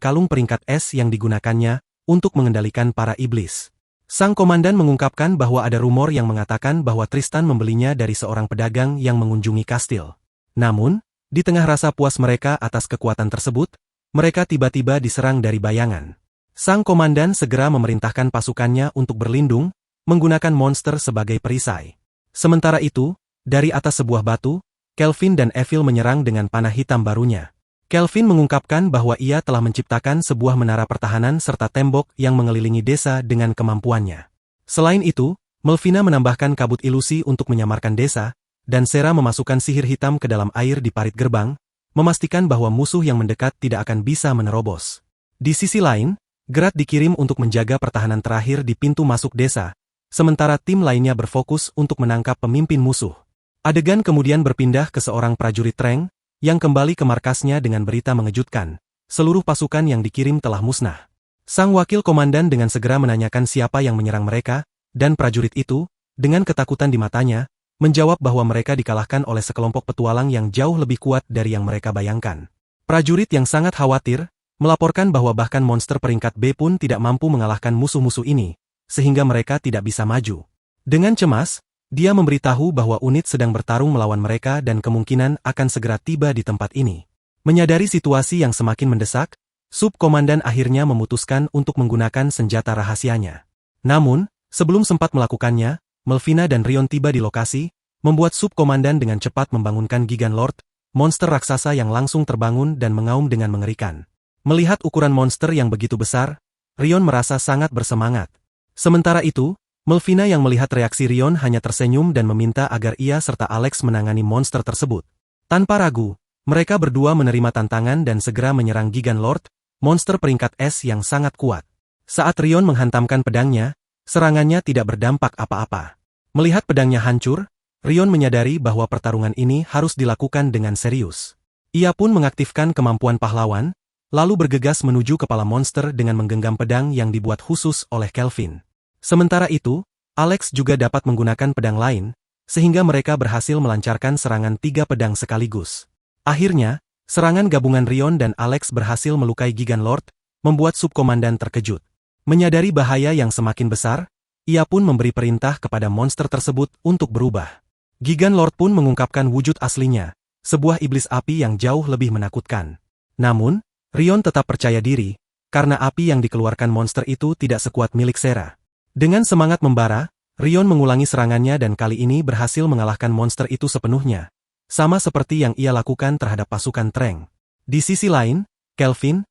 kalung peringkat es yang digunakannya untuk mengendalikan para iblis. Sang komandan mengungkapkan bahwa ada rumor yang mengatakan bahwa Tristan membelinya dari seorang pedagang yang mengunjungi kastil. Namun, di tengah rasa puas mereka atas kekuatan tersebut, mereka tiba-tiba diserang dari bayangan. Sang komandan segera memerintahkan pasukannya untuk berlindung, menggunakan monster sebagai perisai. Sementara itu, dari atas sebuah batu, Kelvin dan Evil menyerang dengan panah hitam barunya. Kelvin mengungkapkan bahwa ia telah menciptakan sebuah menara pertahanan serta tembok yang mengelilingi desa dengan kemampuannya. Selain itu, Melvina menambahkan kabut ilusi untuk menyamarkan desa, dan Sera memasukkan sihir hitam ke dalam air di parit gerbang, memastikan bahwa musuh yang mendekat tidak akan bisa menerobos. Di sisi lain, Gerat dikirim untuk menjaga pertahanan terakhir di pintu masuk desa, sementara tim lainnya berfokus untuk menangkap pemimpin musuh. Adegan kemudian berpindah ke seorang prajurit Trang, yang kembali ke markasnya dengan berita mengejutkan. Seluruh pasukan yang dikirim telah musnah. Sang wakil komandan dengan segera menanyakan siapa yang menyerang mereka, dan prajurit itu, dengan ketakutan di matanya, menjawab bahwa mereka dikalahkan oleh sekelompok petualang yang jauh lebih kuat dari yang mereka bayangkan. Prajurit yang sangat khawatir, melaporkan bahwa bahkan monster peringkat B pun tidak mampu mengalahkan musuh-musuh ini, sehingga mereka tidak bisa maju. Dengan cemas, dia memberitahu bahwa unit sedang bertarung melawan mereka dan kemungkinan akan segera tiba di tempat ini. Menyadari situasi yang semakin mendesak, Subkomandan akhirnya memutuskan untuk menggunakan senjata rahasianya. Namun, sebelum sempat melakukannya, Melvina dan Rion tiba di lokasi, membuat Subkomandan dengan cepat membangunkan Gigan Lord, monster raksasa yang langsung terbangun dan mengaum dengan mengerikan. Melihat ukuran monster yang begitu besar, Rion merasa sangat bersemangat. Sementara itu, Melvina yang melihat reaksi Rion hanya tersenyum dan meminta agar ia serta Alex menangani monster tersebut. Tanpa ragu, mereka berdua menerima tantangan dan segera menyerang Gigan Lord, monster peringkat es yang sangat kuat. Saat Rion menghantamkan pedangnya, serangannya tidak berdampak apa-apa. Melihat pedangnya hancur, Rion menyadari bahwa pertarungan ini harus dilakukan dengan serius. Ia pun mengaktifkan kemampuan pahlawan, lalu bergegas menuju kepala monster dengan menggenggam pedang yang dibuat khusus oleh Kelvin. Sementara itu, Alex juga dapat menggunakan pedang lain, sehingga mereka berhasil melancarkan serangan 3 pedang sekaligus. Akhirnya, serangan gabungan Rion dan Alex berhasil melukai Gigan Lord, membuat Subkomandan terkejut. Menyadari bahaya yang semakin besar, ia pun memberi perintah kepada monster tersebut untuk berubah. Gigan Lord pun mengungkapkan wujud aslinya, sebuah iblis api yang jauh lebih menakutkan. Namun, Rion tetap percaya diri, karena api yang dikeluarkan monster itu tidak sekuat milik Sera. Dengan semangat membara, Rion mengulangi serangannya dan kali ini berhasil mengalahkan monster itu sepenuhnya, sama seperti yang ia lakukan terhadap pasukan Trang. Di sisi lain, Kelvin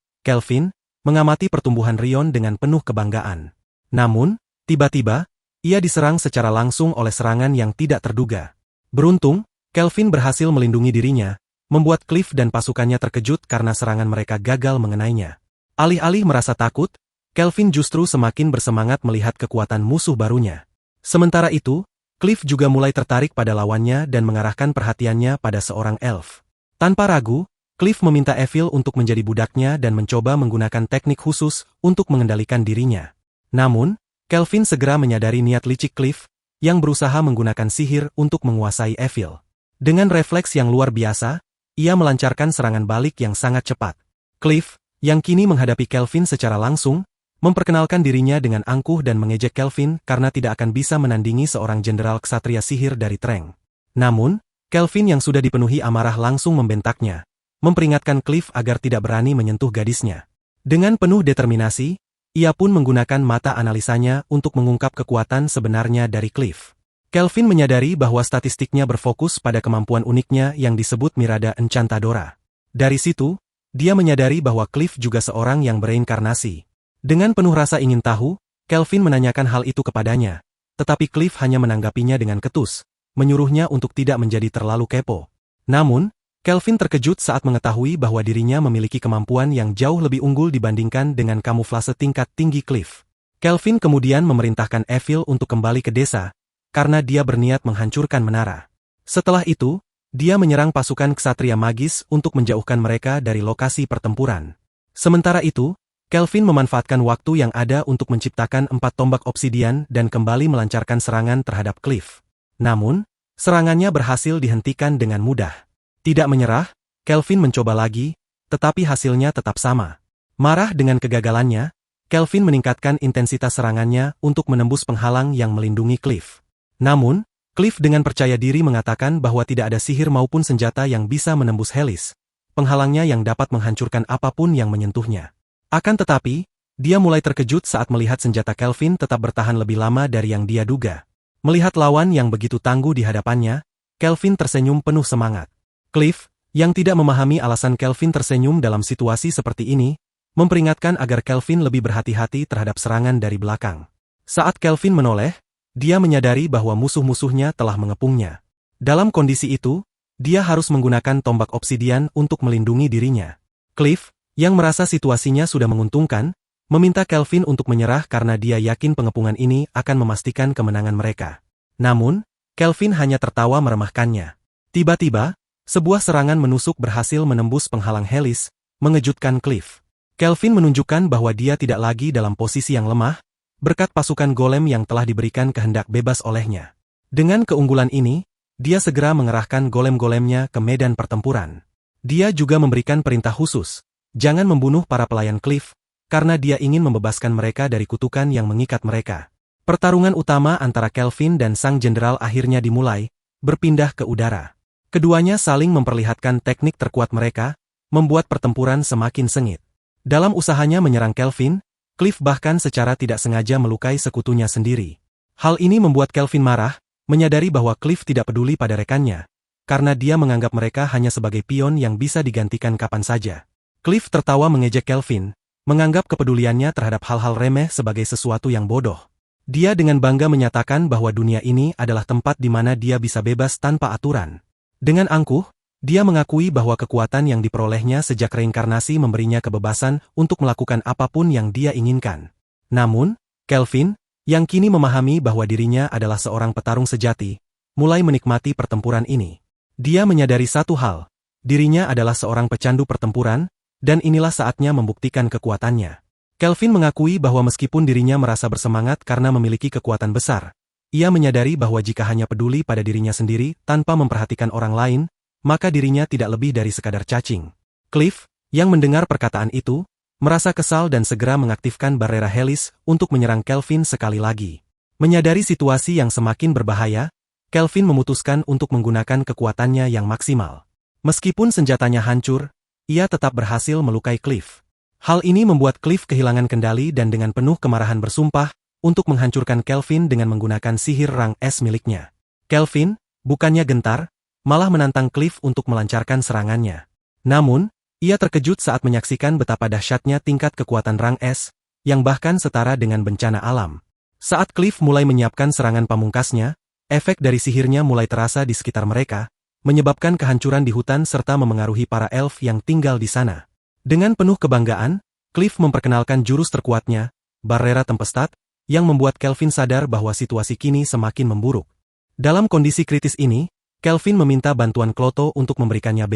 mengamati pertumbuhan Rion dengan penuh kebanggaan. Namun, tiba-tiba, ia diserang secara langsung oleh serangan yang tidak terduga. Beruntung, Kelvin berhasil melindungi dirinya, membuat Cliff dan pasukannya terkejut karena serangan mereka gagal mengenainya. Alih-alih merasa takut, Kelvin justru semakin bersemangat melihat kekuatan musuh barunya. Sementara itu, Cliff juga mulai tertarik pada lawannya dan mengarahkan perhatiannya pada seorang elf. Tanpa ragu, Cliff meminta Evil untuk menjadi budaknya dan mencoba menggunakan teknik khusus untuk mengendalikan dirinya. Namun, Kelvin segera menyadari niat licik Cliff, yang berusaha menggunakan sihir untuk menguasai Evil. Dengan refleks yang luar biasa, ia melancarkan serangan balik yang sangat cepat. Cliff, yang kini menghadapi Kelvin secara langsung, memperkenalkan dirinya dengan angkuh dan mengejek Kelvin karena tidak akan bisa menandingi seorang jenderal ksatria sihir dari Trang. Namun, Kelvin yang sudah dipenuhi amarah langsung membentaknya, memperingatkan Cliff agar tidak berani menyentuh gadisnya. Dengan penuh determinasi, ia pun menggunakan mata analisanya untuk mengungkap kekuatan sebenarnya dari Cliff. Kelvin menyadari bahwa statistiknya berfokus pada kemampuan uniknya yang disebut Mirada Enchantadora. Dari situ, dia menyadari bahwa Cliff juga seorang yang bereinkarnasi. Dengan penuh rasa ingin tahu, Kelvin menanyakan hal itu kepadanya, tetapi Cliff hanya menanggapinya dengan ketus, menyuruhnya untuk tidak menjadi terlalu kepo. Namun, Kelvin terkejut saat mengetahui bahwa dirinya memiliki kemampuan yang jauh lebih unggul dibandingkan dengan kamuflase tingkat tinggi Cliff. Kelvin kemudian memerintahkan Evil untuk kembali ke desa, karena dia berniat menghancurkan menara. Setelah itu, dia menyerang pasukan ksatria magis untuk menjauhkan mereka dari lokasi pertempuran. Sementara itu, Kelvin memanfaatkan waktu yang ada untuk menciptakan 4 tombak obsidian dan kembali melancarkan serangan terhadap Cliff. Namun, serangannya berhasil dihentikan dengan mudah. Tidak menyerah, Kelvin mencoba lagi, tetapi hasilnya tetap sama. Marah dengan kegagalannya, Kelvin meningkatkan intensitas serangannya untuk menembus penghalang yang melindungi Cliff. Namun, Cliff dengan percaya diri mengatakan bahwa tidak ada sihir maupun senjata yang bisa menembus Helis, penghalangnya yang dapat menghancurkan apapun yang menyentuhnya. Akan tetapi, dia mulai terkejut saat melihat senjata Kelvin tetap bertahan lebih lama dari yang dia duga. Melihat lawan yang begitu tangguh di hadapannya, Kelvin tersenyum penuh semangat. Cliff, yang tidak memahami alasan Kelvin tersenyum dalam situasi seperti ini, memperingatkan agar Kelvin lebih berhati-hati terhadap serangan dari belakang. Saat Kelvin menoleh, dia menyadari bahwa musuh-musuhnya telah mengepungnya. Dalam kondisi itu, dia harus menggunakan tombak obsidian untuk melindungi dirinya. Cliff, yang merasa situasinya sudah menguntungkan, meminta Kelvin untuk menyerah karena dia yakin pengepungan ini akan memastikan kemenangan mereka. Namun, Kelvin hanya tertawa meremahkannya. Tiba-tiba, sebuah serangan menusuk berhasil menembus penghalang Helis, mengejutkan Cliff. Kelvin menunjukkan bahwa dia tidak lagi dalam posisi yang lemah, berkat pasukan golem yang telah diberikan kehendak bebas olehnya. Dengan keunggulan ini, dia segera mengerahkan golem-golemnya ke medan pertempuran. Dia juga memberikan perintah khusus, jangan membunuh para pelayan Cliff, karena dia ingin membebaskan mereka dari kutukan yang mengikat mereka. Pertarungan utama antara Kelvin dan sang jenderal akhirnya dimulai, berpindah ke udara. Keduanya saling memperlihatkan teknik terkuat mereka, membuat pertempuran semakin sengit. Dalam usahanya menyerang Kelvin, Cliff bahkan secara tidak sengaja melukai sekutunya sendiri. Hal ini membuat Kelvin marah, menyadari bahwa Cliff tidak peduli pada rekannya, karena dia menganggap mereka hanya sebagai pion yang bisa digantikan kapan saja. Cliff tertawa mengejek Kelvin, menganggap kepeduliannya terhadap hal-hal remeh sebagai sesuatu yang bodoh. Dia dengan bangga menyatakan bahwa dunia ini adalah tempat di mana dia bisa bebas tanpa aturan. Dengan angkuh, dia mengakui bahwa kekuatan yang diperolehnya sejak reinkarnasi memberinya kebebasan untuk melakukan apapun yang dia inginkan. Namun, Kelvin, yang kini memahami bahwa dirinya adalah seorang petarung sejati, mulai menikmati pertempuran ini. Dia menyadari satu hal, dirinya adalah seorang pecandu pertempuran, dan inilah saatnya membuktikan kekuatannya. Kelvin mengakui bahwa meskipun dirinya merasa bersemangat karena memiliki kekuatan besar, ia menyadari bahwa jika hanya peduli pada dirinya sendiri tanpa memperhatikan orang lain, maka dirinya tidak lebih dari sekadar cacing. Cliff, yang mendengar perkataan itu, merasa kesal dan segera mengaktifkan barera Helis untuk menyerang Kelvin sekali lagi. Menyadari situasi yang semakin berbahaya, Kelvin memutuskan untuk menggunakan kekuatannya yang maksimal. Meskipun senjatanya hancur, ia tetap berhasil melukai Cliff. Hal ini membuat Cliff kehilangan kendali dan dengan penuh kemarahan bersumpah untuk menghancurkan Kelvin dengan menggunakan sihir rang es miliknya. Kelvin, bukannya gentar, malah menantang Cliff untuk melancarkan serangannya. Namun, ia terkejut saat menyaksikan betapa dahsyatnya tingkat kekuatan rang es, yang bahkan setara dengan bencana alam. Saat Cliff mulai menyiapkan serangan pamungkasnya, efek dari sihirnya mulai terasa di sekitar mereka, menyebabkan kehancuran di hutan serta memengaruhi para elf yang tinggal di sana. Dengan penuh kebanggaan, Cliff memperkenalkan jurus terkuatnya, Barrera Tempestat, yang membuat Kelvin sadar bahwa situasi kini semakin memburuk. Dalam kondisi kritis ini, Kelvin meminta bantuan Kloto untuk memberikannya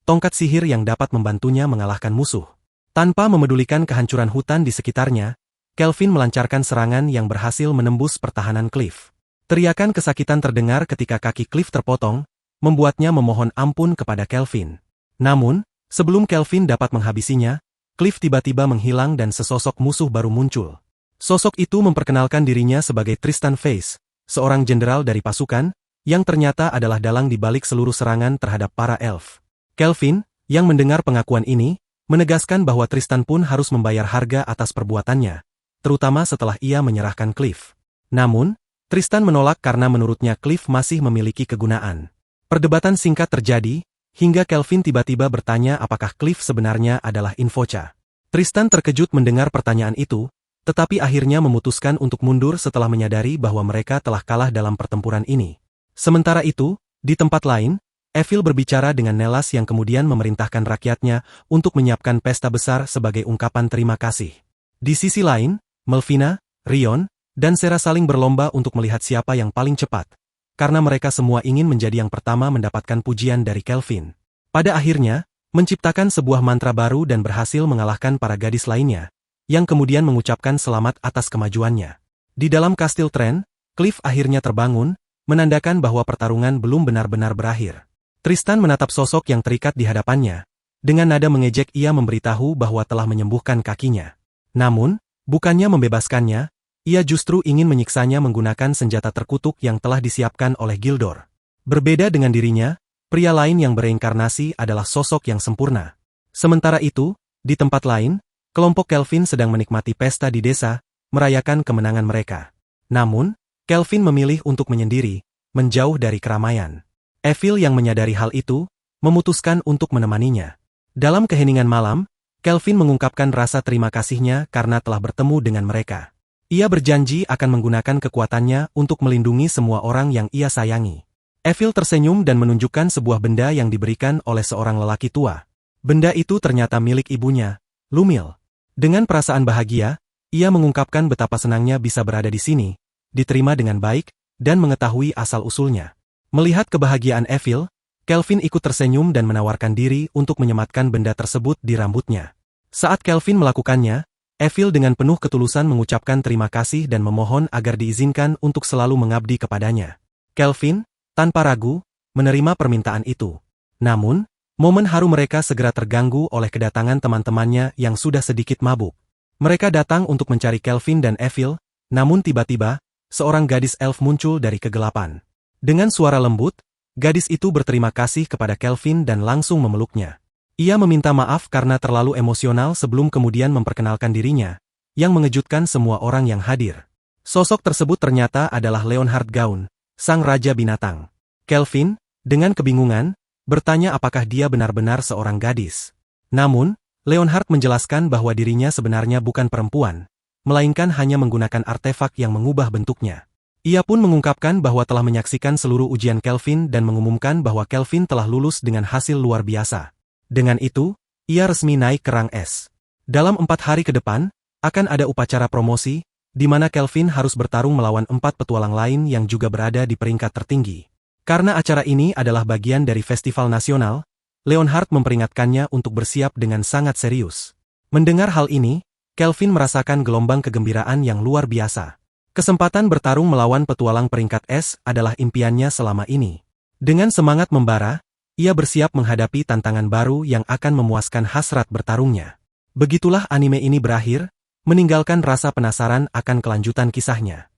tongkat sihir yang dapat membantunya mengalahkan musuh. Tanpa memedulikan kehancuran hutan di sekitarnya, Kelvin melancarkan serangan yang berhasil menembus pertahanan Cliff. Teriakan kesakitan terdengar ketika kaki Cliff terpotong, membuatnya memohon ampun kepada Kelvin. Namun, sebelum Kelvin dapat menghabisinya, Cliff tiba-tiba menghilang dan sesosok musuh baru muncul. Sosok itu memperkenalkan dirinya sebagai Tristan Face, seorang jenderal dari pasukan, yang ternyata adalah dalang di balik seluruh serangan terhadap para elf. Kelvin, yang mendengar pengakuan ini, menegaskan bahwa Tristan pun harus membayar harga atas perbuatannya, terutama setelah ia menyerahkan Cliff. Namun, Tristan menolak karena menurutnya Cliff masih memiliki kegunaan. Perdebatan singkat terjadi, hingga Kelvin tiba-tiba bertanya apakah Cliff sebenarnya adalah Invoca. Tristan terkejut mendengar pertanyaan itu, tetapi akhirnya memutuskan untuk mundur setelah menyadari bahwa mereka telah kalah dalam pertempuran ini. Sementara itu, di tempat lain, Evil berbicara dengan Nelas yang kemudian memerintahkan rakyatnya untuk menyiapkan pesta besar sebagai ungkapan terima kasih. Di sisi lain, Melvina, Rion, dan Sera saling berlomba untuk melihat siapa yang paling cepat, karena mereka semua ingin menjadi yang pertama mendapatkan pujian dari Kelvin. Pada akhirnya, menciptakan sebuah mantra baru dan berhasil mengalahkan para gadis lainnya, yang kemudian mengucapkan selamat atas kemajuannya. Di dalam kastil Tren, Cliff akhirnya terbangun, menandakan bahwa pertarungan belum benar-benar berakhir. Tristan menatap sosok yang terikat di hadapannya. Dengan nada mengejek ia memberitahu bahwa telah menyembuhkan kakinya. Namun, bukannya membebaskannya, ia justru ingin menyiksanya menggunakan senjata terkutuk yang telah disiapkan oleh Gildor. Berbeda dengan dirinya, pria lain yang bereinkarnasi adalah sosok yang sempurna. Sementara itu, di tempat lain, kelompok Kelvin sedang menikmati pesta di desa, merayakan kemenangan mereka. Namun, Kelvin memilih untuk menyendiri, menjauh dari keramaian. Evil yang menyadari hal itu, memutuskan untuk menemaninya. Dalam keheningan malam, Kelvin mengungkapkan rasa terima kasihnya karena telah bertemu dengan mereka. Ia berjanji akan menggunakan kekuatannya untuk melindungi semua orang yang ia sayangi. Evil tersenyum dan menunjukkan sebuah benda yang diberikan oleh seorang lelaki tua. Benda itu ternyata milik ibunya, Lumil. Dengan perasaan bahagia, ia mengungkapkan betapa senangnya bisa berada di sini, diterima dengan baik, dan mengetahui asal-usulnya. Melihat kebahagiaan Evil, Kelvin ikut tersenyum dan menawarkan diri untuk menyematkan benda tersebut di rambutnya. Saat Kelvin melakukannya, Evil dengan penuh ketulusan mengucapkan terima kasih dan memohon agar diizinkan untuk selalu mengabdi kepadanya. Kelvin, tanpa ragu, menerima permintaan itu. Namun, momen haru mereka segera terganggu oleh kedatangan teman-temannya yang sudah sedikit mabuk. Mereka datang untuk mencari Kelvin dan Evil, namun tiba-tiba, seorang gadis elf muncul dari kegelapan. Dengan suara lembut, gadis itu berterima kasih kepada Kelvin dan langsung memeluknya. Ia meminta maaf karena terlalu emosional sebelum kemudian memperkenalkan dirinya, yang mengejutkan semua orang yang hadir. Sosok tersebut ternyata adalah Leonhard Gaun, sang raja binatang. Kelvin, dengan kebingungan, bertanya apakah dia benar-benar seorang gadis. Namun, Leonhard menjelaskan bahwa dirinya sebenarnya bukan perempuan, melainkan hanya menggunakan artefak yang mengubah bentuknya. Ia pun mengungkapkan bahwa telah menyaksikan seluruh ujian Kelvin dan mengumumkan bahwa Kelvin telah lulus dengan hasil luar biasa. Dengan itu, ia resmi naik ke rang S. Dalam 4 hari ke depan, akan ada upacara promosi, di mana Kelvin harus bertarung melawan 4 petualang lain yang juga berada di peringkat tertinggi. Karena acara ini adalah bagian dari festival nasional, Leonhard memperingatkannya untuk bersiap dengan sangat serius. Mendengar hal ini, Kelvin merasakan gelombang kegembiraan yang luar biasa. Kesempatan bertarung melawan petualang peringkat S adalah impiannya selama ini. Dengan semangat membara, ia bersiap menghadapi tantangan baru yang akan memuaskan hasrat bertarungnya. Begitulah anime ini berakhir, meninggalkan rasa penasaran akan kelanjutan kisahnya.